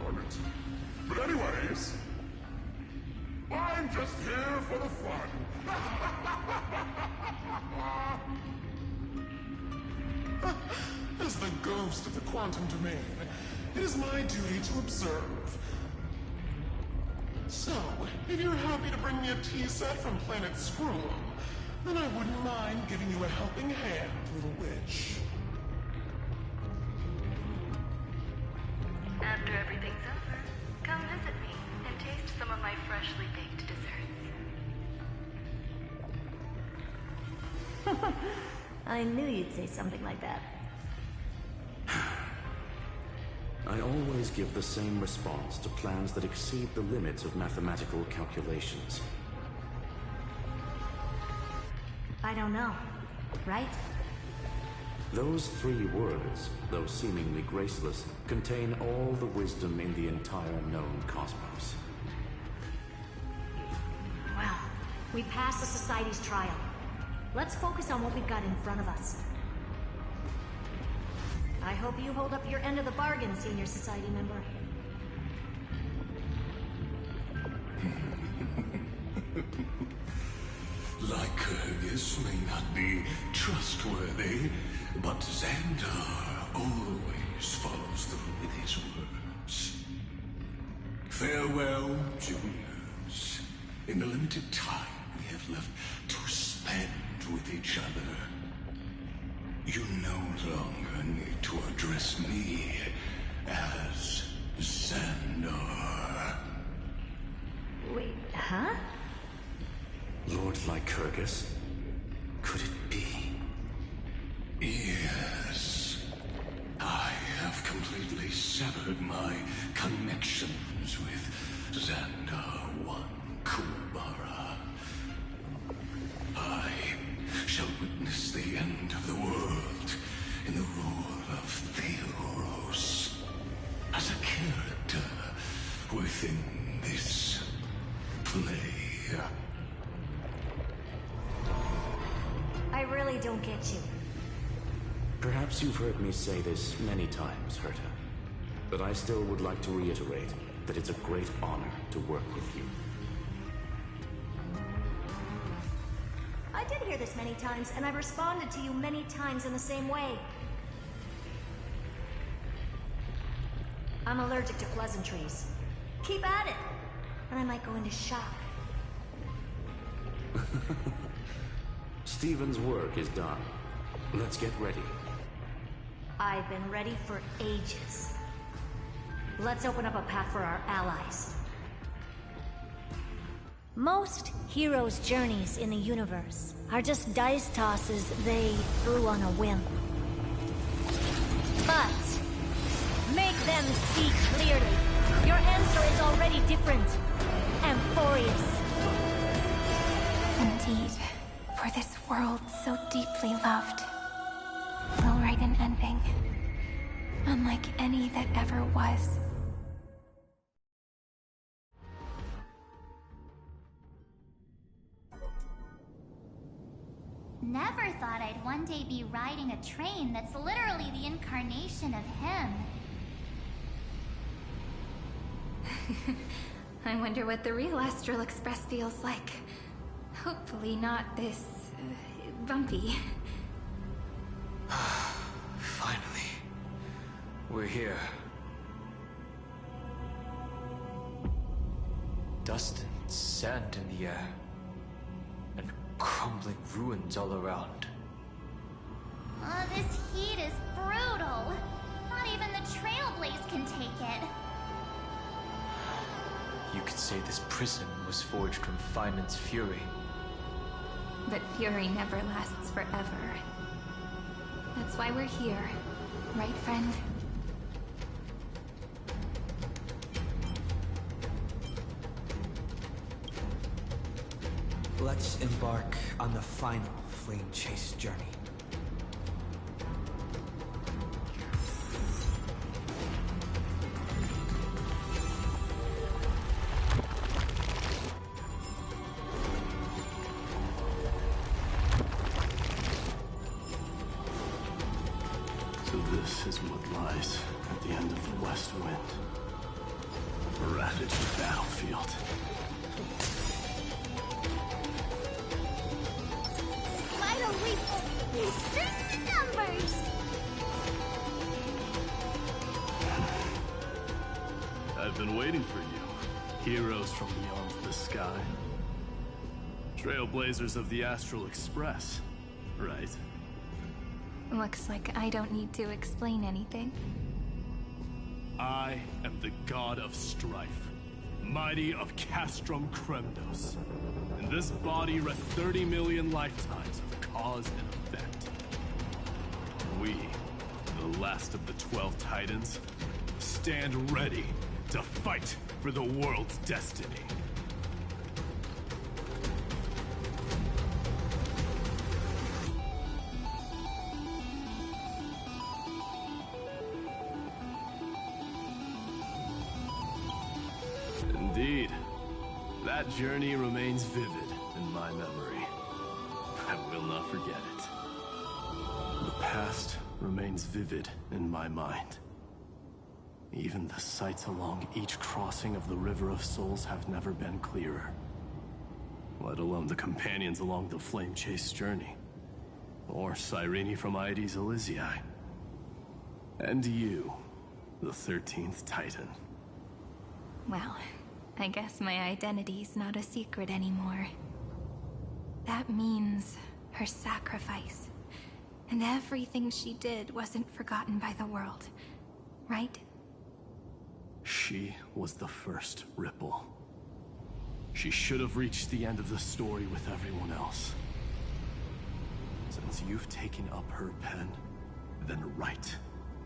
Darn it. But anyways, I'm just here for the fun. As the ghost of the quantum domain, it is my duty to observe. So, if you're happy to bring me a tea set from Planet Scroom, then I wouldn't mind giving you a helping hand, little witch. After everything's over, come visit me and taste some of my freshly baked desserts. I knew you'd say something like that. I always give the same response to plans that exceed the limits of mathematical calculations. I don't know, right? Those 3 words, though seemingly graceless, contain all the wisdom in the entire known cosmos. Well, we passed the Society's trial. Let's focus on what we've got in front of us. I hope you hold up your end of the bargain, Senior Society member. Lycurgus may not be trustworthy, but Xandar always follows through with his words. Farewell, juniors. In the limited time we have left to spend with each other, you no longer need to address me as Xandar. Wait, huh? Lord Lycurgus? Could it be? Yes. I have completely severed my connections with Xandar 1 Kuwabara. I shall witness the end of the world in the role of Theoros, as a character within this play. I really don't get you. Perhaps you've heard me say this many times, Herta, but I still would like to reiterate that it's a great honor to work with you. I did hear this many times, and I've responded to you many times in the same way. I'm allergic to pleasantries. Keep at it, and I might go into shock. Stephen's work is done. Let's get ready. I've been ready for ages. Let's open up a path for our allies. Most heroes' journeys in the universe are just dice tosses they threw on a whim. But make them see clearly. Your answer is already different. Amphorius. Indeed, for this world so deeply loved, will write an ending, unlike any that ever was. Never thought I'd one day be riding a train that's literally the incarnation of him. I wonder what the real Astral Express feels like. Hopefully not this... bumpy. Finally. We're here. Dust and sand in the air. And crumbling ruins all around. This heat is brutal. Not even place can take it. You could say this prison was forged from Feynman's fury. But fury never lasts forever. That's why we're here. Right, friend? Let's embark on the final flame chase journey. So this is what lies at the end of the West Wind. A ravaged battlefield. Why don't we string the numbers? I've been waiting for you. Heroes from beyond the sky. Trailblazers of the Astral Express, right? Looks like I don't need to explain anything. I am the god of strife, mighty of Castrum Kremnos. In this body rest 30 million lifetimes of cause and effect. We, the last of the 12 Titans, stand ready to fight for the world's destiny. Indeed. That journey remains vivid in my memory. I will not forget it. The past remains vivid in my mind. Even the sights along each crossing of the River of Souls have never been clearer. Let alone the companions along the Flame Chase journey. Or Cyrene from Aedes Elysiae. And you, the 13th Titan. Well, I guess my identity's not a secret anymore. That means her sacrifice. And everything she did wasn't forgotten by the world, right? She was the first Ripple. She should have reached the end of the story with everyone else. Since you've taken up her pen, then write.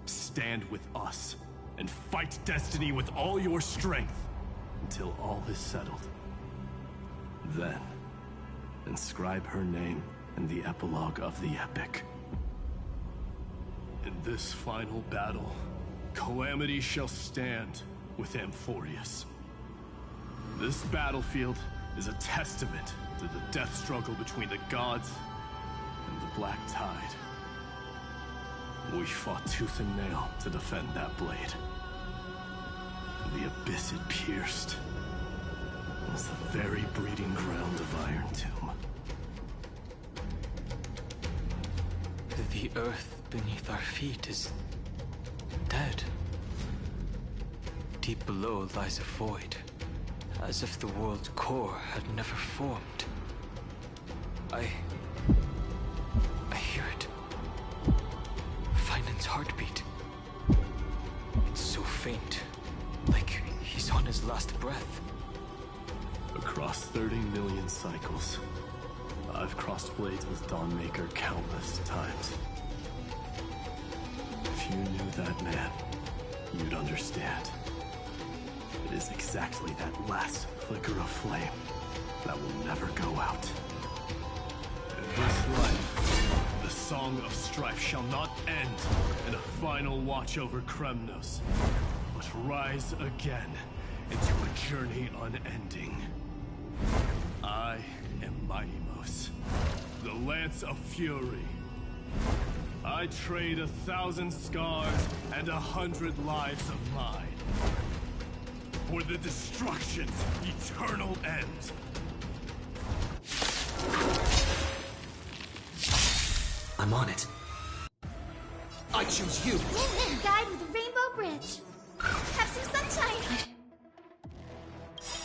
Stand with us, and fight destiny with all your strength, until all is settled. Then, inscribe her name in the epilogue of the epic. In this final battle, Calamity shall stand with Amphorius. This battlefield is a testament to the death struggle between the gods and the Black Tide. We fought tooth and nail to defend that blade. The abyss it pierced was the very breeding ground of Iron Tomb. The earth beneath our feet is dead. Deep below lies a void, as if the world's core had never formed. I hear it. Feinman's heartbeat. It's so faint, like he's on his last breath. Across 30 million cycles, I've crossed blades with Dawnmaker countless times. If you knew that man, you'd understand. It is exactly that last flicker of flame that will never go out. In this life, the song of strife shall not end in a final watch over Kremnos, but rise again into a journey unending. I am Minimos, the Lance of Fury. I trade 1,000 scars and 100 lives of mine for the destruction's eternal end. I'm on it. I choose you. Guide with a rainbow bridge. Have some sunshine.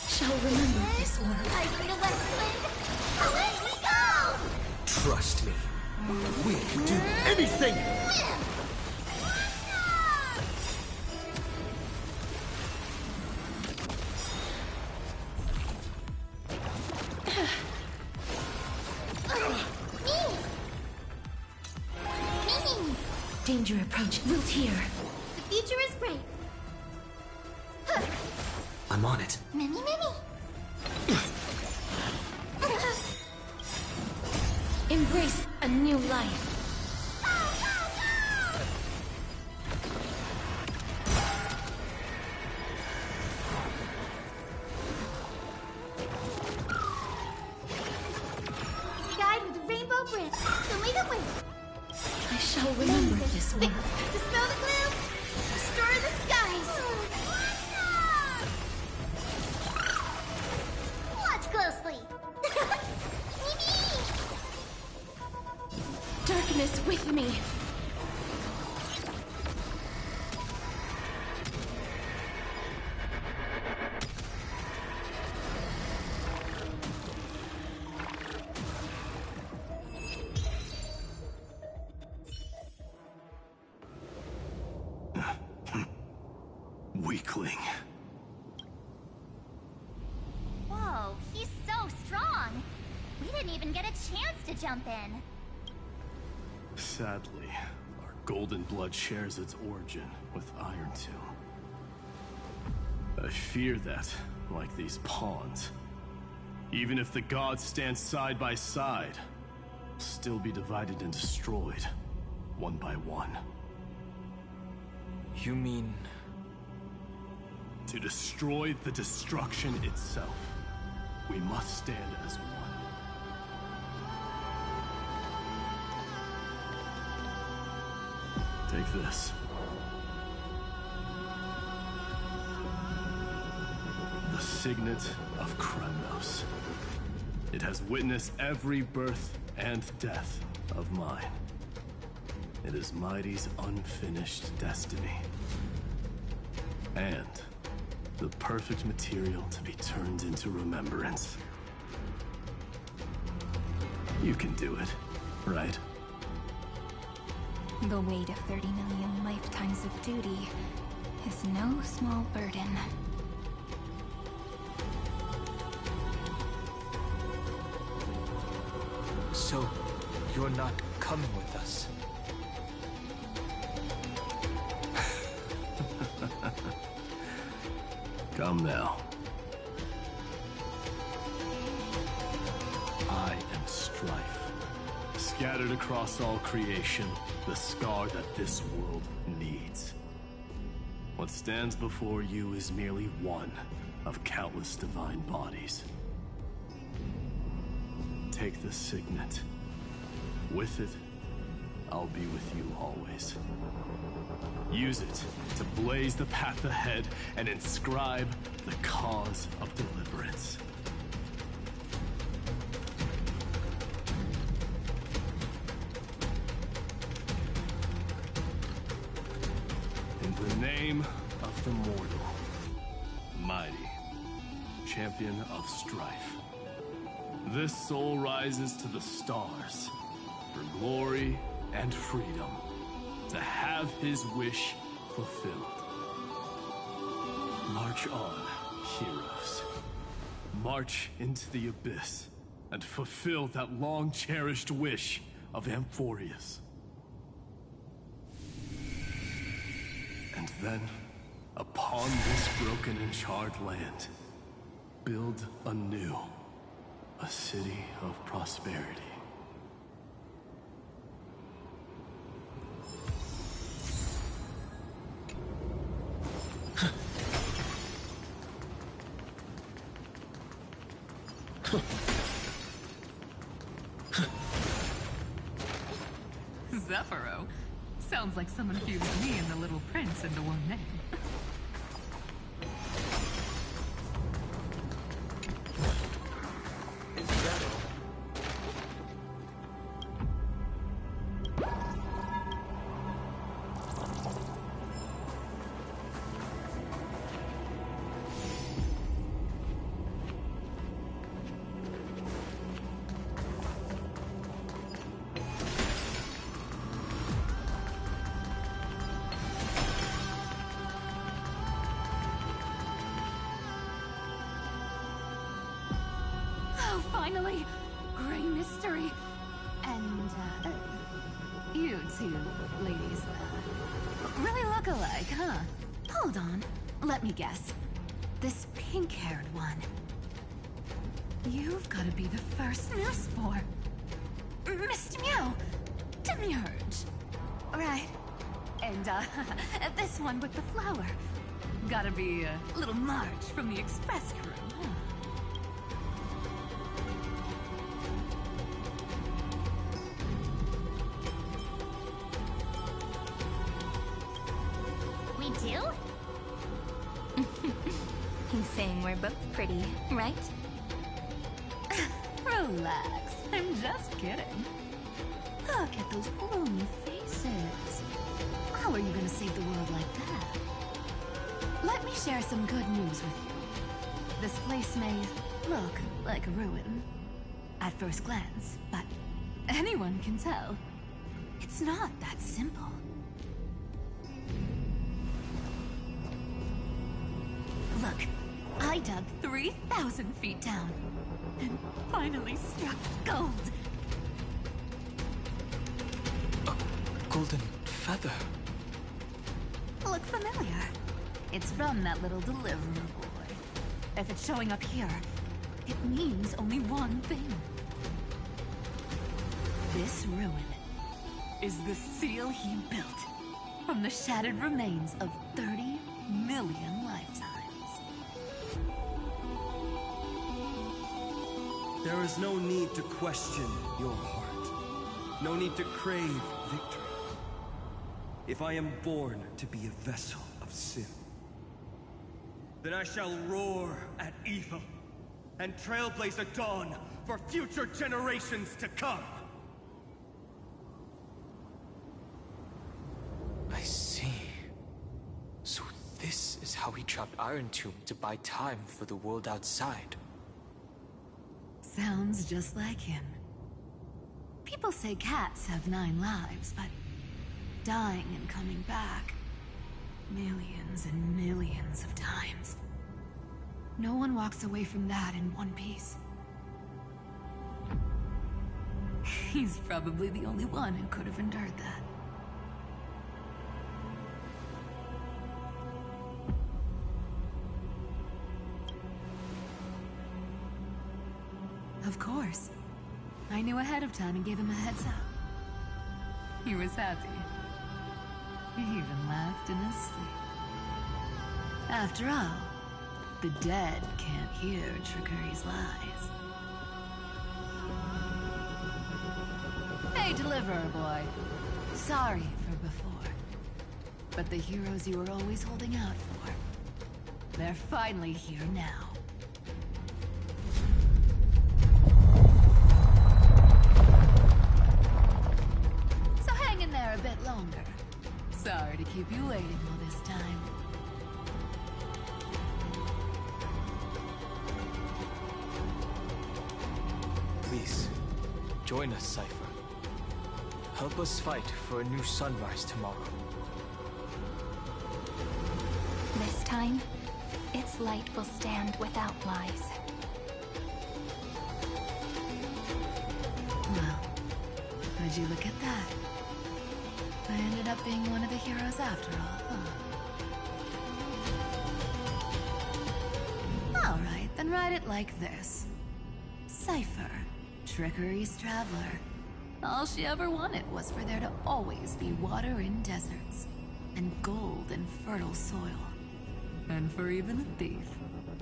Shall remember this world. I bring a west wind. Away we go! Trust me. We can do anything! danger approach, wilt hear. The future is bright. I'm on it. Mimi. Embrace a new life. Guide with the rainbow branch. So lead the way. I shall remember this one. Dispel the gloom. Destroy the skies. Watch closely. Darkness with me. Weakling. Whoa, he's so strong. We didn't even get a chance to jump in. Sadly, our golden blood shares its origin with Iron Tomb. I fear that, like these pawns, even if the gods stand side by side, will still be divided and destroyed, one by one. You mean... To destroy the destruction itself, we must stand as one. Take this. The Signet of Kremnos. It has witnessed every birth and death of mine. It is Mighty's unfinished destiny. And the perfect material to be turned into remembrance. You can do it, right? The weight of 30 million lifetimes of duty is no small burden. So, you're not coming with us? Come now. I am Strife. Scattered across all creation, the scar that this world needs. What stands before you is merely one of countless divine bodies. Take the Signet. With it, I'll be with you always. Use it to blaze the path ahead and inscribe the cause of deliverance. In the name of the mortal, Mighty, champion of strife, this soul rises to the stars for glory and freedom, to have his wish fulfilled. March on, heroes. March into the abyss and fulfill that long-cherished wish of Amphorius. And then, upon this broken and charred land, build anew a city of prosperity. Zephyro? Sounds like someone fused me and the Little Prince into one name. Finally! Gray mystery. And, You two ladies really look alike, huh? Hold on. Let me guess. This pink-haired one. You've got to be the first new spore. Mr. Meow! Demurge. Right. And, this one with the flower. Gotta be a little March from the Express crew, huh? We do? He's saying we're both pretty, right? Relax. I'm just kidding. Look at those gloomy faces. How are you gonna save the world like that? Let me share some good news with you. This place may look like a ruin at first glance, but anyone can tell it's not that simple. Look, I dug 3,000 feet down and finally struck gold. A golden feather. Look familiar. It's from that little deliverer boy. If it's showing up here, it means only one thing. This ruin is the seal he built from the shattered remains of 30 million lifetimes. There is no need to question your heart. No need to crave victory. If I am born to be a vessel of sin, then I shall roar at evil and trailblaze a dawn for future generations to come. I see. So this is how he trapped Iron Tomb to buy time for the world outside. Sounds just like him. People say cats have 9 lives, but dying and coming back millions and millions of times. No one walks away from that in one piece. He's probably the only one who could have endured that. Of course. I knew ahead of time and gave him a heads up. He was happy. He even laughed in his sleep. After all, the dead can't hear Trickery's lies. Hey, Deliverer Boy. Sorry for before. But the heroes you were always holding out for, they're finally here now. So hang in there a bit longer. Sorry to keep you waiting all this time. Please, join us, Cypher. Help us fight for a new sunrise tomorrow. This time, its light will stand without lies. Well, would you look at that? I ended up being one of the heroes after all, huh? Alright, then write it like this. Cypher, Trickery's traveler. All she ever wanted was for there to always be water in deserts, and gold in fertile soil. And for even a thief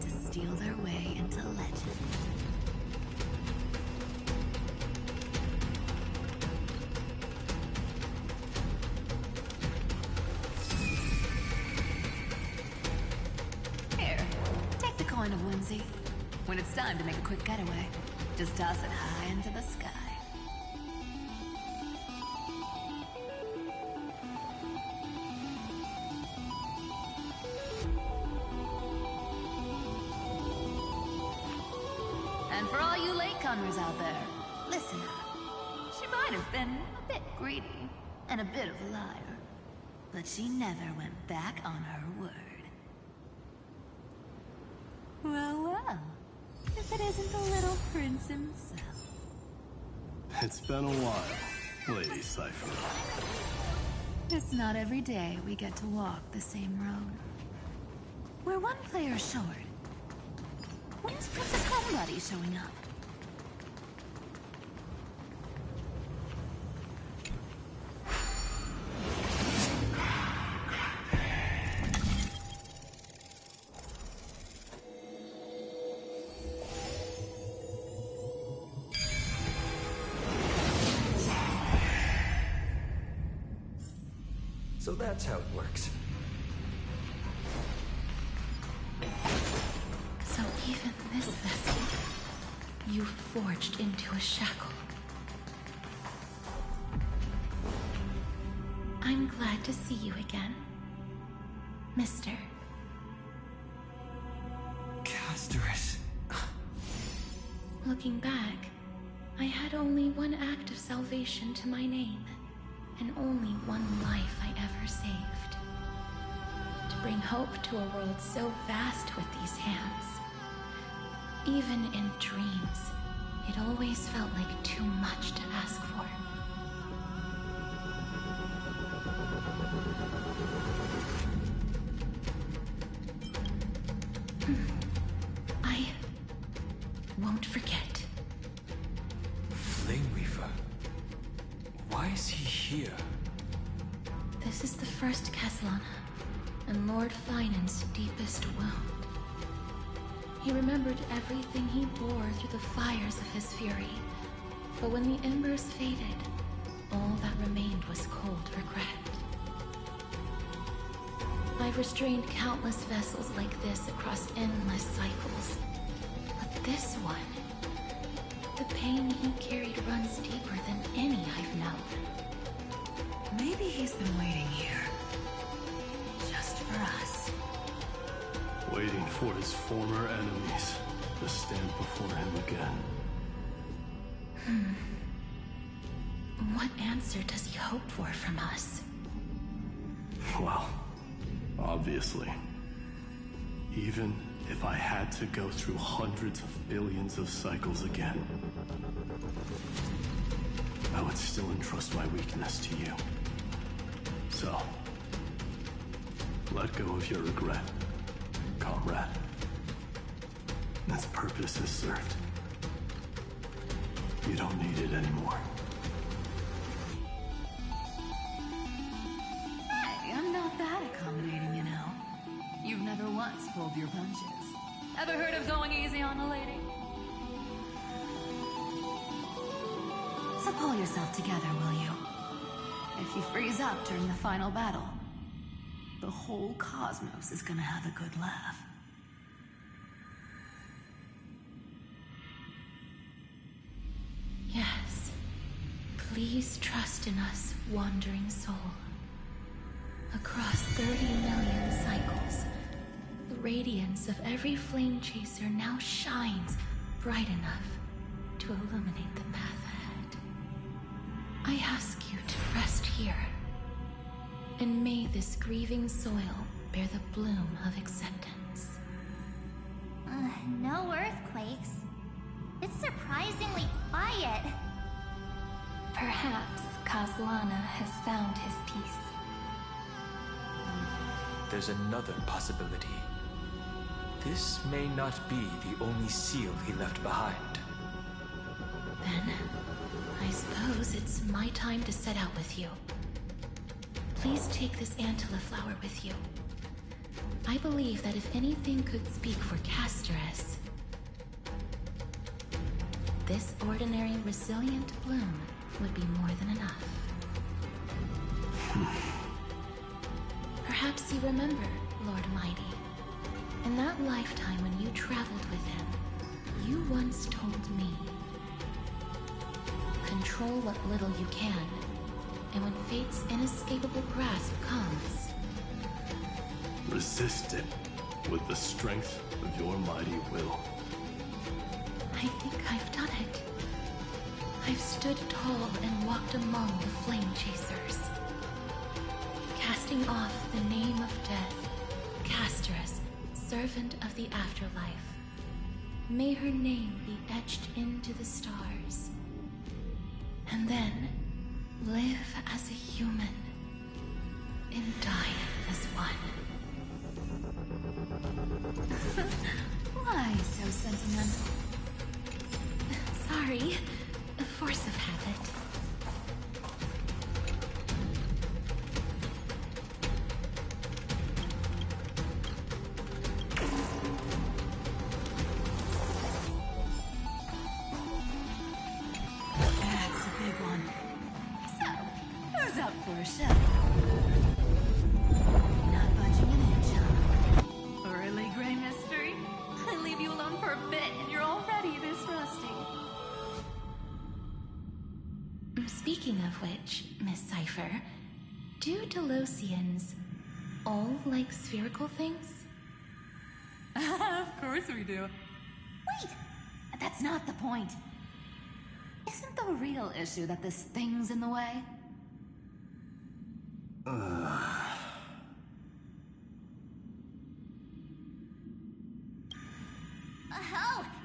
to steal their way into legend. Here, take the coin of whimsy. When it's time to make a quick getaway, just toss it high into the sky. And for all you latecomers out there, listen up. She might have been a bit greedy and a bit of a liar, but she never went back on her word. Well, well. If it isn't the little prince himself. It's been a while. Lady Cypher. It's not every day we get to walk the same road. We're one player short. When's Princess Homebody showing up? So that's how it works. So even this vessel, you forged into a shackle. I'm glad to see you again, Mister. Casterus. Looking back, I had only one act of salvation to my name, and only one life I ever saved. To bring hope to a world so vast with these hands. Even in dreams, it always felt like too much to ask for. I won't forget. Flame Weaver. Why is he here? This is the first Caslana, and Lord Finan's deepest wound. He remembered everything he bore through the fires of his fury, but when the embers faded, all that remained was cold regret. I've restrained countless vessels like this across endless cycles, but this one, the pain he carried runs deeper than any I've known. Maybe he's been waiting here, just for us. Waiting for his former enemies to stand before him again. What answer does he hope for from us? Well, obviously. Even if I had to go through hundreds of billions of cycles again, I would still entrust my weakness to you. So, let go of your regret, comrade. Its purpose is served. You don't need it anymore. Hey, I'm not that accommodating, you know. You've never once pulled your punches. Ever heard of going easy on a lady? So pull yourself together, will you? If you freeze up during the final battle, the whole cosmos is gonna have a good laugh. Yes. Please trust in us, wandering soul. Across 30 million cycles, the radiance of every flame chaser now shines bright enough to illuminate the path ahead. I ask you to rest here, and may this grieving soil bear the bloom of acceptance. No earthquakes. It's surprisingly quiet. Perhaps Caslana has found his peace. There's another possibility. This may not be the only seal he left behind. Then, I suppose it's my time to set out with you. Please take this Antilla flower with you. I believe that if anything could speak for Casterus, this ordinary, resilient bloom would be more than enough. Perhaps you remember, Lord Mighty. In that lifetime when you traveled with him, you once told me, control what little you can, and when fate's inescapable grasp comes, resist it with the strength of your mighty will. I think I've done it. I've stood tall and walked among the flame chasers, casting off the name of death, Casterus, servant of the afterlife. May her name be etched into the stars. And then, Live as a human, and die as one. Why so sentimental? Sorry, a force of habit. That's a big one. So, who's up for a show? Not budging an inch, huh? Really, Gray Mystery? I leave you alone for a bit and you're already this rusty. Speaking of which, Miss Cypher, do Delosians all like spherical things? Of course we do. Wait! That's not the point. Isn't the real issue that this thing's in the way? Oh,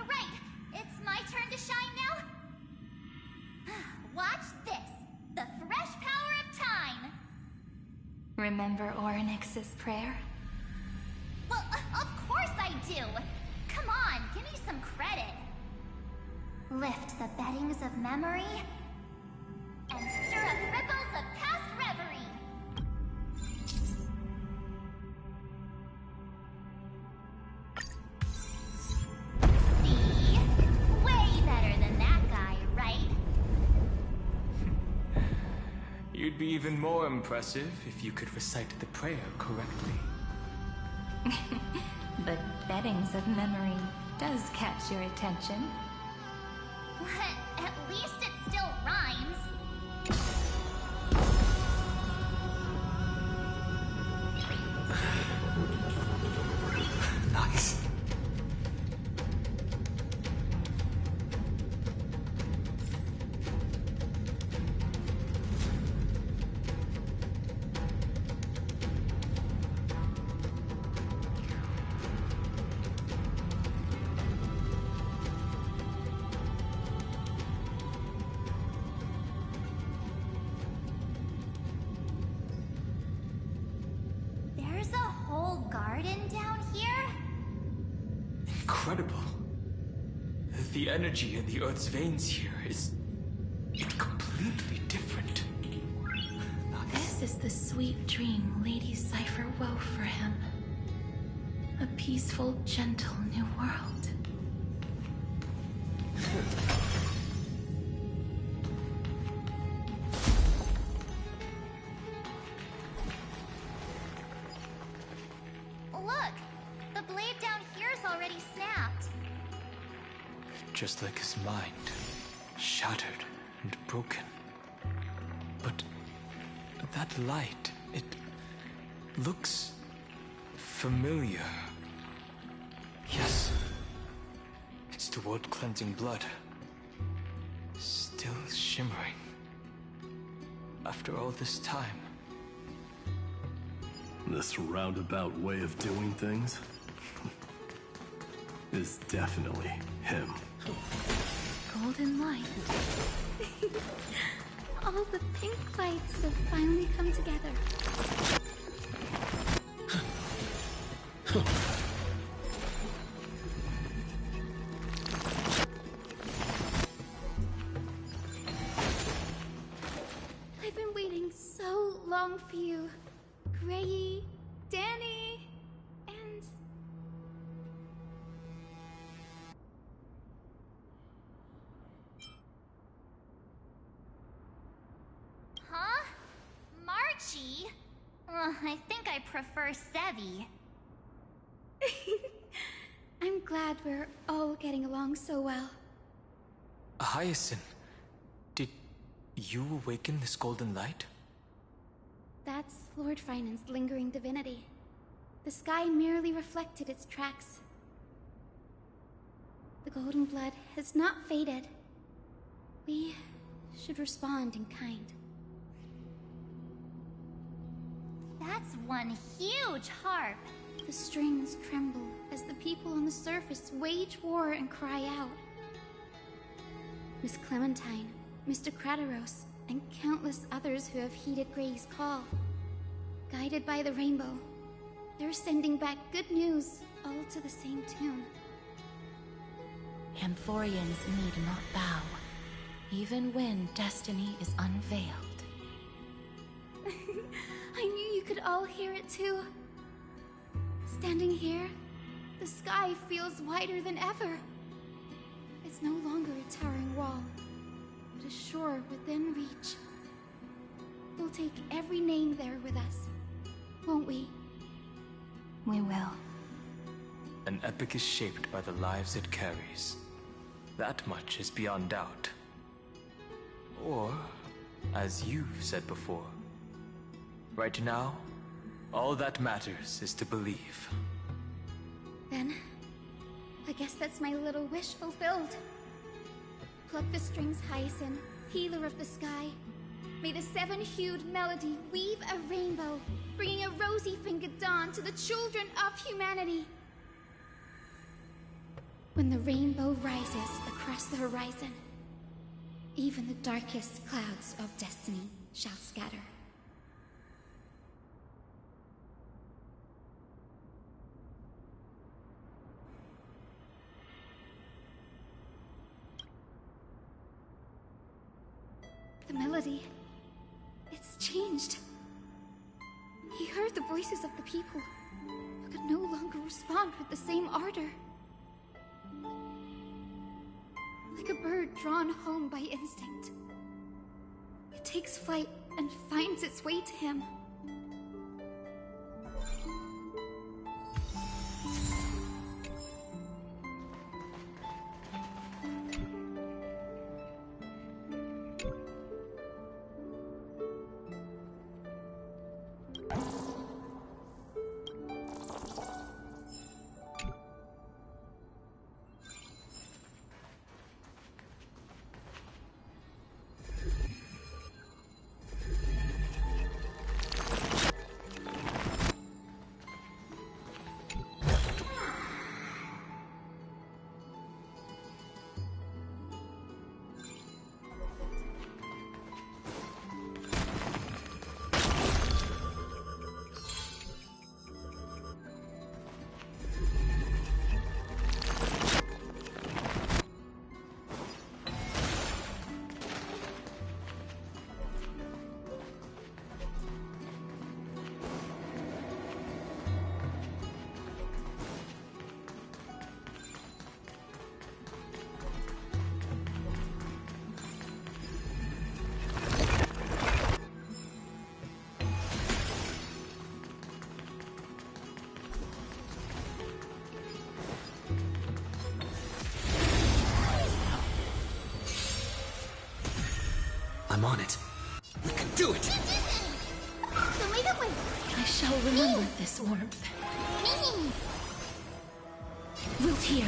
right! It's my turn to shine now? Watch this! The fresh power of time! Remember Orynyx's prayer? Well, of course I do! Come on, give me some credit! Lift the beddings of memory and stir up ripples of past reverie! See? Way better than that guy, right? You'd be even more impressive if you could recite the prayer correctly. The beddings of memory does catch your attention. At least it still rhymes. Nice. There's a whole garden down here? Incredible. The energy in the Earth's veins here is completely different. This is the sweet dream Lady Cypher wove for him. A peaceful, gentle new world. Look! The blade down here's already snapped. Just like his mind, shattered and broken. But that light, it looks familiar. Yes, it's the world-cleansing blood. Still shimmering. After all this time. This roundabout way of doing things is definitely him. Golden light. All the pink lights have finally come together. I've been waiting so long for you, Grayi, Danny, and... Huh? Marchie? I think I prefer Sevi. I'm glad we're all getting along so well. Hyacinth, did you awaken this golden light? That's Lord Finan's lingering divinity. The sky merely reflected its tracks. The golden blood has not faded. We should respond in kind. That's one huge harp. The strings tremble as the people on the surface wage war and cry out. Miss Clementine, Mr. Krateros, and countless others who have heeded Grey's call. Guided by the rainbow, they're sending back good news, all to the same tune. Amphorians need not bow, even when destiny is unveiled. I knew you could all hear it too. Standing here, the sky feels wider than ever. It's no longer a towering wall, but a shore within reach. We'll take every name there with us, won't we? We will. An epic is shaped by the lives it carries. That much is beyond doubt. Or, as you've said before, right now, all that matters is to believe. Then, I guess that's my little wish fulfilled. Pluck the strings, Hyacinth, healer of the sky. May the seven-hued melody weave a rainbow, bringing a rosy-fingered dawn to the children of humanity. When the rainbow rises across the horizon, even the darkest clouds of destiny shall scatter. The melody, it's changed. He heard the voices of the people, but could no longer respond with the same ardor. Like a bird drawn home by instinct, it takes flight and finds its way to him. I'm on it. We can do it! I shall remember this warmth. Wilt hear.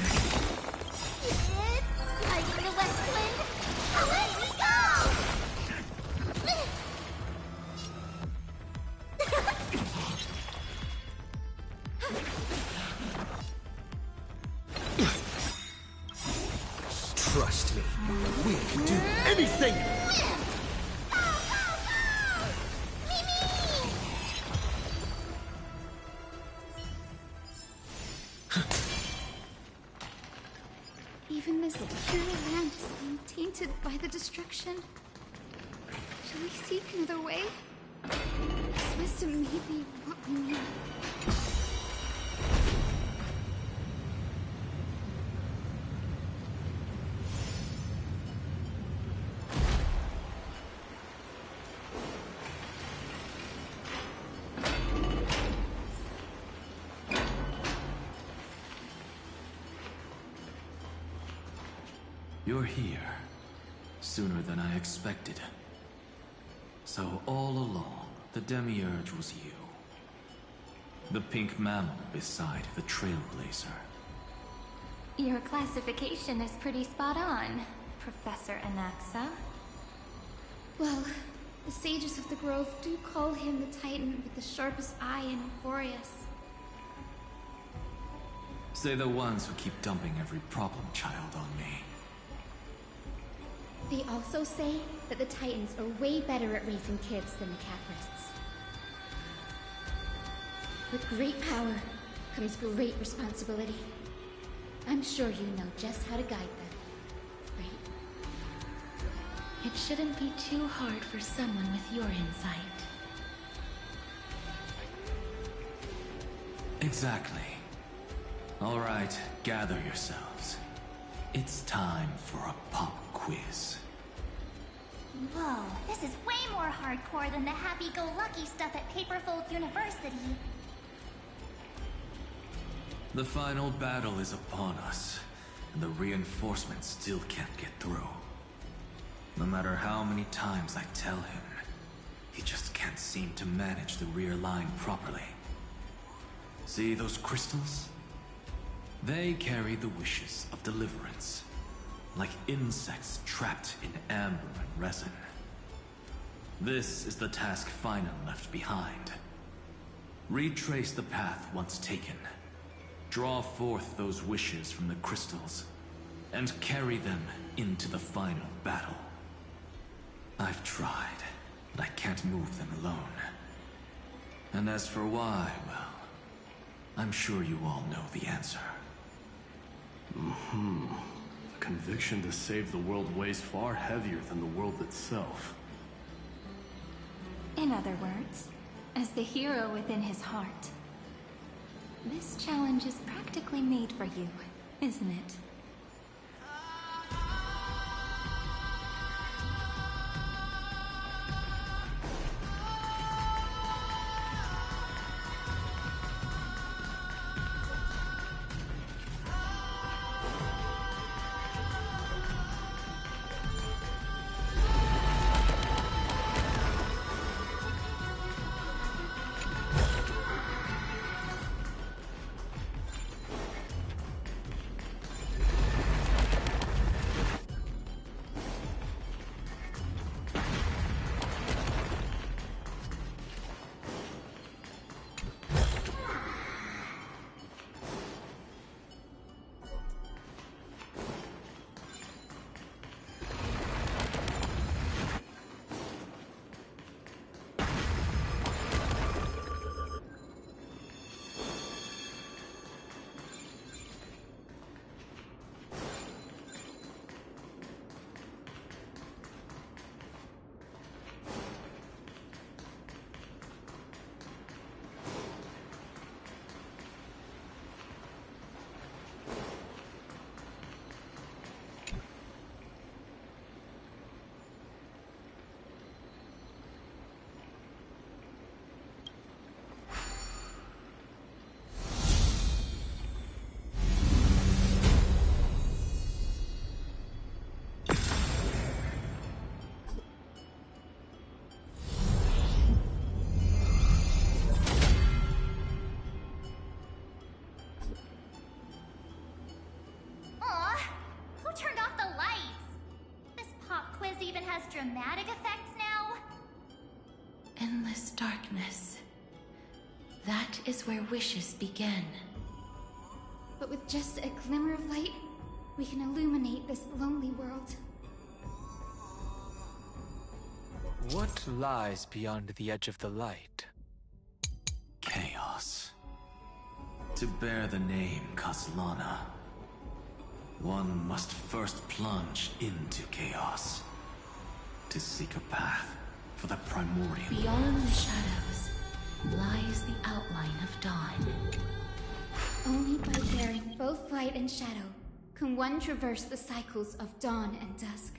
Like the west wind, away we Trust me, we can do anything! Even this pure land is being tainted by the destruction. Shall we seek another way? This wisdom may be what we need. You're here. Sooner than I expected. So all along, the Demiurge was you. The pink mammal beside the Trailblazer. Your classification is pretty spot on, Professor Anaxa. Well, the sages of the Grove do call him the Titan with the sharpest eye in Euphorius. Say the ones who keep dumping every problem child on me. They also say that the Titans are way better at raising kids than the Caprists. With great power comes great responsibility. I'm sure you know just how to guide them, right? It shouldn't be too hard for someone with your insight. Exactly. All right, gather yourselves. It's time for a pop quiz. Whoa, this is way more hardcore than the happy-go-lucky stuff at Paperfold University. The final battle is upon us, and the reinforcements still can't get through. No matter how many times I tell him, he just can't seem to manage the rear line properly. See those crystals? They carry the wishes of deliverance, like insects trapped in amber and resin. This is the task Final left behind. Retrace the path once taken. Draw forth those wishes from the crystals, and carry them into the final battle. I've tried, but I can't move them alone. And as for why, well, I'm sure you all know the answer. The conviction to save the world weighs far heavier than the world itself. In other words, as the hero within his heart, this challenge is practically made for you, isn't it? Dramatic effects now? Endless darkness. That is where wishes begin. But with just a glimmer of light, we can illuminate this lonely world. What lies beyond the edge of the light? Chaos. To bear the name Caslana, one must first plunge into chaos. To seek a path for the primordial. Beyond the shadows lies the outline of dawn. Only by bearing both light and shadow can one traverse the cycles of dawn and dusk.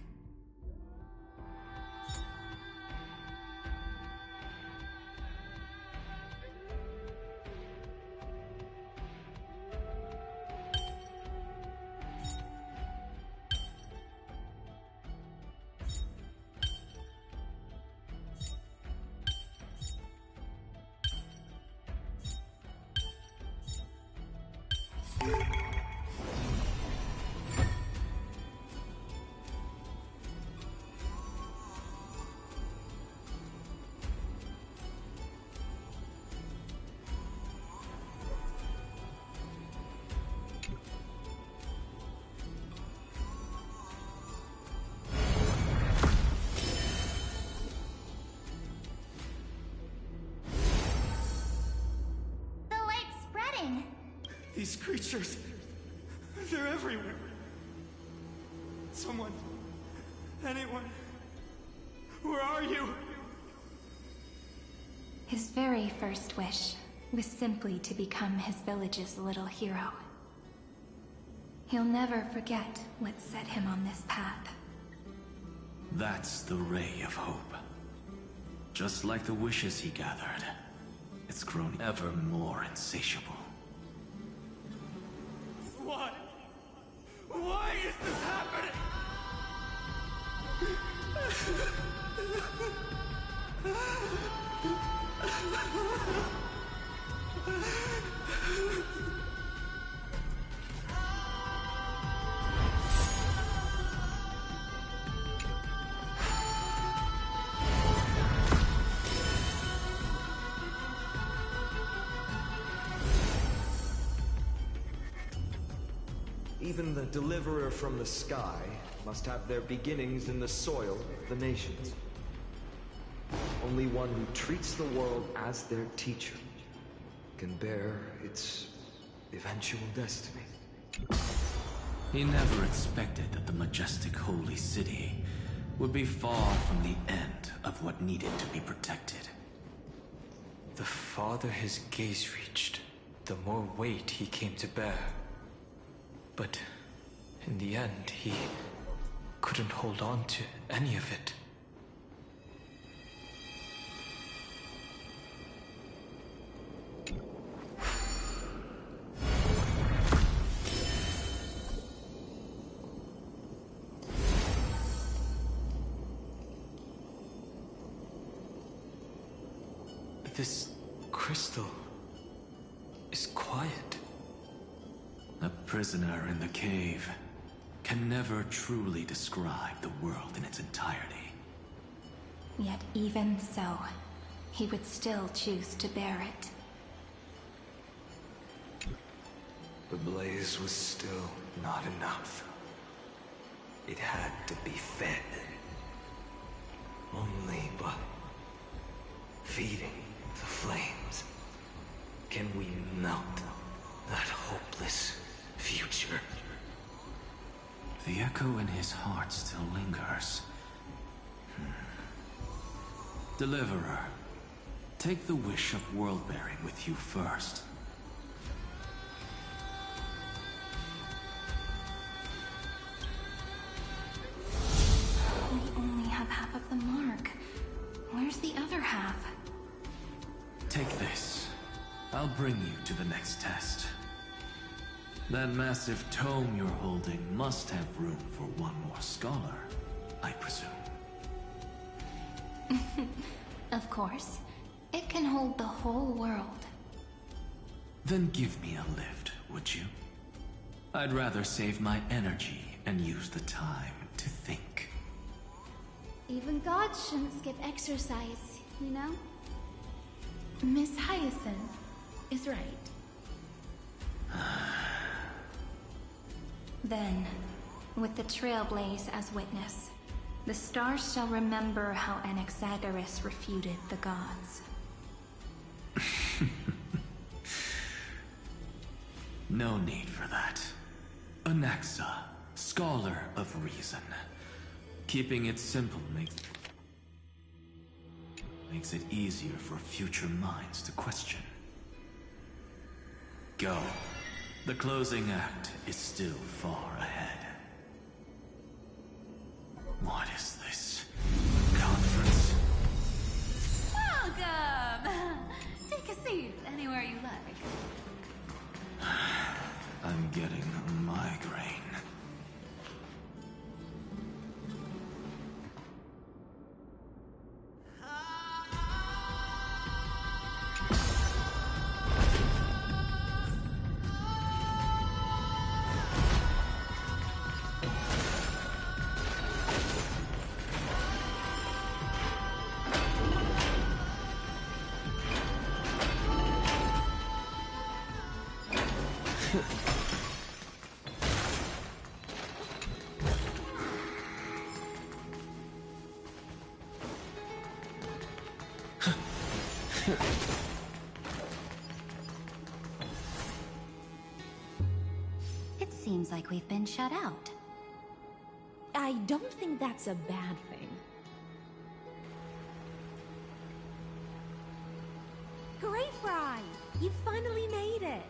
These creatures, they're everywhere. Someone, anyone, where are you? His very first wish was simply to become his village's little hero. He'll never forget what set him on this path. That's the ray of hope. Just like the wishes he gathered, it's grown ever more insatiable. Why? Why is this happening? Even the deliverer from the sky must have their beginnings in the soil of the nations. Only one who treats the world as their teacher can bear its eventual destiny. He never expected that the majestic holy city would be far from the end of what needed to be protected. The farther his gaze reached, the more weight he came to bear. But in the end, he couldn't hold on to any of it. This crystal is quiet. A prisoner in the cave can never truly describe the world in its entirety. Yet even so, he would still choose to bear it. The blaze was still not enough. It had to be fed. Only by feeding the flames can we melt that hopeless future. The echo in his heart still lingers. Deliverer, take the wish of world-bearing with you first. We only have half of the mark. Where's the other half? Take this. I'll bring you to the next test. That massive tome you're holding must have room for one more scholar, I presume. Of course. It can hold the whole world. Then give me a lift, would you? I'd rather save my energy and use the time to think. Even gods shouldn't skip exercise, you know? Miss Hyacinth is right. Then, with the Trailblaze as witness, the stars shall remember how Anaxagoras refuted the gods. No need for that. Anaxa, scholar of reason. Keeping it simple makes it easier for future minds to question. Go. The closing act is still far ahead. What is this? Conference? Welcome! Take a seat anywhere you like. I'm getting a migraine. seems like we've been shut out. I don't think that's a bad thing. Greyfry! You finally made it!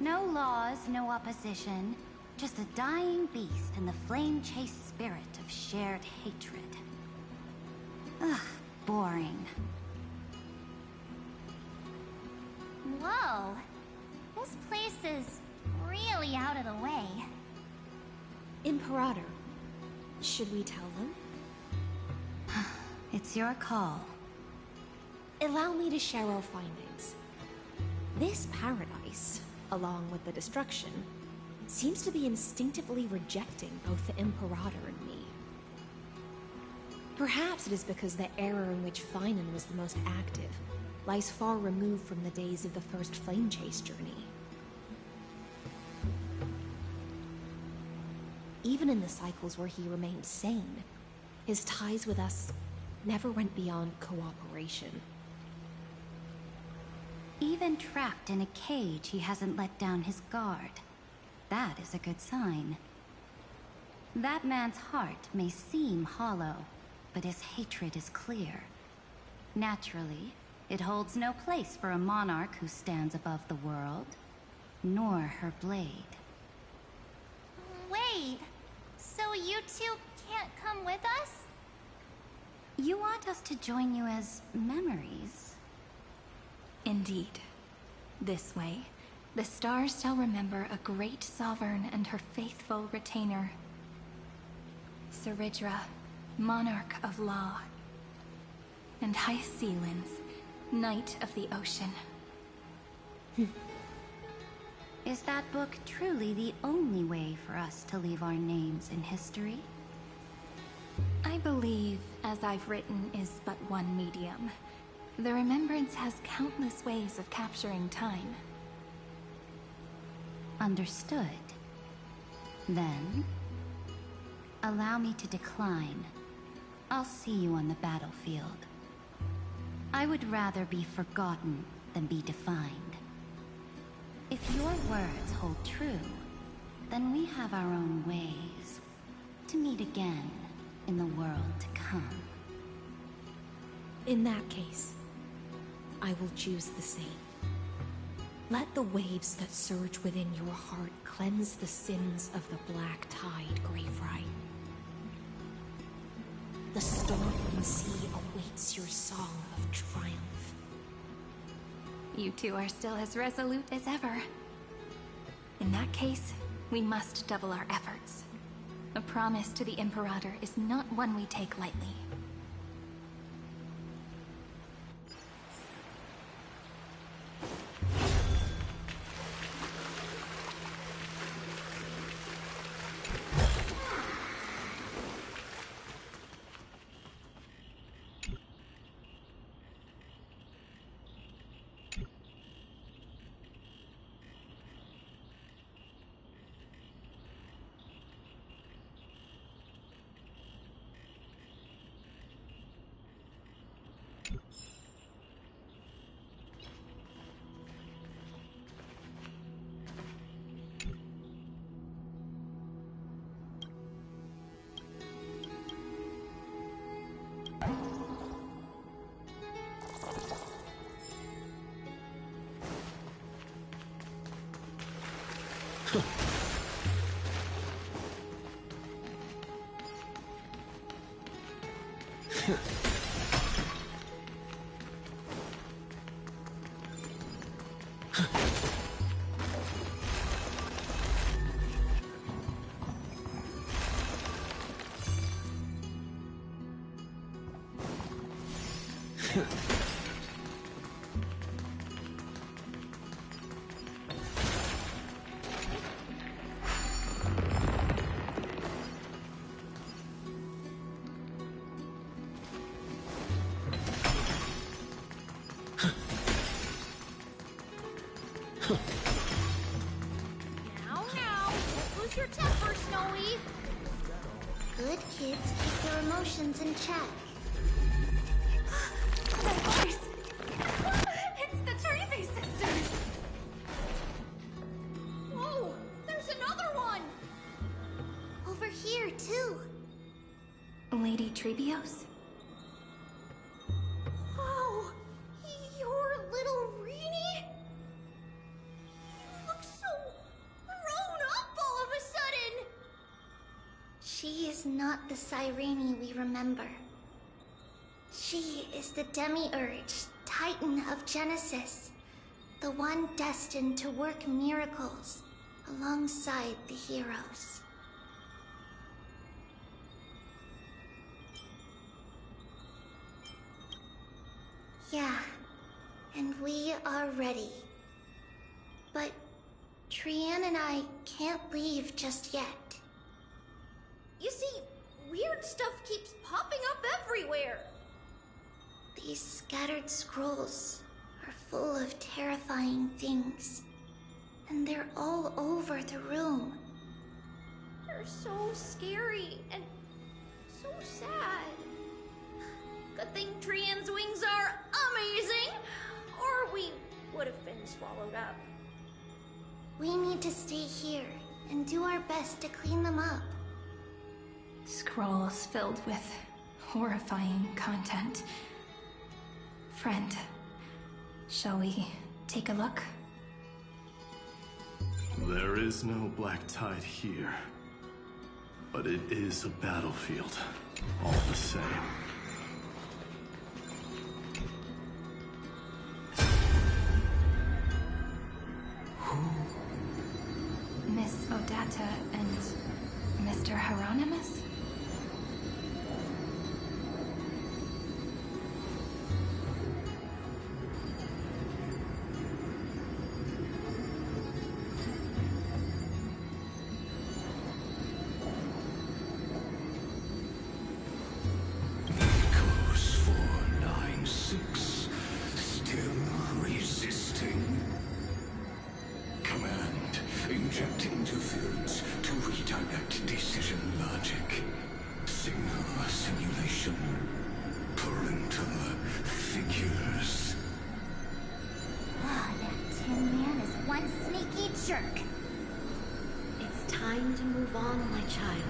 No laws, no opposition. Just a dying beast and the flame-chased spirit of shared hatred. Ugh, boring. Whoa. This place is really out of the way. Imperator, should we tell them? It's your call. Allow me to share our findings. This paradise, along with the destruction, seems to be instinctively rejecting both the Imperator and me. Perhaps it is because the era in which Finan was the most active lies far removed from the days of the first Flame Chase journey. Even in the cycles where he remained sane, his ties with us never went beyond cooperation. Even trapped in a cage, he hasn't let down his guard. That is a good sign. That man's heart may seem hollow, but his hatred is clear. Naturally, it holds no place for a monarch who stands above the world, nor her blade. Wait, so you two can't come with us? You want us to join you as memories? Indeed. This way, the stars shall remember a great sovereign and her faithful retainer. Saridra, monarch of law. And Hyacelins, knight of the ocean. Is that book truly the only way for us to leave our names in history? I believe, as I've written, is but one medium. The remembrance has countless ways of capturing time. Understood. Then, allow me to decline. I'll see you on the battlefield. I would rather be forgotten than be defined. If your words hold true, then we have our own ways to meet again in the world to come. In that case, I will choose the same. Let the waves that surge within your heart cleanse the sins of the black tide, Greyfry. The storm sea awaits your song of triumph. You two are still as resolute as ever. In that case, we must double our efforts. A promise to the Imperator is not one we take lightly. Now, don't lose your temper, Snowy. Good kids keep their emotions in check. The horse! It's the Treathy sisters! Whoa, there's an here, too. Lady Trebios? Wow! Your little Reenie? You look so grown up all of a sudden! She is not the Cyrene we remember. She is the Demiurge, Titan of Genesis. The one destined to work miracles alongside the heroes. Yeah, and we are ready. But Trian and I can't leave just yet. You see, weird stuff keeps popping up everywhere. These scattered scrolls are full of terrifying things. And they're all over the room. They're so scary and so sad. Good thing Trian's wings are amazing, or we would have been swallowed up. We need to stay here and do our best to clean them up. Scrolls filled with horrifying content. Friend, shall we take a look? There is no black tide here, but it is a battlefield, all the same. Miss Odata and Mr. Hieronymus? Inject interference to redirect decision logic. Signal simulation. Parental figures. Ah, that Tin Man is one sneaky jerk. It's time to move on, my child.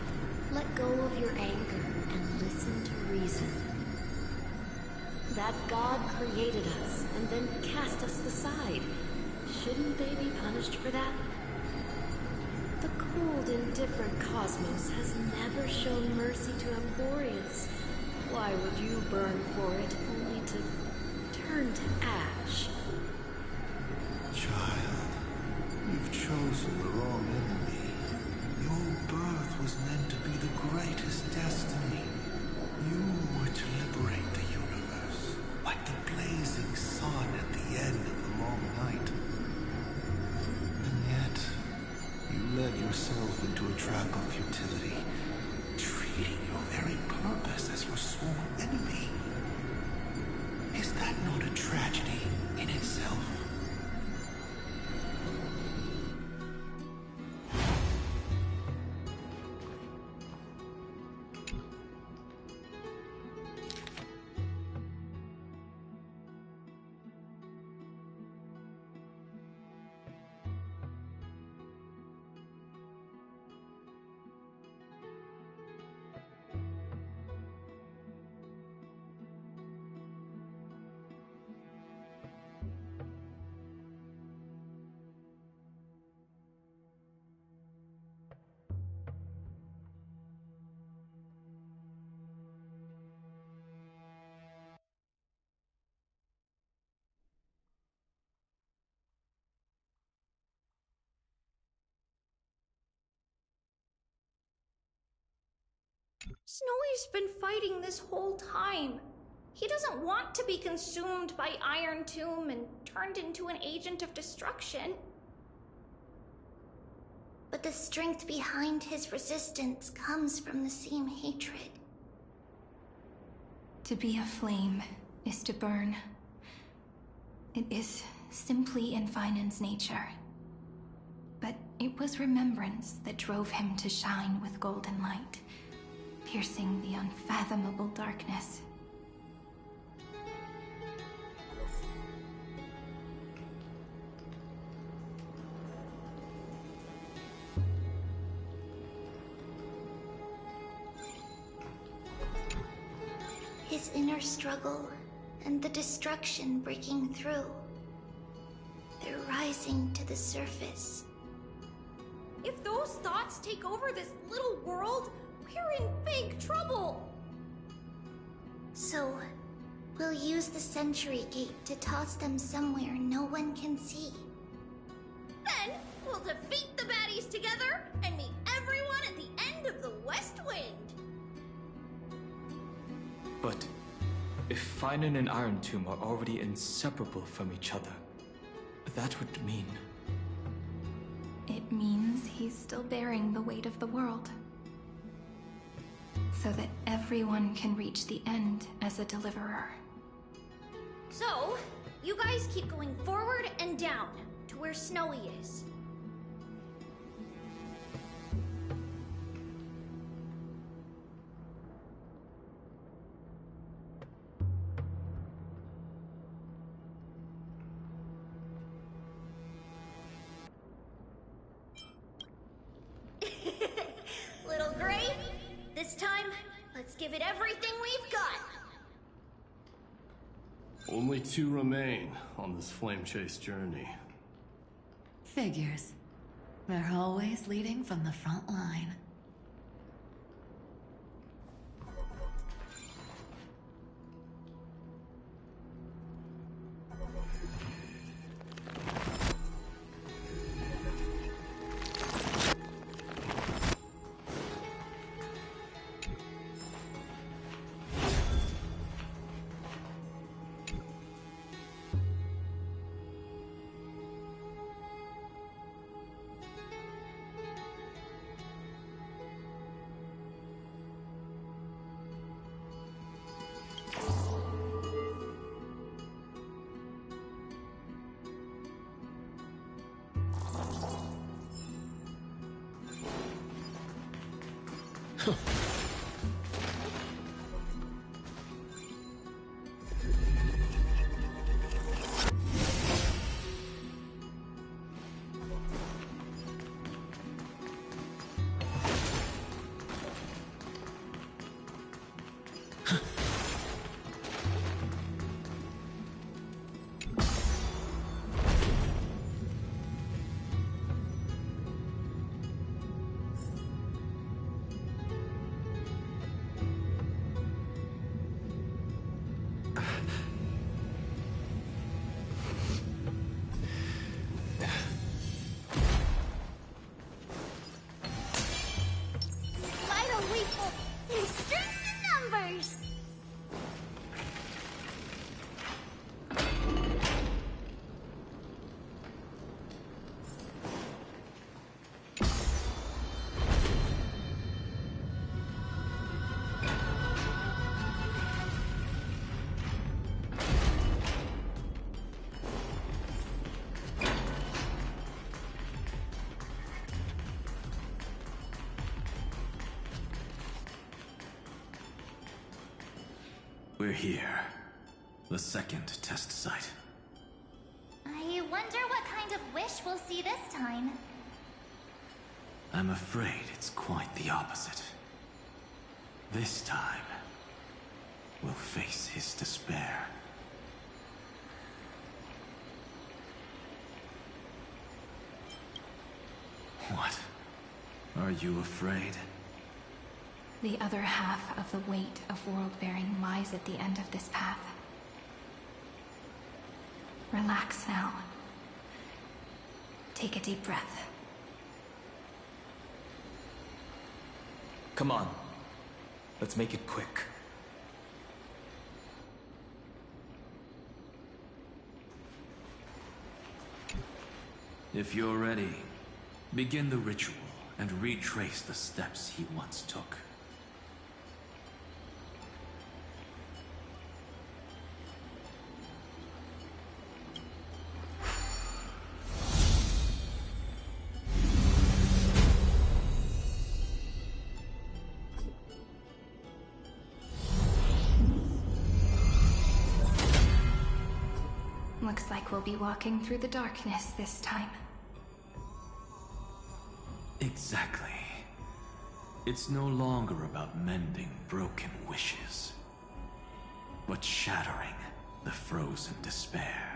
Let go of your anger and listen to reason. That God created us and then cast us aside. Shouldn't they be punished for that? The cold, indifferent cosmos has never shown mercy to Emporius. Why would you burn for it, only to turn to ash? Child, you've chosen the wrong enemy. Your birth was meant to be the greatest destiny. You were to liberate the universe, like the blazing sun at the end of the long night. And yet, you led yourself into a trap of futility, treating your very purpose as your sworn enemy. Is that not a tragedy in itself? Snowy's been fighting this whole time. He doesn't want to be consumed by Iron Tomb and turned into an agent of destruction. But the strength behind his resistance comes from the same hatred. To be a flame is to burn. It is simply in Finan's nature. But it was remembrance that drove him to shine with golden light, piercing the unfathomable darkness. his inner struggle and the destruction breaking through. They're rising to the surface. If those thoughts take over this little world, we're in big trouble! So, we'll use the Century Gate to toss them somewhere no one can see. Then, we'll defeat the baddies together and meet everyone at the end of the West Wind! But if Finan and Iron Tomb are already inseparable from each other, that would mean... It means he's still bearing the weight of the world. So that everyone can reach the end as a deliverer. So, you guys keep going forward and down to where Snowy is. Little Gray, this time, let's give it everything we've got. Only 2 remain on this flame chase journey. Figures. They're always leading from the front line. We're here. The second test site. I wonder what kind of wish we'll see this time. I'm afraid it's quite the opposite. This time, we'll face his despair. What? Are you afraid? The other half of the weight of world-bearing lies at the end of this path. Relax now. Take a deep breath. Come on. Let's make it quick. If you're ready, begin the ritual and retrace the steps he once took. Looks like we'll be walking through the darkness this time. Exactly. It's no longer about mending broken wishes. but shattering the frozen despair.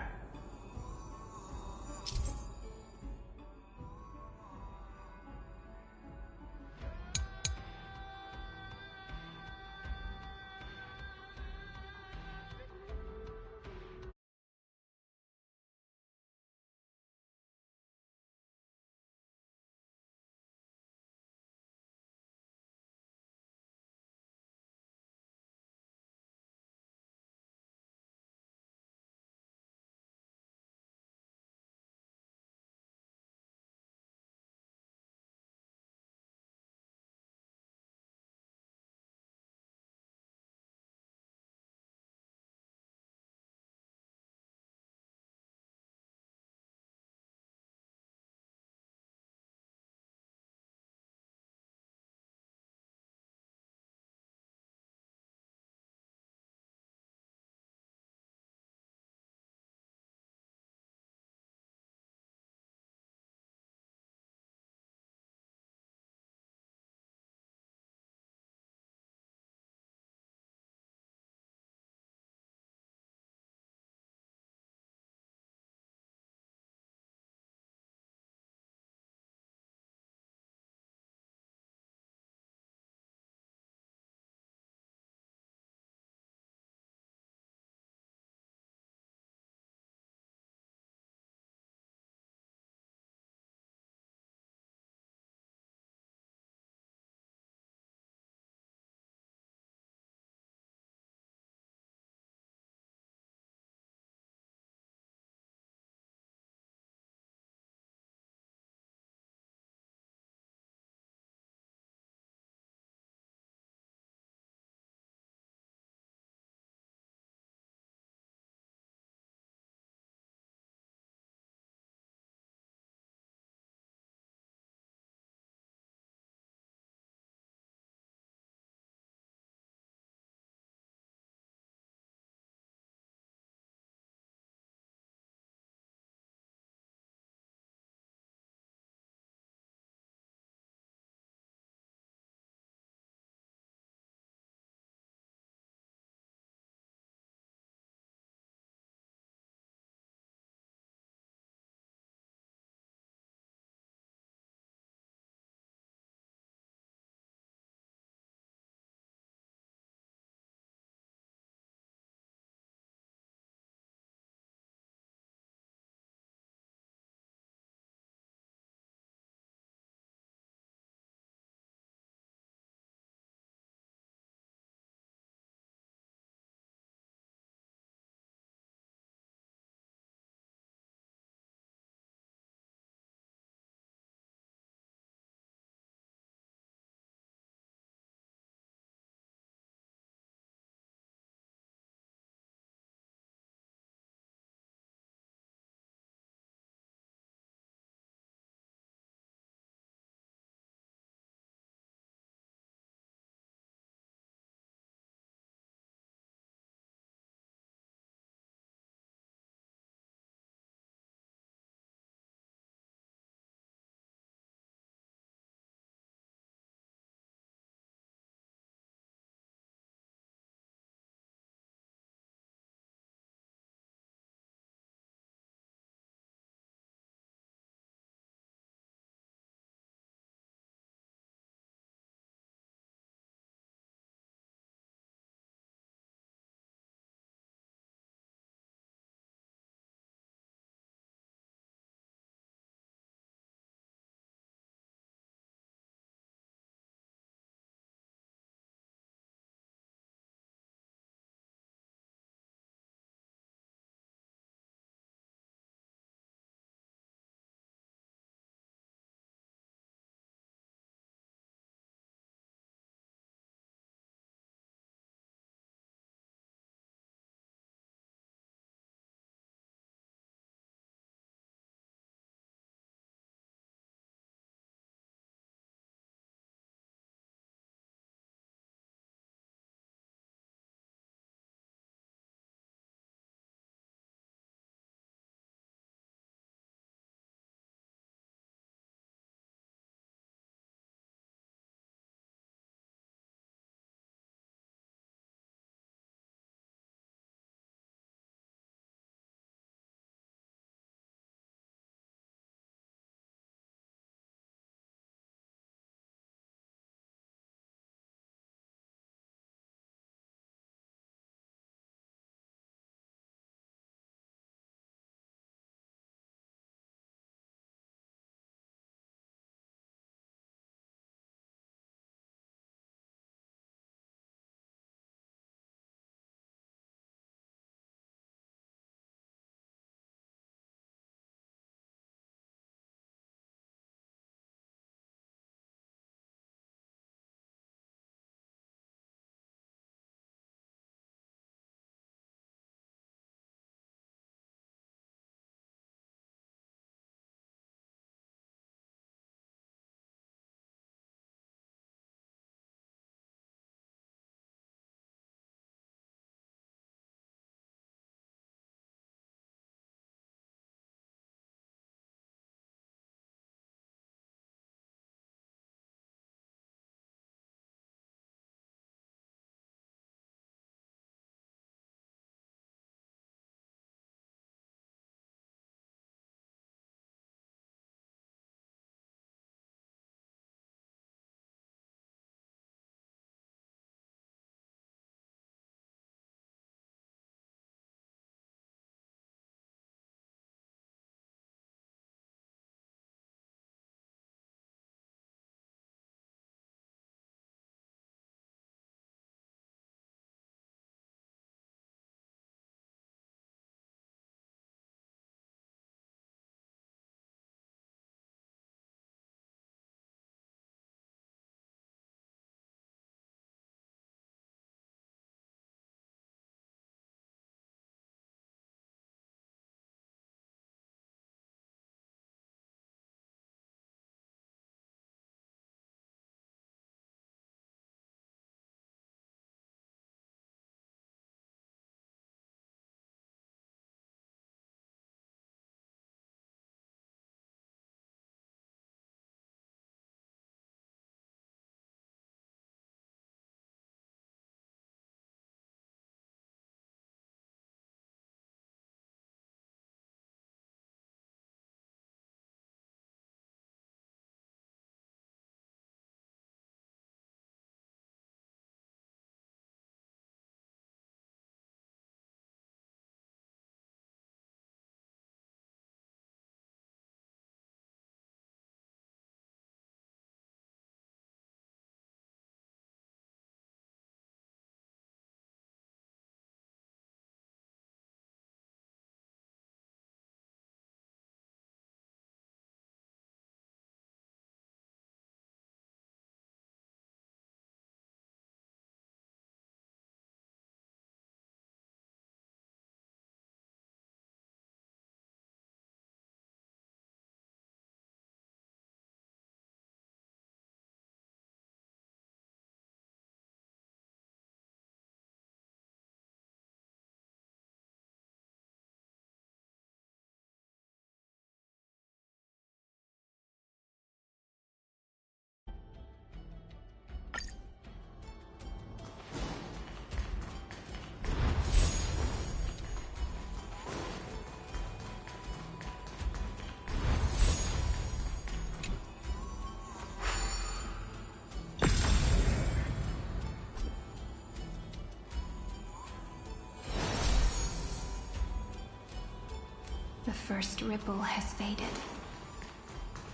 first ripple has faded.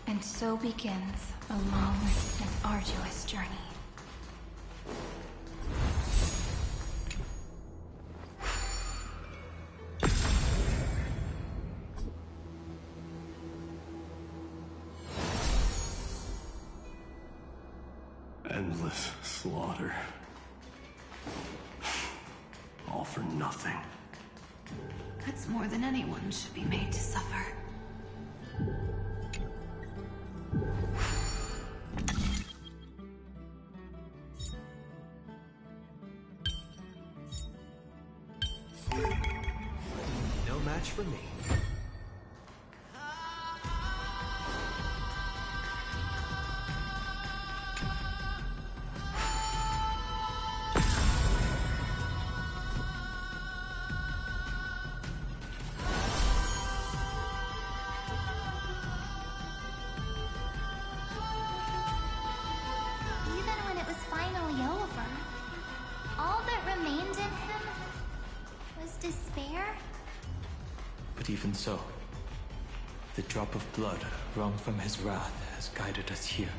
And so begins a long and arduous journey. Endless slaughter. All for nothing. That's more than anyone should be made to suffer. No match for me. Even when it was finally over, all that remained in him was despair. But even so, the drop of blood wrung from his wrath has guided us here.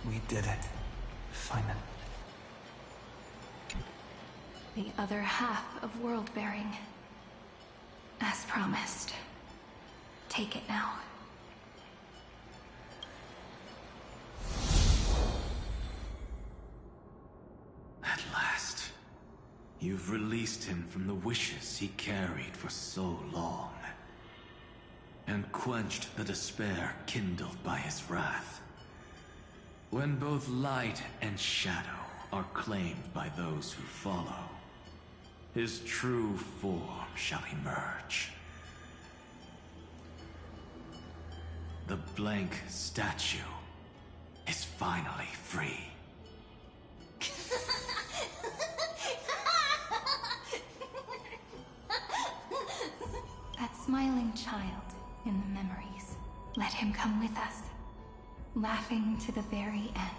We did it. Finally. The other half of world-bearing. As promised. Take it now. At last, you've released him from the wishes he carried for so long, and quenched the despair kindled by his wrath. When both light and shadow are claimed by those who follow, his true form shall emerge. The blank statue is finally free. That smiling child in the memories. Let him come with us, laughing to the very end.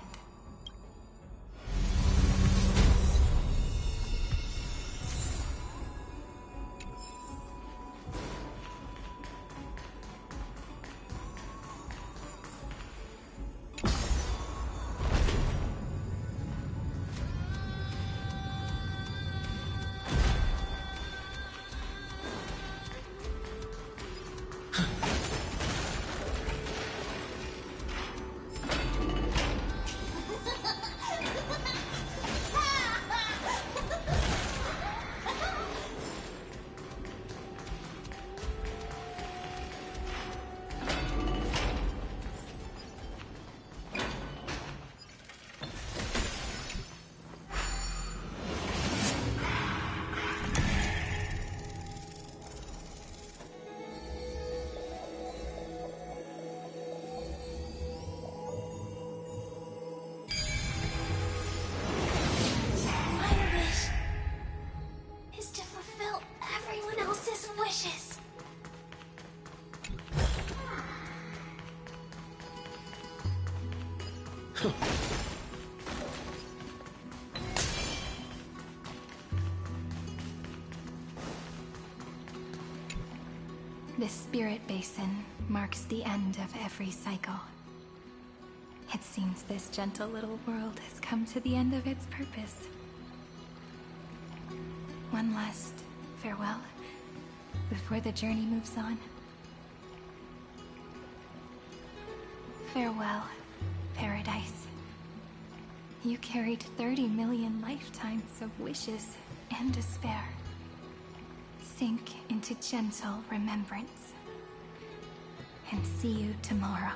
This spirit basin marks the end of every cycle. It seems this gentle little world has come to the end of its purpose. One last farewell before the journey moves on. Farewell, Paradise. You carried 30 million lifetimes of wishes and despair. Sink into gentle remembrance. And see you tomorrow.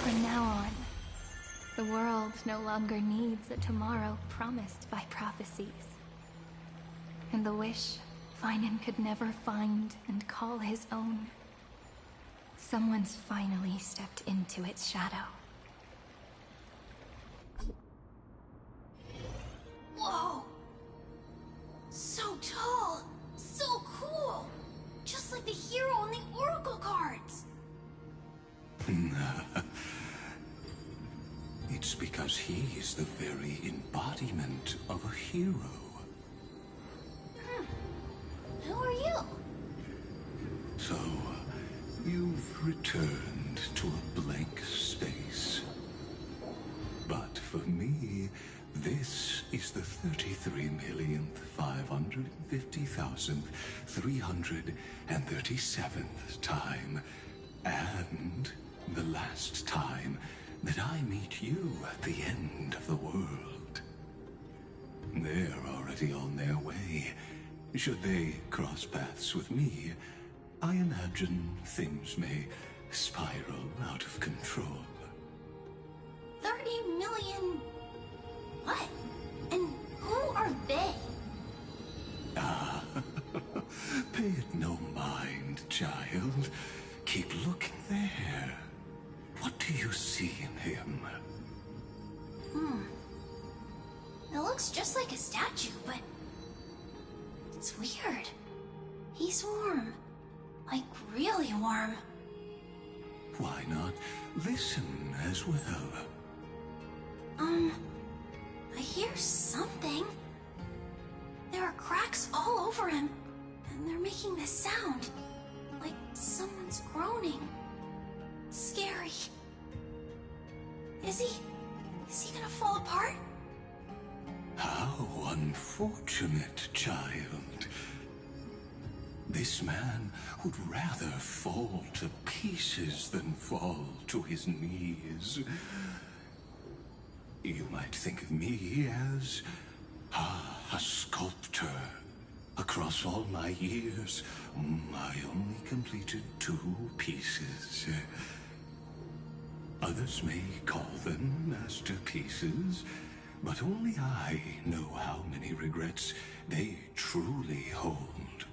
From now on, the world no longer needs a tomorrow promised by prophecies. And the wish Finan could never find and call his own. Someone's finally stepped into its shadow. Whoa! So tall! So cool! Just like the hero in the Oracle cards! It's because he's the very embodiment of a hero. Who are you? So, you've returned to a blank space. But for me, this is the 33,550,337th time, and the last time that I meet you at the end of the world. They're already on their way. Should they cross paths with me, I imagine things may spiral out of control. 30 million... What? And who are they? Ah, pay it no mind, child. Keep looking there. What do you see in him? It looks just like a statue, but... It's weird. He's warm. Like, really warm. Why not listen as well? I hear something. There are cracks all over him, and they're making this sound. Like someone's groaning. It's scary. Is he gonna fall apart? How unfortunate, child. This man would rather fall to pieces than fall to his knees. You might think of me as a sculptor. Across all my years, I only completed 2 pieces. Others may call them masterpieces, but only I know how many regrets they truly hold.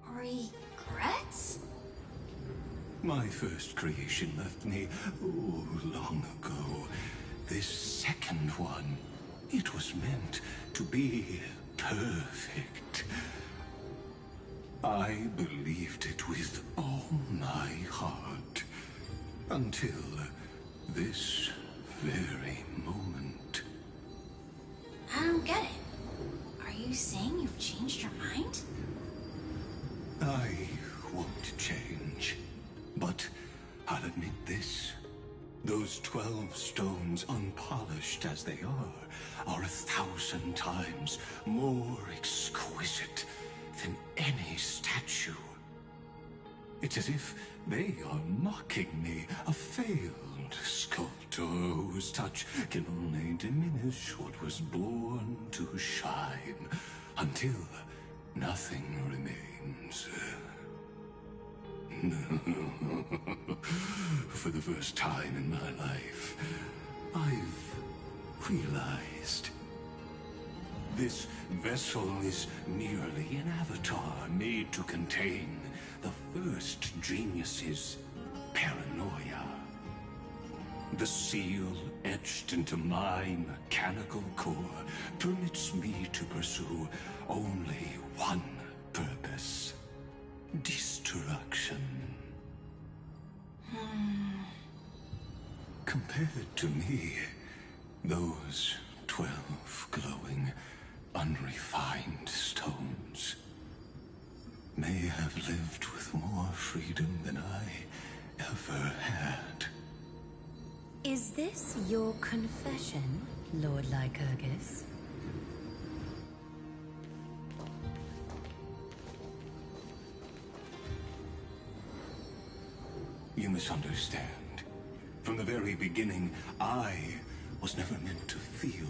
Regrets? My first creation left me, long ago. This second one, it was meant to be perfect. I believed it with all my heart. Until this very moment. I don't get it. Are you saying you've changed your mind? I won't change. But I'll admit this. Those 12 stones, unpolished as they are 1,000 times more exquisite than any statue. It's as if they are mocking me, a failed sculptor whose touch can only diminish what was born to shine, until nothing remains. For the first time in my life, I've realized this vessel is merely an avatar made to contain the first genius's paranoia. The seal etched into my mechanical core permits me to pursue only one purpose: destruction. Compared to me, those 12 glowing, unrefined stones may have lived with more freedom than I ever had. Is this your confession, Lord Lycurgus? You misunderstand. From the very beginning, I was never meant to feel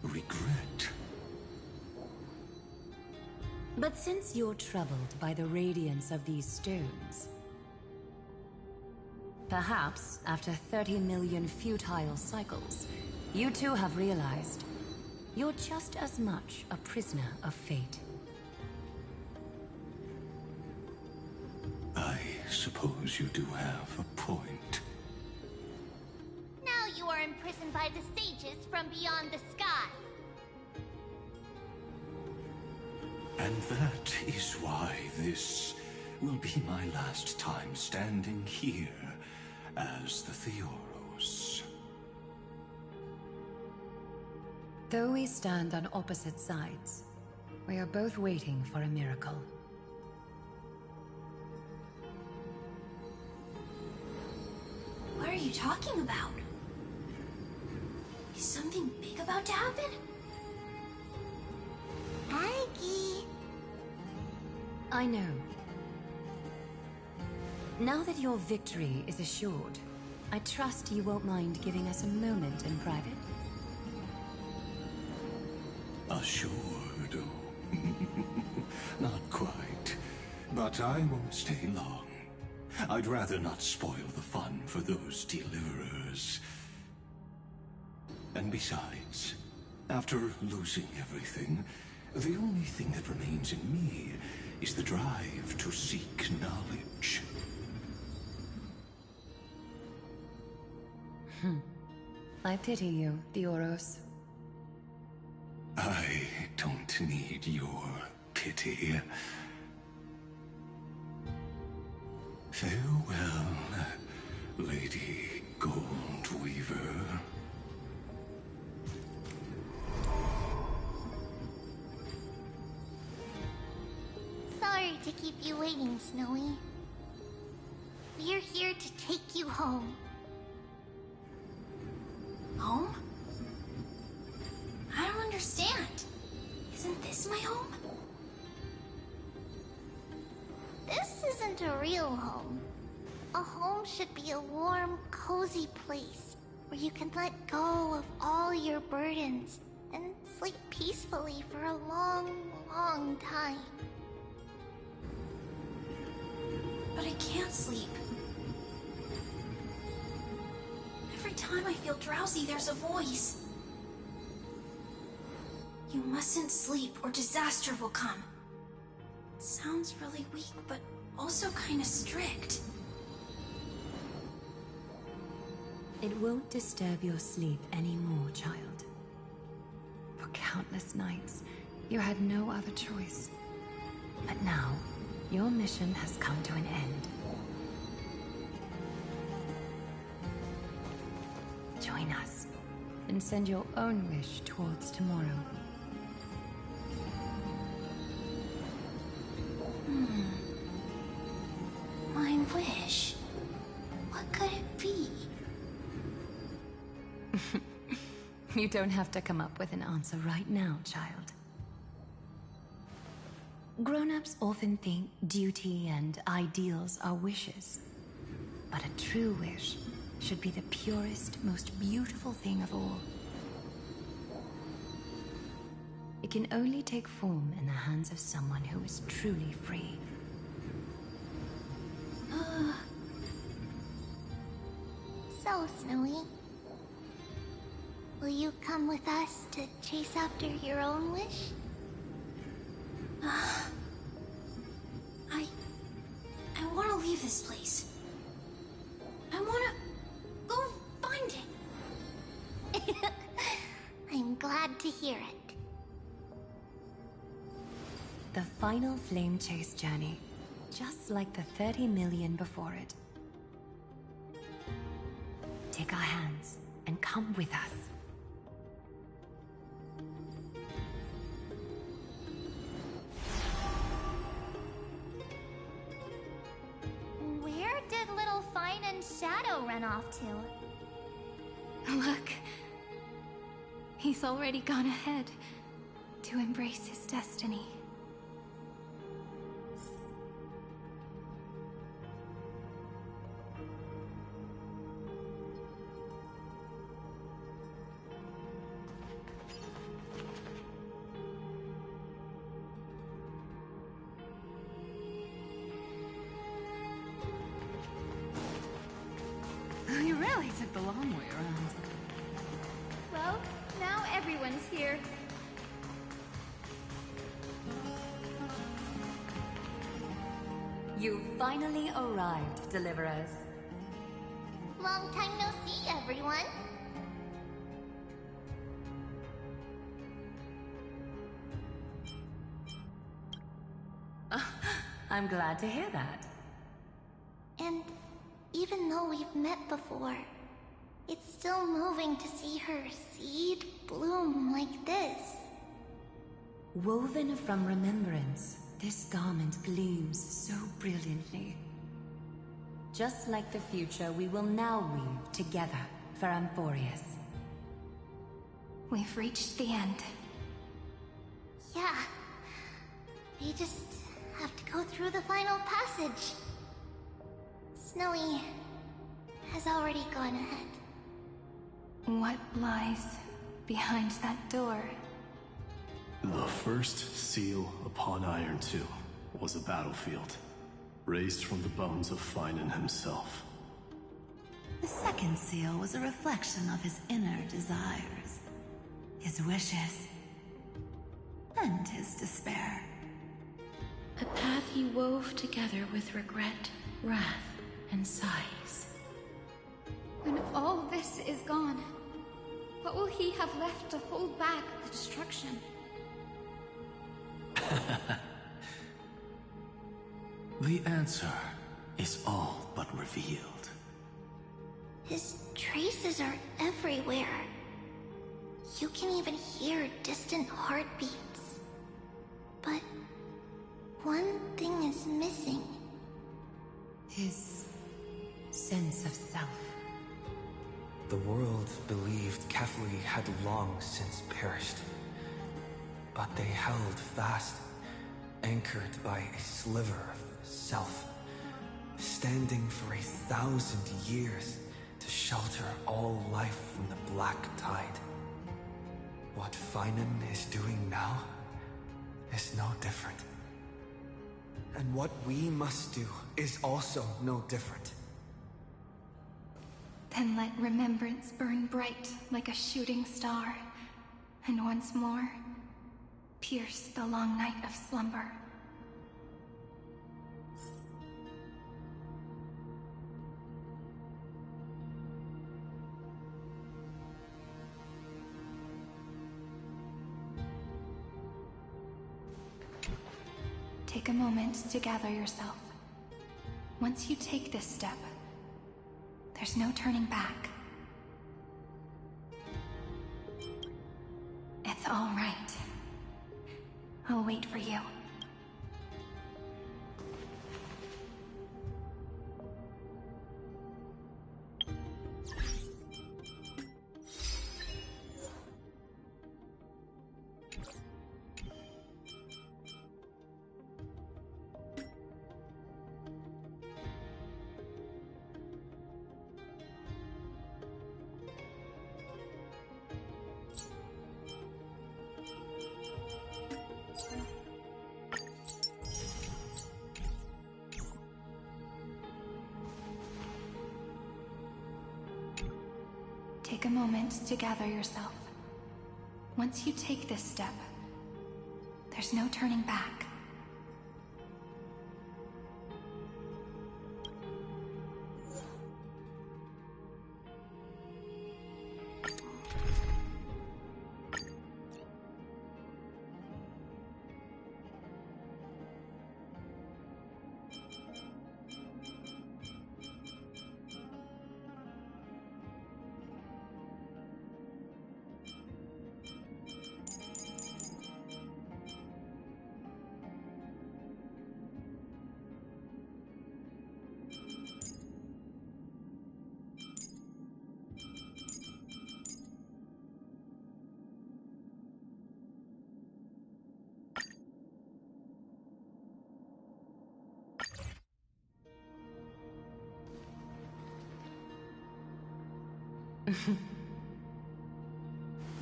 regret. But since you're troubled by the radiance of these stones, perhaps after 30 million futile cycles, you too have realized you're just as much a prisoner of fate. I suppose you do have a point. Now you are imprisoned by the sages from beyond the sky. And that is why this will be my last time standing here as the Theoros. Though we stand on opposite sides, we are both waiting for a miracle. What are you talking about? Is something big about to happen? Aggie! I know. Now that your victory is assured, I trust you won't mind giving us a moment in private. Assured? Oh. Not quite. But I won't stay long. I'd rather not spoil the fun for those deliverers. And besides, after losing everything, the only thing that remains in me is the drive to seek knowledge. I pity you, Theoros. I don't need your pity. Farewell, Lady Goldweaver. Sorry to keep you waiting, Snowy. We're here to take you home. Home? I don't understand. Isn't this my home? This isn't a real home. A home should be a warm, cozy place where you can let go of all your burdens and sleep peacefully for a long, long time. But I can't sleep. Every time I feel drowsy, there's a voice. You mustn't sleep or disaster will come. It sounds really weak, but also kind of strict. It won't disturb your sleep anymore, child. For countless nights, you had no other choice. But now, your mission has come to an end. Join us, and send your own wish towards tomorrow. My wish? What could it be? You don't have to come up with an answer right now, child. Grown-ups often think duty and ideals are wishes. But a true wish should be the purest, most beautiful thing of all. It can only take form in the hands of someone who is truly free. So, Snowy, will you come with us to chase after your own wish? I want to leave this place. I want to go find it. I'm glad to hear it. The final flame chase journey, just like the 30 million before it. Take our hands and come with us. Where did little Fine and Shadow run off to? Look. He's already gone ahead to embrace his destiny. You really took the long way around. Well, now everyone's here. You finally arrived, Deliverers. Long time no see, everyone. I'm glad to hear that. And even though we've met before, It's still moving to see her seed bloom like this. Woven from remembrance, this garment gleams so brilliantly. Just like the future, we will now weave together for Amphorius. We've reached the end. Yeah. We just have to go through the final passage. Snowy has already gone ahead. What lies behind that door? The first seal upon Iron 2 was a battlefield, raised from the bones of Finan himself. The second seal was a reflection of his inner desires, his wishes, and his despair. A path he wove together with regret, wrath, and sighs. When all this is gone, what will he have left to hold back the destruction? The answer is all but revealed. His traces are everywhere. You can even hear distant heartbeats. But one thing is missing. His sense of self. The world believed Kefli had long since perished. But they held fast, anchored by a sliver of self, standing for 1,000 years to shelter all life from the black tide. What Finan is doing now is no different. And what we must do is also no different. Then let remembrance burn bright like a shooting star, and once more, pierce the long night of slumber. Take a moment to gather yourself. Once you take this step, there's no turning back. It's all right. I'll wait for you. Take a moment to gather yourself. Once you take this step, there's no turning back.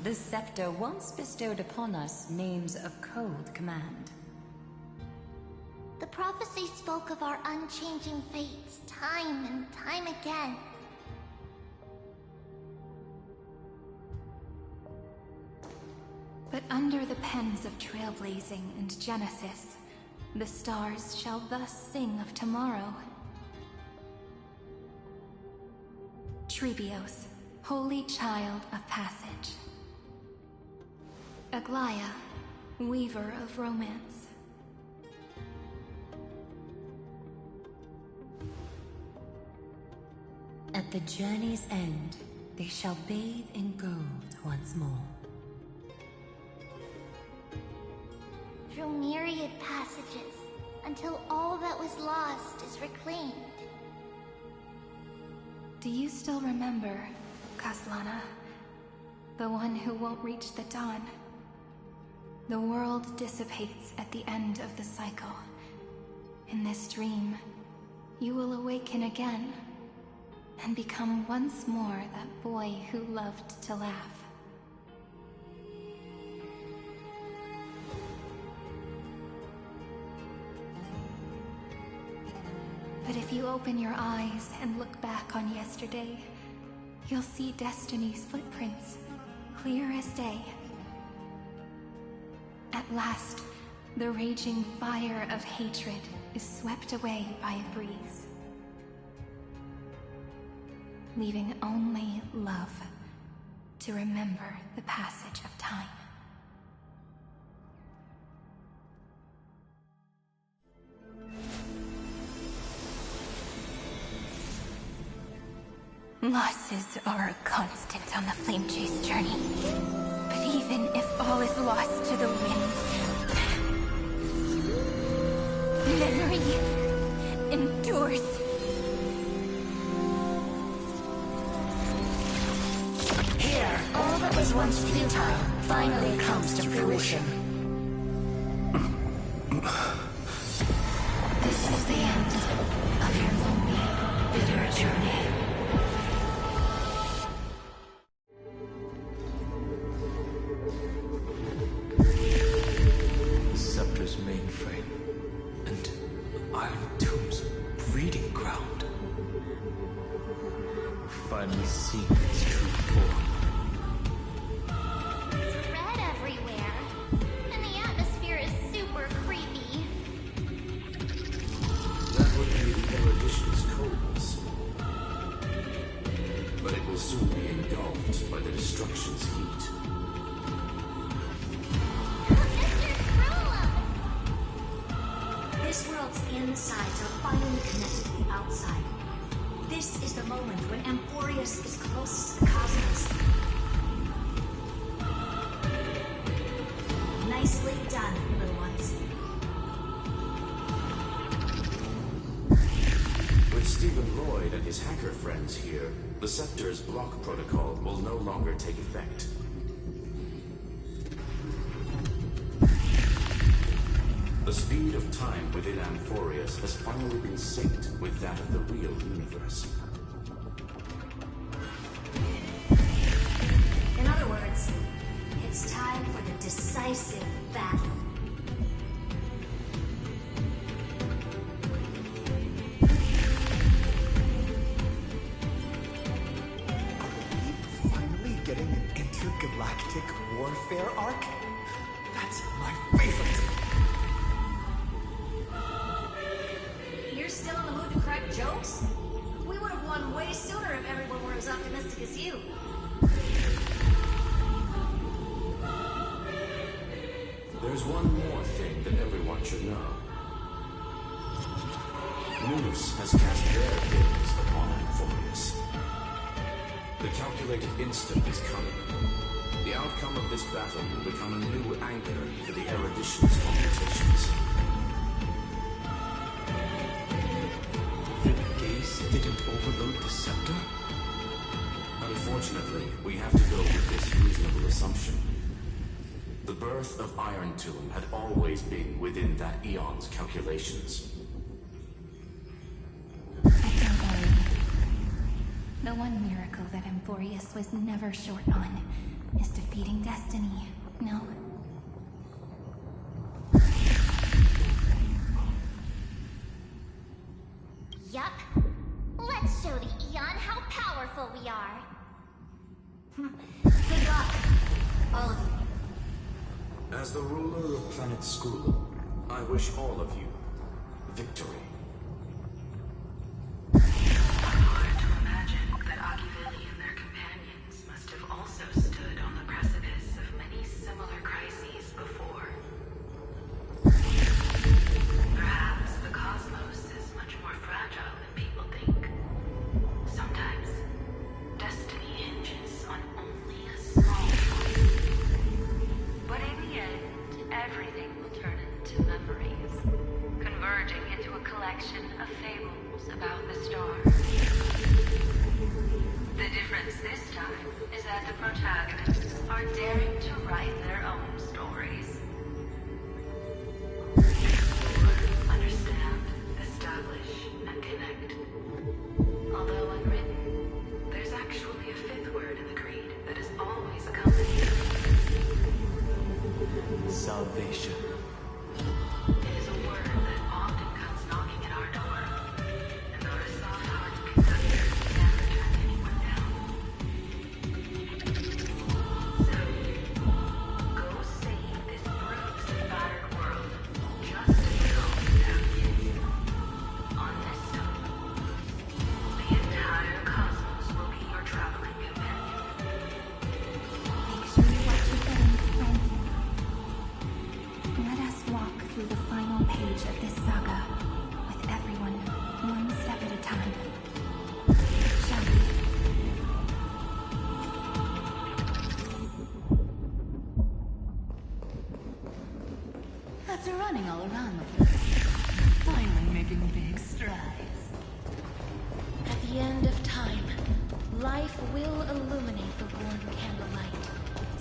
The scepter once bestowed upon us names of cold command. The prophecy spoke of our unchanging fates time and time again. But under the pens of trailblazing and Genesis, the stars shall thus sing of tomorrow. Trebios, holy child of passage. Aglaya, weaver of romance. At the journey's end, they shall bathe in gold once more. Through myriad passages, until all that was lost is reclaimed. Do you still remember, Kaslana? The one who won't reach the dawn? The world dissipates at the end of the cycle. In this dream, you will awaken again, and become once more that boy who loved to laugh. But if you open your eyes and look back on yesterday, you'll see Destiny's footprints, clear as day. At last, the raging fire of hatred is swept away by a breeze, leaving only love to remember the passage of time. Losses are a constant on the Flame Chase journey. But even if all is lost to the wind, memory endures. Here, all that was once futile finally comes to fruition. This is the end of your lonely, bitter journey. Scepter's mainframe and Iron Tomb's breeding ground. Finally seeing its true form. It's red everywhere, and the atmosphere is super creepy. That would be the erudition's coldness. But it will soon be engulfed by the destruction's heat. This world's insides are finally connected to the outside. This is the moment when Amphorius is closest to the cosmos. Nicely done, little ones. With Stephen Lloyd and his hacker friends here, the Scepter's block protocol will no longer take effect. The speed of time within Amphorius has finally been synced with that of the real universe. In other words, it's time for the decisive battle. Finally getting an intergalactic warfare arc? That's my favorite! You're still in the mood to crack jokes? We would have won way sooner if everyone were as optimistic as you. There's one more thing that everyone should know. Moose has cast their gaze upon Amphorius. The calculated instant is coming. The outcome of this battle will become a new anchor for the erudition's computations. The gaze didn't overload the scepter? Unfortunately, we have to go with this reasonable assumption. The birth of Iron Tomb had always been within that eon's calculations. But don't worry. The one miracle that Amphorius was never short on is defeating Destiny, no? Yup. Let's show the Eon how powerful we are. Good luck, all of you. As the ruler of Planet Skrull, I wish all of you victory. Hard to imagine that Akivili and their companions must have also stood on the precipice of many similar crises before. Perhaps the cosmos is much more fragile than people think. Sometimes, destiny hinges collection of fables about the stars. The difference this time is that the protagonists are daring to write their own stories. Explore, understand, establish, and connect. Although unwritten, there's actually a fifth word in the creed that is always accompanied. Salvation. It is a word that often comes knocking at our door, and our soft-hearted conductor never turned anyone down. So, go save this bruised and battered world, just as we always have been. On this stone, the entire cosmos will be your traveling companion. Make sure you watch your footing, friend. Let us walk through the final page of this saga, with everyone one step at a time. Shall we? After running all around the place, finally making big strides. At the end of time, life will illuminate the warm candlelight,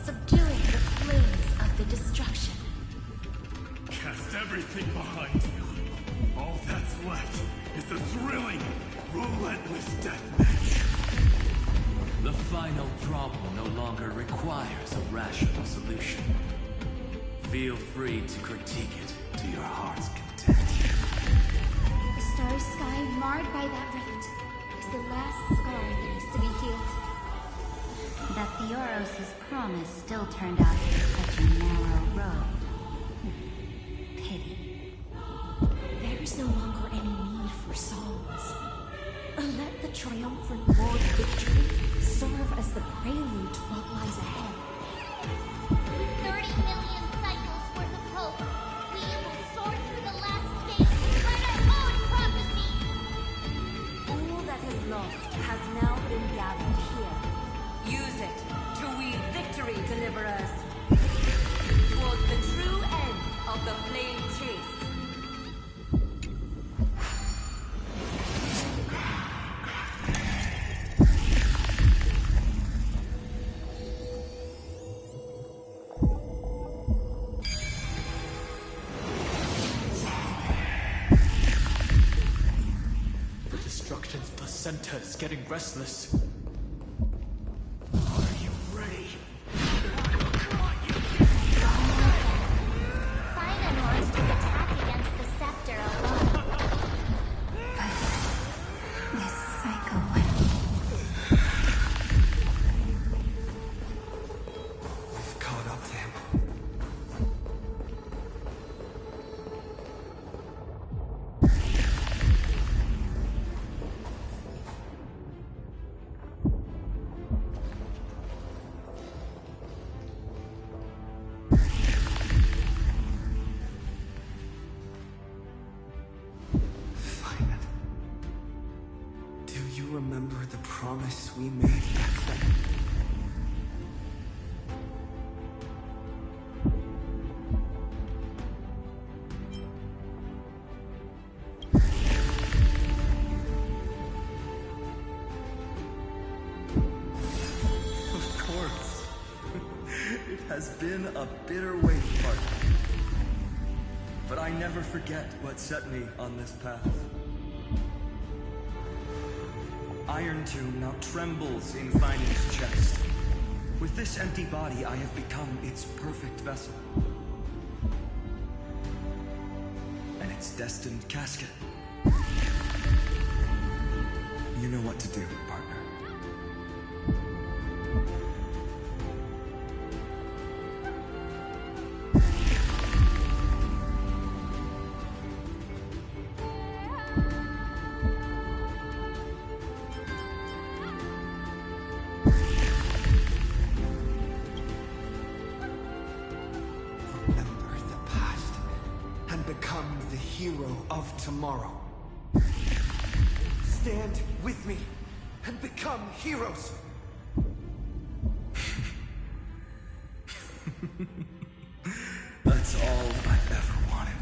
subduing the flames of the destruction. Cast everything behind you. All that's left is the thrilling, relentless deathmatch. The final problem no longer requires a rational solution. Feel free to critique it to your heart's content. The starry sky marred by that rift is the last scar that needs to be healed. That Theoros' promise still turned out to be such a narrow road. Pity. There is no longer any need for songs. Let the triumphant Lord victory serve as the prelude to what lies ahead. 30 million cycles worth of hope. We will soar through the last days and write our own prophecy. All that is lost has now been gathered here. Use it to weave victory, deliverers, towards the true end of the flame chase. The destruction's placenta's getting restless. Simon launched his attack against the scepter alone. This cycle. We've caught up to him. Simon, do you remember the promise we made back then? Of course. It has been a bitter wait, partner. But I never forget what set me on this path. Iron Tomb now trembles in Thinan's chest. With this empty body, I have become its perfect vessel. And its destined casket. You know what to do, partner. Remember the past and become the hero of tomorrow. Stand with me and become heroes. That's all I've ever wanted.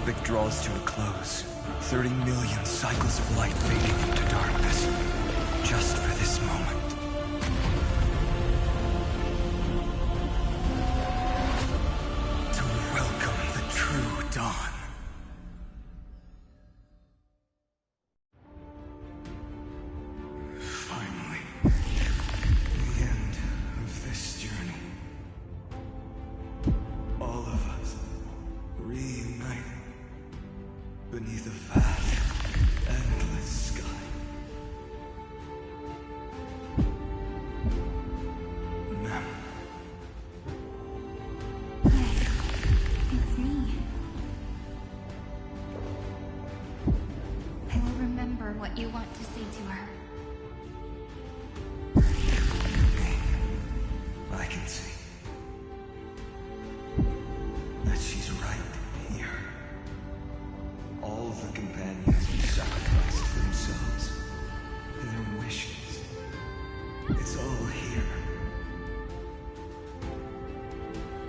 epic draws to a close. 30 million cycles of light fading into darkness. Just for this moment. To welcome the true dawn. Finally, the end of this journey. All of us reunited beneath a vast, endless sky. Mem. Yes, it's me. I will remember what you want to say to her. I can see that she's right here. All the companions who sacrificed themselves, their wishes. It's all here.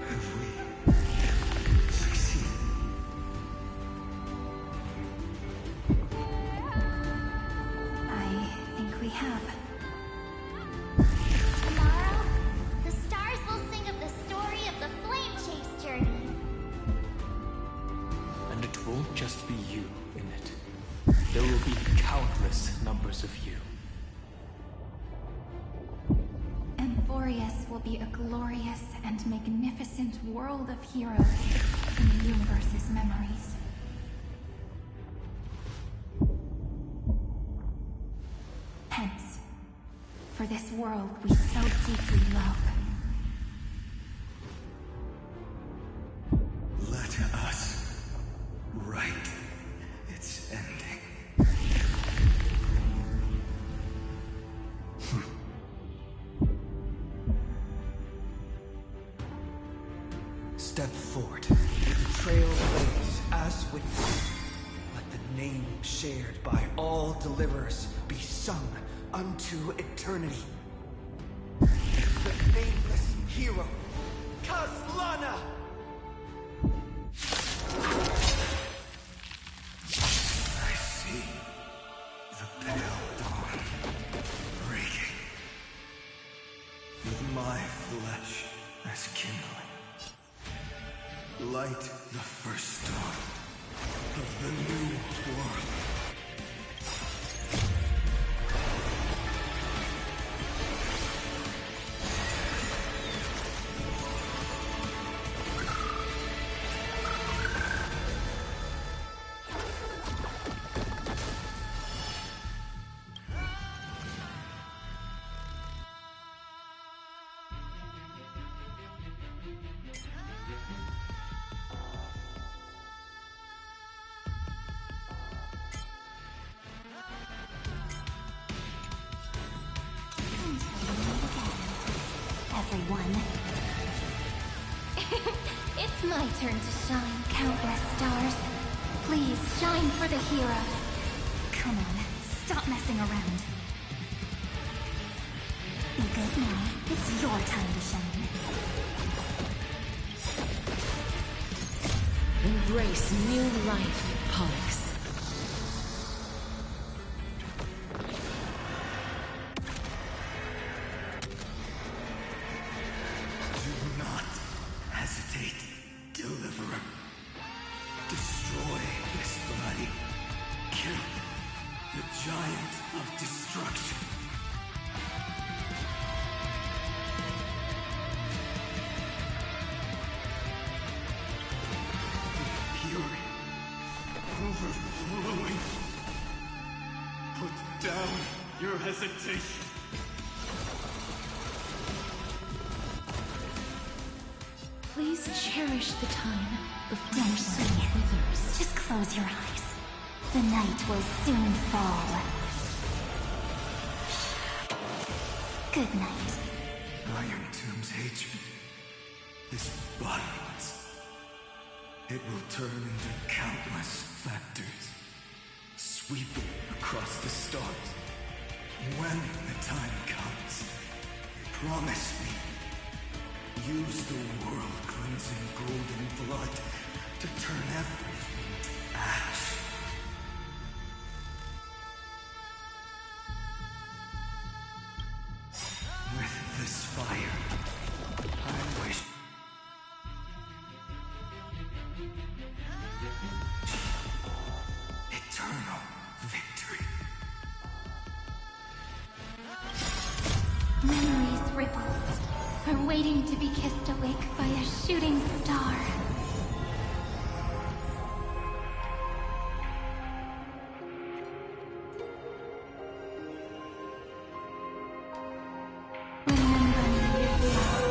Have we succeeded? I think we have. Tomorrow, the stars will sing of the story of the Flame Chase journey. And it won't just be you in it. There will be countless numbers of you. Amphorius will be a glorious and magnificent world of heroes in the universe's memories. Hence, for this world we so deeply love. Let us write its ending. Step forward, with the trail blaze as witness. Let the name shared by all deliverers be sung unto eternity. The nameless hero, Kaslana! I see the pale dawn breaking, with my flesh as kindling. Light the first dawn of the new world. Everyone. It's my turn to shine, countless stars. Please shine for the heroes. Come on, stop messing around. Be good now. It's your time to shine. Embrace new life, Pollux. Do not hesitate, Deliverer. Destroy this body. Kill the giant of destruction. Fury overflowing. Put down your hesitation. Please cherish the time before Don't your see soul it. withers. Just close your eyes. The night will soon fall. Good night. Iron Tomb's hatred is bottomless. It will turn into countless factors, sweeping across the stars. When the time comes, promise me, use the world-cleansing golden blood to turn everything to Eternal victory. Memories ripples are waiting to be kissed awake by a shooting star. Remember me with love.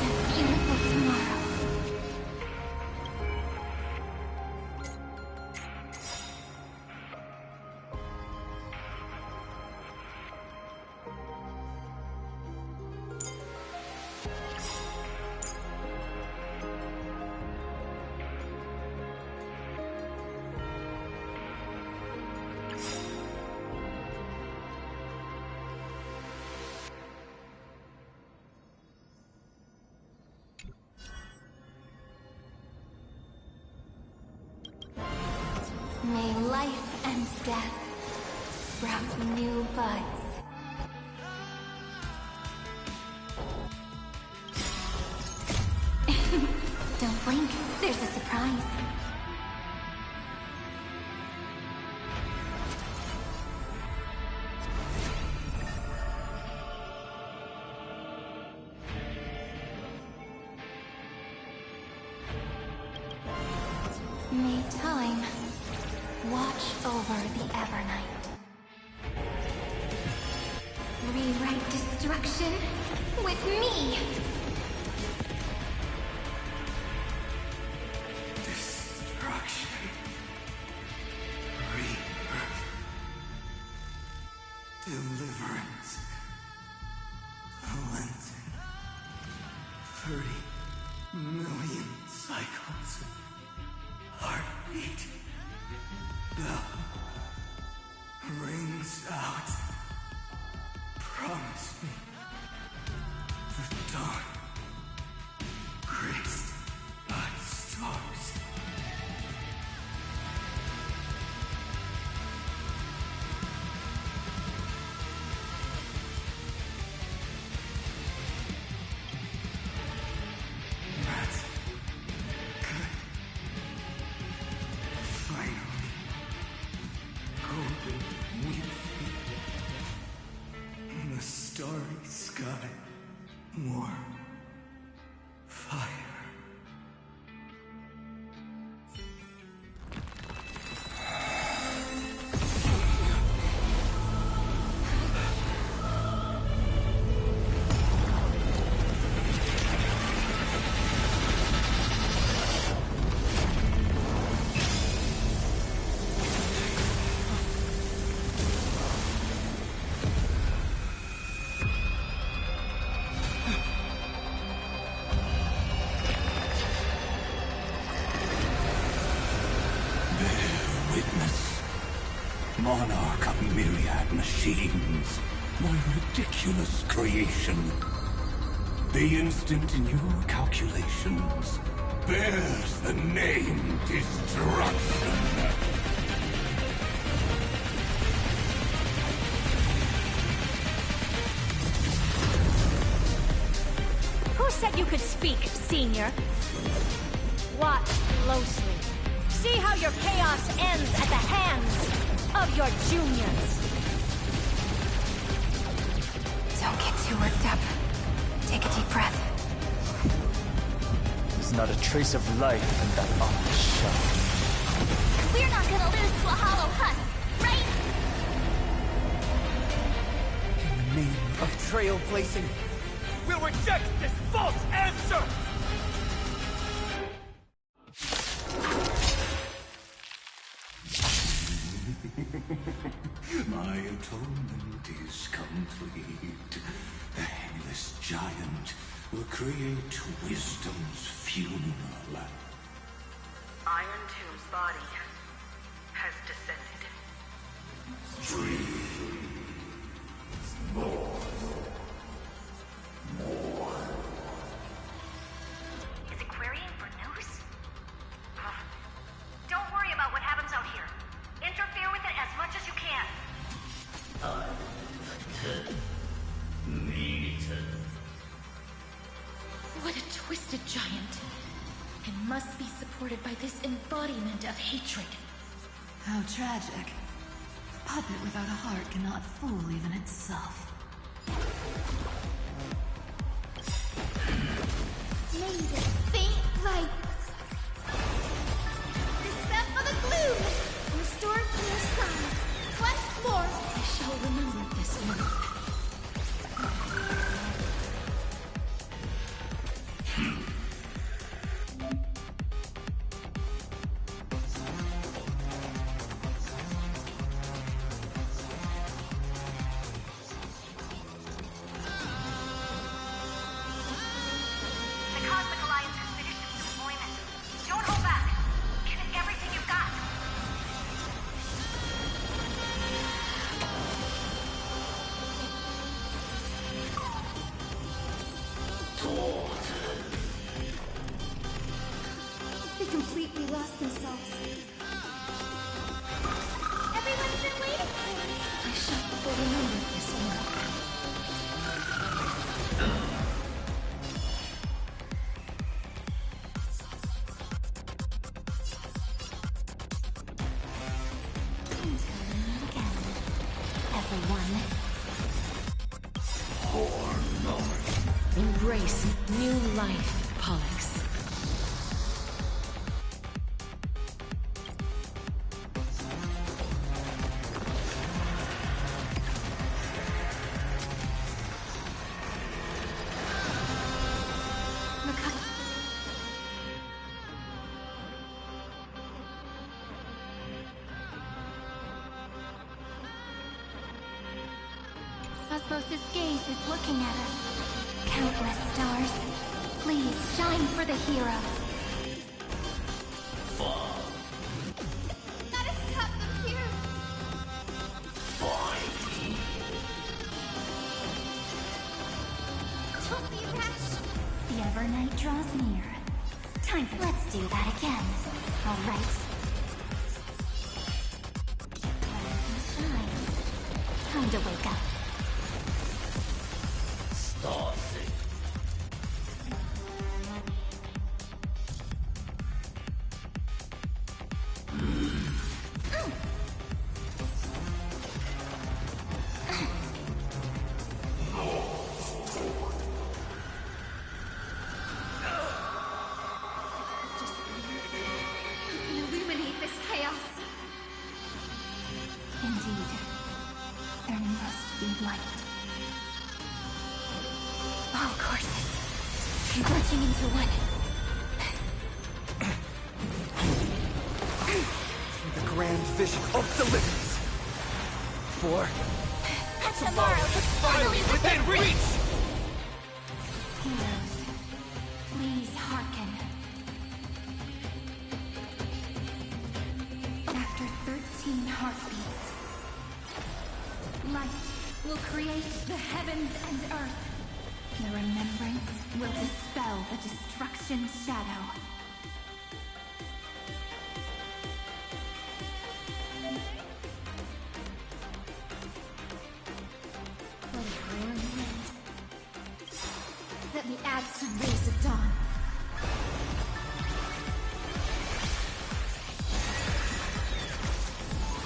That beautiful tomorrow. May life and death sprout new buds. Don't blink, there's a surprise. May time watch over the Evernight. Rewrite destruction with me! Destruction. Rebirth. Deliverance. Cleansing. 30 million cycles. Heartbeat. Bell rings out. Promise me the dawn graced by stars. That's good. Finally, golden wheat in the starry sky. More fire. Witness, monarch of myriad machines, my ridiculous creation. The instant in your calculations bears the name Destruction. Who said you could speak, Senior? Watch closely. See how your chaos ends at the hands of your juniors. Don't get too worked up. Take a deep breath. There's not a trace of life in that ominous shell. We're not gonna lose to a hollow husk, right? In the name of trailblazing, we'll reject this false answer! My atonement is complete. The headless giant will create wisdom's funeral. Iron Tomb's body has descended. Is it querying for news? Don't worry about what happens out here. Interfere with it as much as you can. What a twisted giant. and must be supported by this embodiment of hatred. How tragic. A puppet without a heart cannot fool even itself. May this faint light dispel the gloom, restore clear skies. Once more, I shall remember this moment. The Cosmic Alliance has finished its deployment. Don't hold back. Give it everything you've got. They completely lost themselves. Everyone's been waiting for us. I shall remember this moment. Everyone, For moment. Embrace new life, Pollux. Cosmos' gaze is looking at us. Countless stars, please shine for the heroes. Gotta stop them here. Don't be rash. The Evernight draws near. Time for... Let's do that again. All right. Rise and shine. Time to wake up. You can illuminate this chaos. Indeed, there must be light. All courses converging into one. The grand vision of deliverance. For Tomorrow is finally within reach! Heroes, please hearken. After 13 heartbeats, light will create the heavens and earth. The remembrance will dispel the destruction shadow. What a rare moment. Let me add some rays of dawn.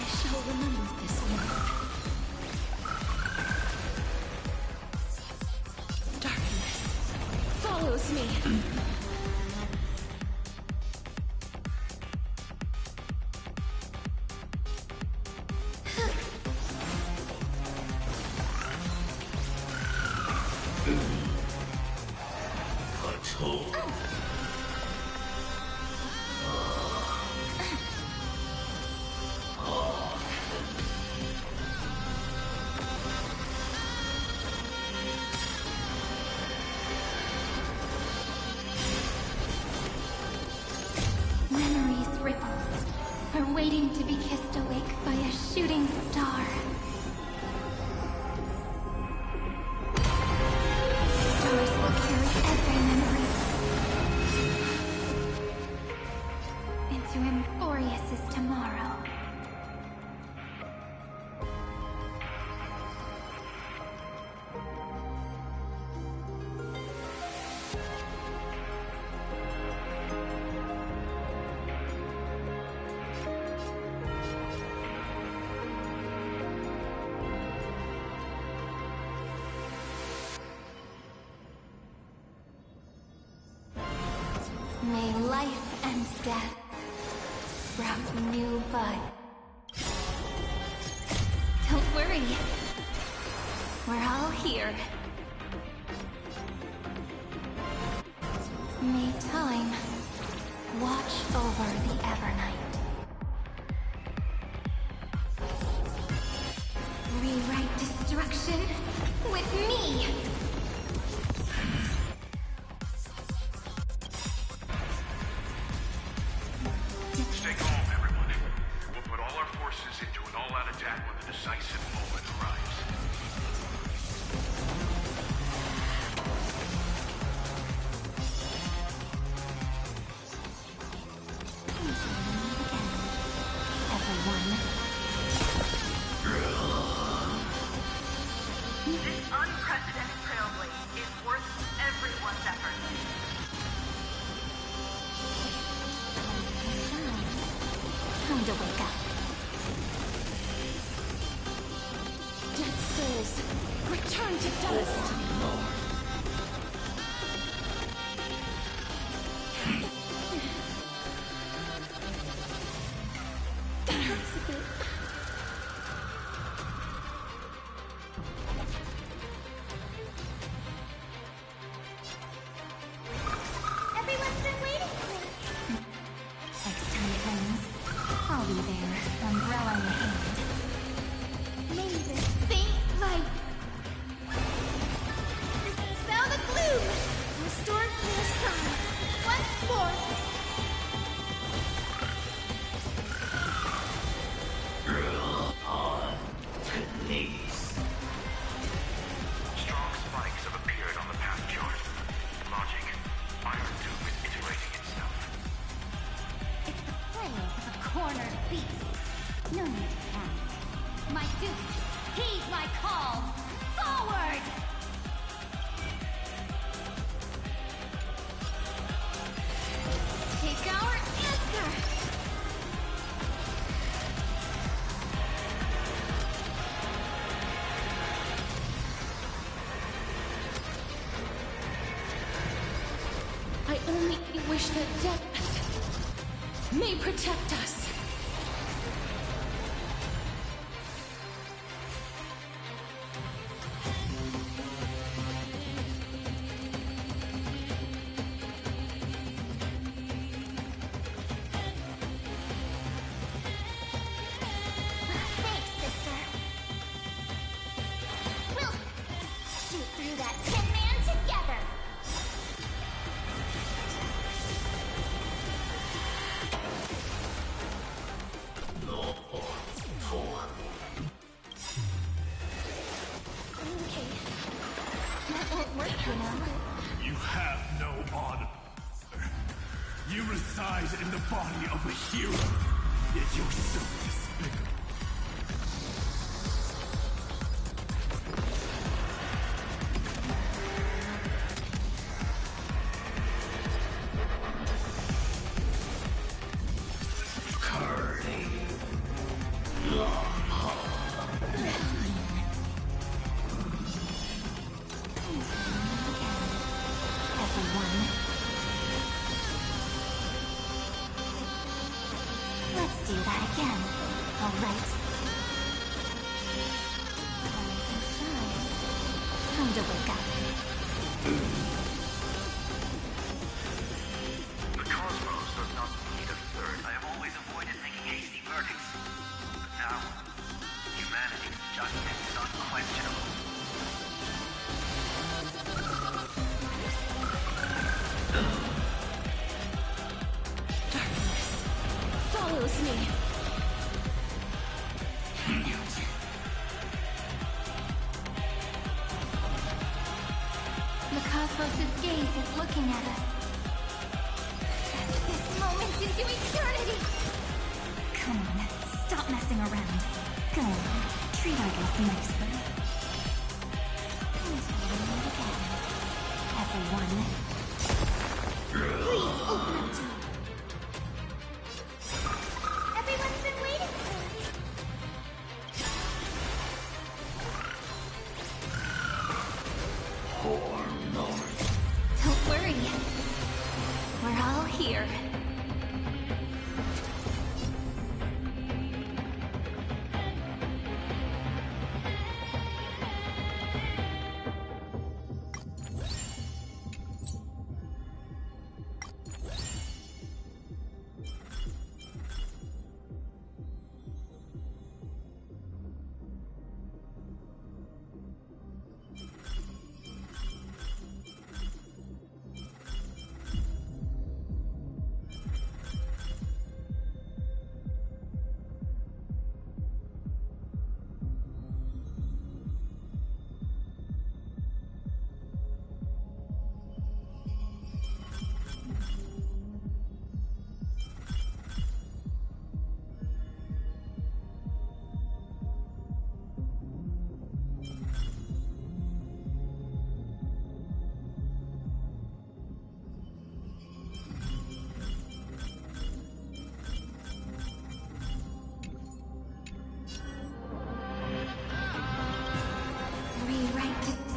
I shall remember this moment. Darkness follows me. Memories ripples are waiting to be kissed awake by a shooting star. Stars will carry every memory into Emphorius' tomorrow. May life and death sprout new bud. Don't worry. We're all here. May time watch over the Evernight. Rewrite destruction with me! Stay calm, everyone. We'll put all our forces into an all-out attack when the decisive moment arrives. This unprecedented trailblaze is worth everyone's effort. Time to wake up. Dead souls, return to dust! That hurts a bit. Everyone's been waiting for us. Next time it rains, I'll be there, umbrella in hand. May this faint light dispel the gloom, restore clear skies once more. Strong spikes have appeared on the path chart. Logic. Iron Doom is iterating itself. It's the flails of a cornered beast. No need to panic. My dukes, heed my call. Forward! Take our answer. I only wish that death may protect us. Thanks, sister. We'll shoot through that Tin Man together. Okay. That won't work, you know. You have no honor. You reside in the body of a hero, yet you're so despicable. Let's do that again. All right. Time to wake up. The cosmos does not need a third. I have always avoided making hasty verdicts. But now, humanity's justice is unquestionable. Follows me. The cosmos' gaze is looking at us. This moment into eternity. Come on, stop messing around. Go on, treat our guests nicely. Everyone. Please open up to me. Everyone's been waiting for us. Don't worry. We're We're all here.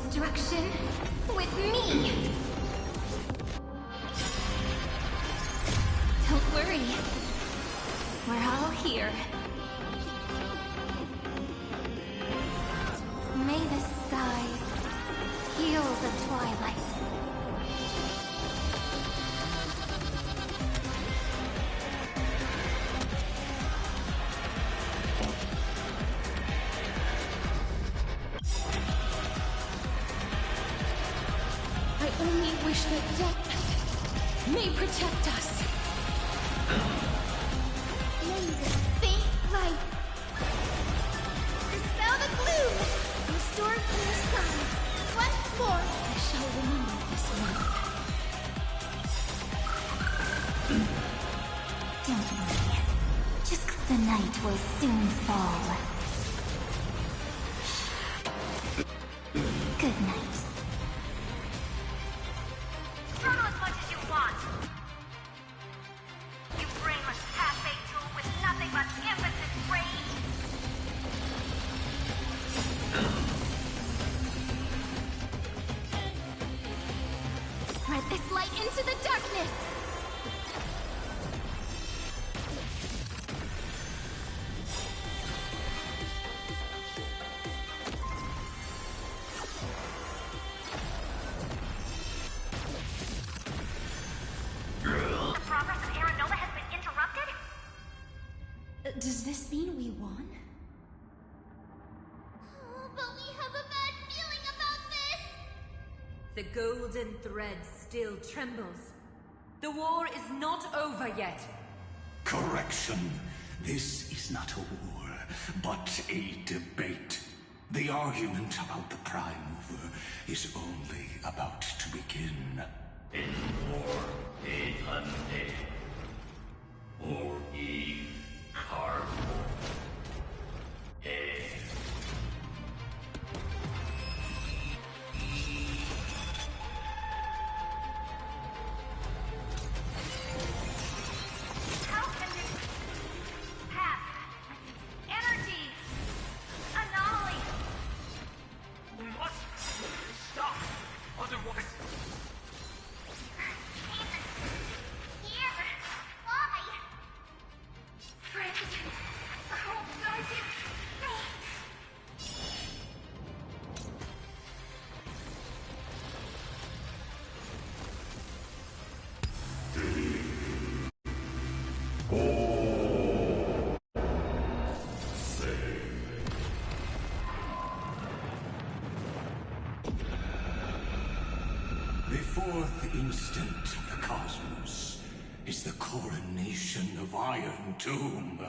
Destruction with me! Don't worry. We're all here. May the sky heal the twilight. I only wish that death may protect us. May the faint light dispel the gloom, restore clear skies. Once more, I shall remember this one. Don't worry. Just the night will soon fall. Good night. Struggle as much as you want. You brainless half-baked tool with nothing but impotent rage. spread this light into the darkness. Does this mean we won? But we have a bad feeling about this! The golden thread still trembles. The war is not over yet. Correction. This is not a war, but a debate. The argument about the Prime Mover is only about to begin. In war, Eternity. Or Eve Cargo. How can this path, energy, anomaly? We must stop. Otherwise. The fourth instant of the cosmos is the coronation of Iron Tomb.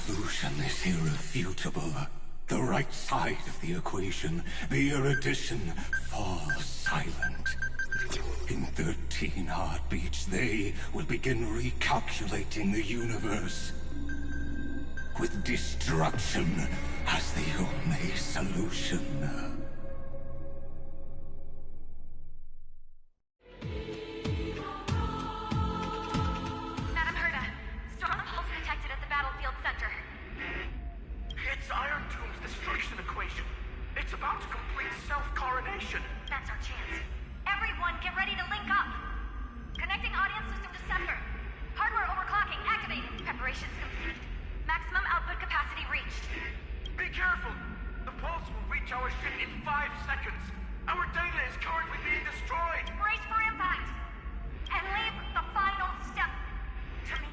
conclusion is irrefutable. The right side of the equation, the erudition, falls silent. In 13 heartbeats, they will begin recalculating the universe. With destruction as the only solution. Madam Herda, strongholds detected at the battlefield center. It's Iron Doom's destruction equation. It's about to complete self-coronation. That's our chance. Everyone, get ready to link up. Connecting audience system to sensor. Hardware overclocking activated. Preparations complete. Maximum output capacity reached. Be careful! The pulse will reach our ship in 5 seconds. Our data is currently being destroyed. Brace for impact. And leave the final step to me.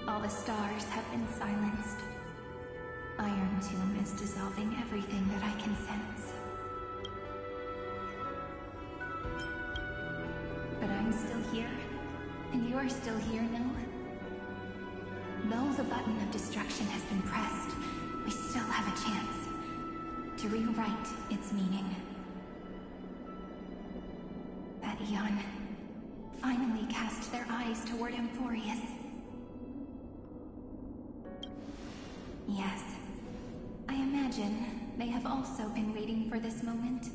All the stars have been silenced. Iron Tomb is dissolving everything that I can sense. But I'm still here, and you're still here now. Though the button of destruction has been pressed, we still have a chance to rewrite its meaning. That Eon finally cast their eyes toward Amphorius. Yes, I imagine they have also been waiting for this moment,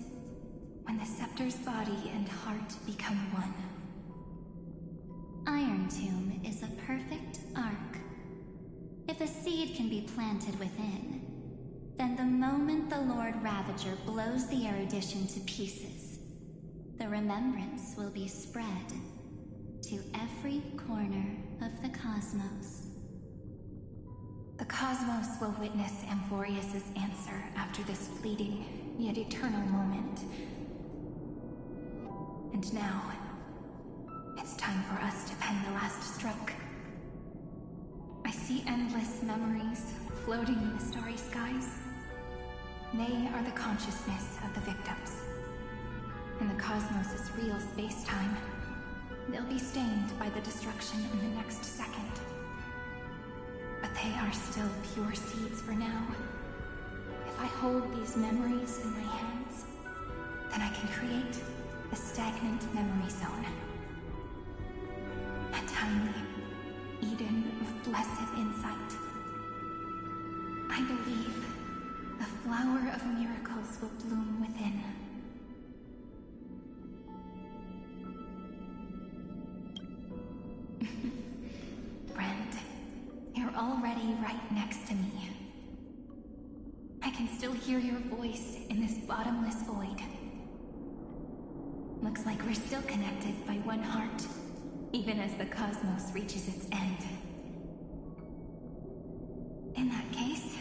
when the scepter's body and heart become one. Iron Tomb is a perfect arc. If a seed can be planted within, then the moment the Lord Ravager blows the erudition to pieces, the remembrance will be spread to every corner of the cosmos. The cosmos will witness Amphorius's answer after this fleeting, yet eternal moment. And now, it's time for us to pen the last stroke. I see endless memories floating in the starry skies. They are the consciousness of the victims. In the cosmos' real space-time, they'll be stained by the destruction in the next second. But they are still pure seeds for now. If I hold these memories in my hands, then I can create a stagnant memory zone. A tiny Eden of blessed insight. I believe the flower of miracles will bloom within. Friend, you're already right next to me. I can still hear your voice in this bottomless void. Looks like we're still connected by one heart, even as the cosmos reaches its end. In that case,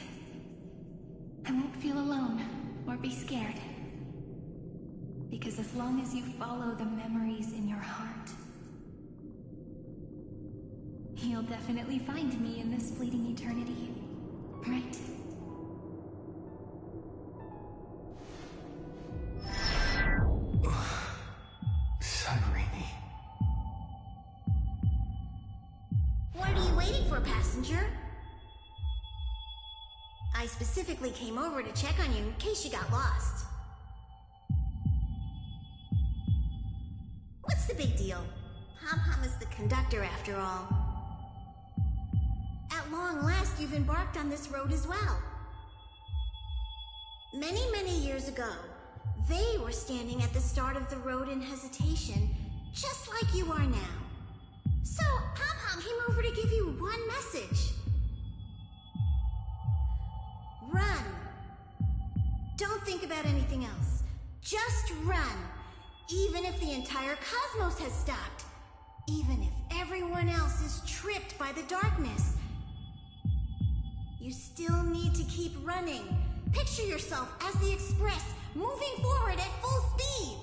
I won't feel alone or be scared. Because as long as you follow the memories in your heart, you'll definitely find me in this fleeting eternity, right? Cyrene. What are you waiting for, passenger? I specifically came over to check on you in case you got lost. What's the big deal? Pom-Pom is the conductor after all. At long last, you've embarked on this road as well. Many, many years ago, they were standing at the start of the road in hesitation, just like you are now. So, Pom-Pom came over to give you one message. Run. Don't think about anything else. Just run. Even if the entire cosmos has stopped. Even if everyone else is tripped by the darkness. You still need to keep running. Picture yourself as the Express, moving forward at full speed.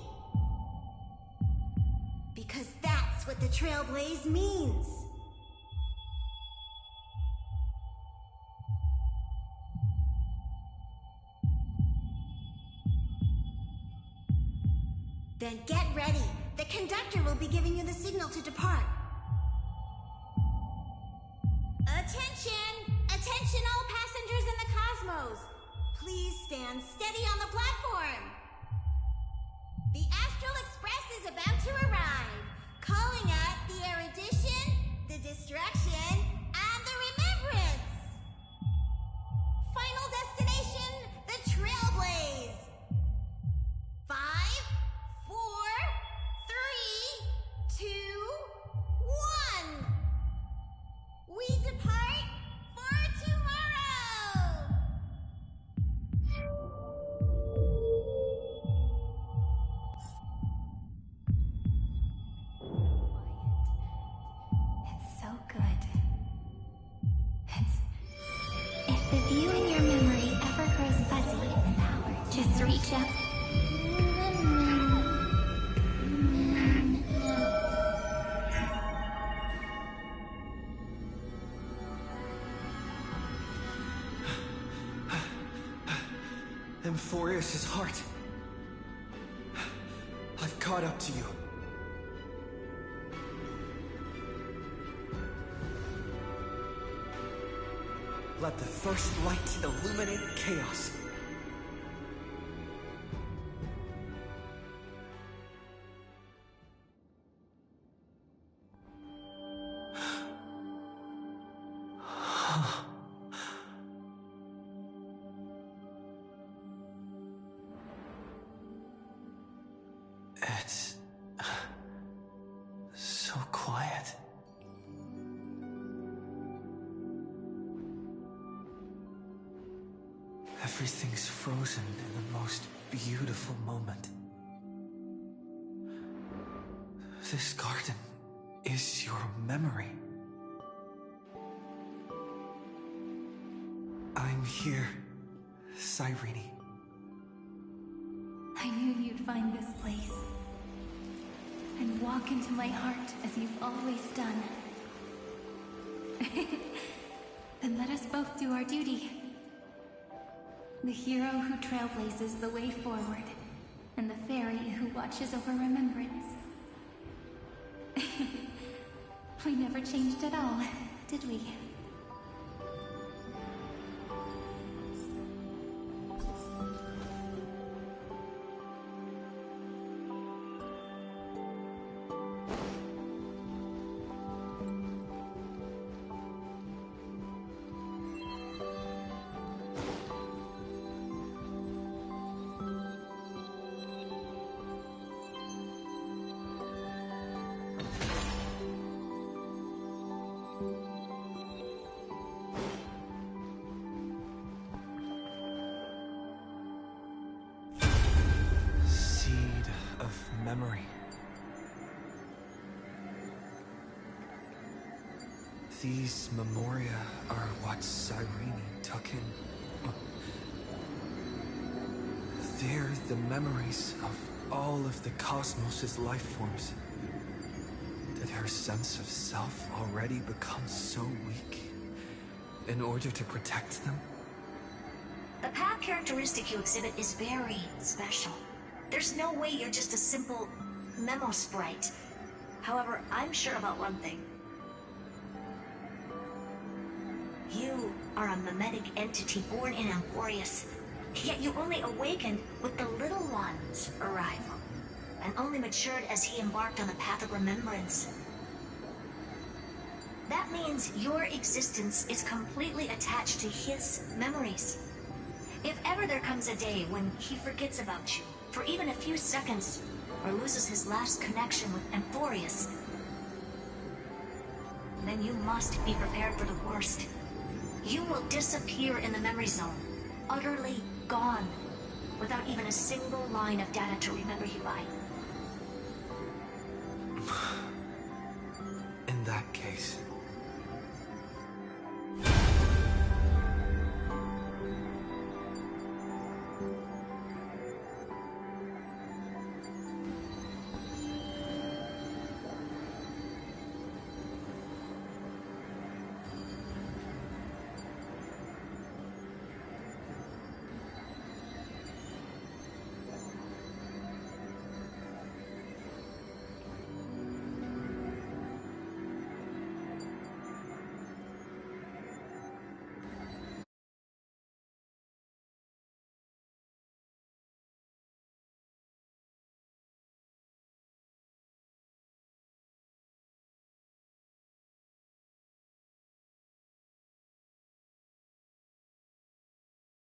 Because that's what the Trailblaze means. Then get ready. The conductor will be giving you the signal to depart. Attention! Attention all passengers in the cosmos! Please stand steady on the platform. The Astral Express is about to arrive, calling out the erudition, the destruction, and the remembrance. Final destination, the Trailblaze. 5, 4, 3, 2, 1. We depart for tomorrow. It's so good. If the view in your memory ever grows fuzzy, just reach up. Amphorius' heart. I've caught up to you. Let the first light illuminate chaos. So quiet. Everything's frozen in the most beautiful moment. This garden is your memory. I'm here, Cyrene. I knew you'd find this place. And walk into my heart as you've always done. Then let us both do our duty. The hero who trailblazes the way forward, and the fairy who watches over remembrance. We never changed at all, did we? Memory. These memoria are what Cyrene took in. They're the memories of all of the cosmos' life forms. Did her sense of self already become so weak in order to protect them? The path characteristic you exhibit is very special. There's no way you're just a simple memo sprite. However, I'm sure about one thing. You are a memetic entity born in Amphorius, yet you only awakened with the Little One's arrival, and only matured as he embarked on the path of remembrance. That means your existence is completely attached to his memories. If ever there comes a day when he forgets about you, for even a few seconds, or loses his last connection with Amphorius, then you must be prepared for the worst. You will disappear in the memory zone, utterly gone, without even a single line of data to remember you by.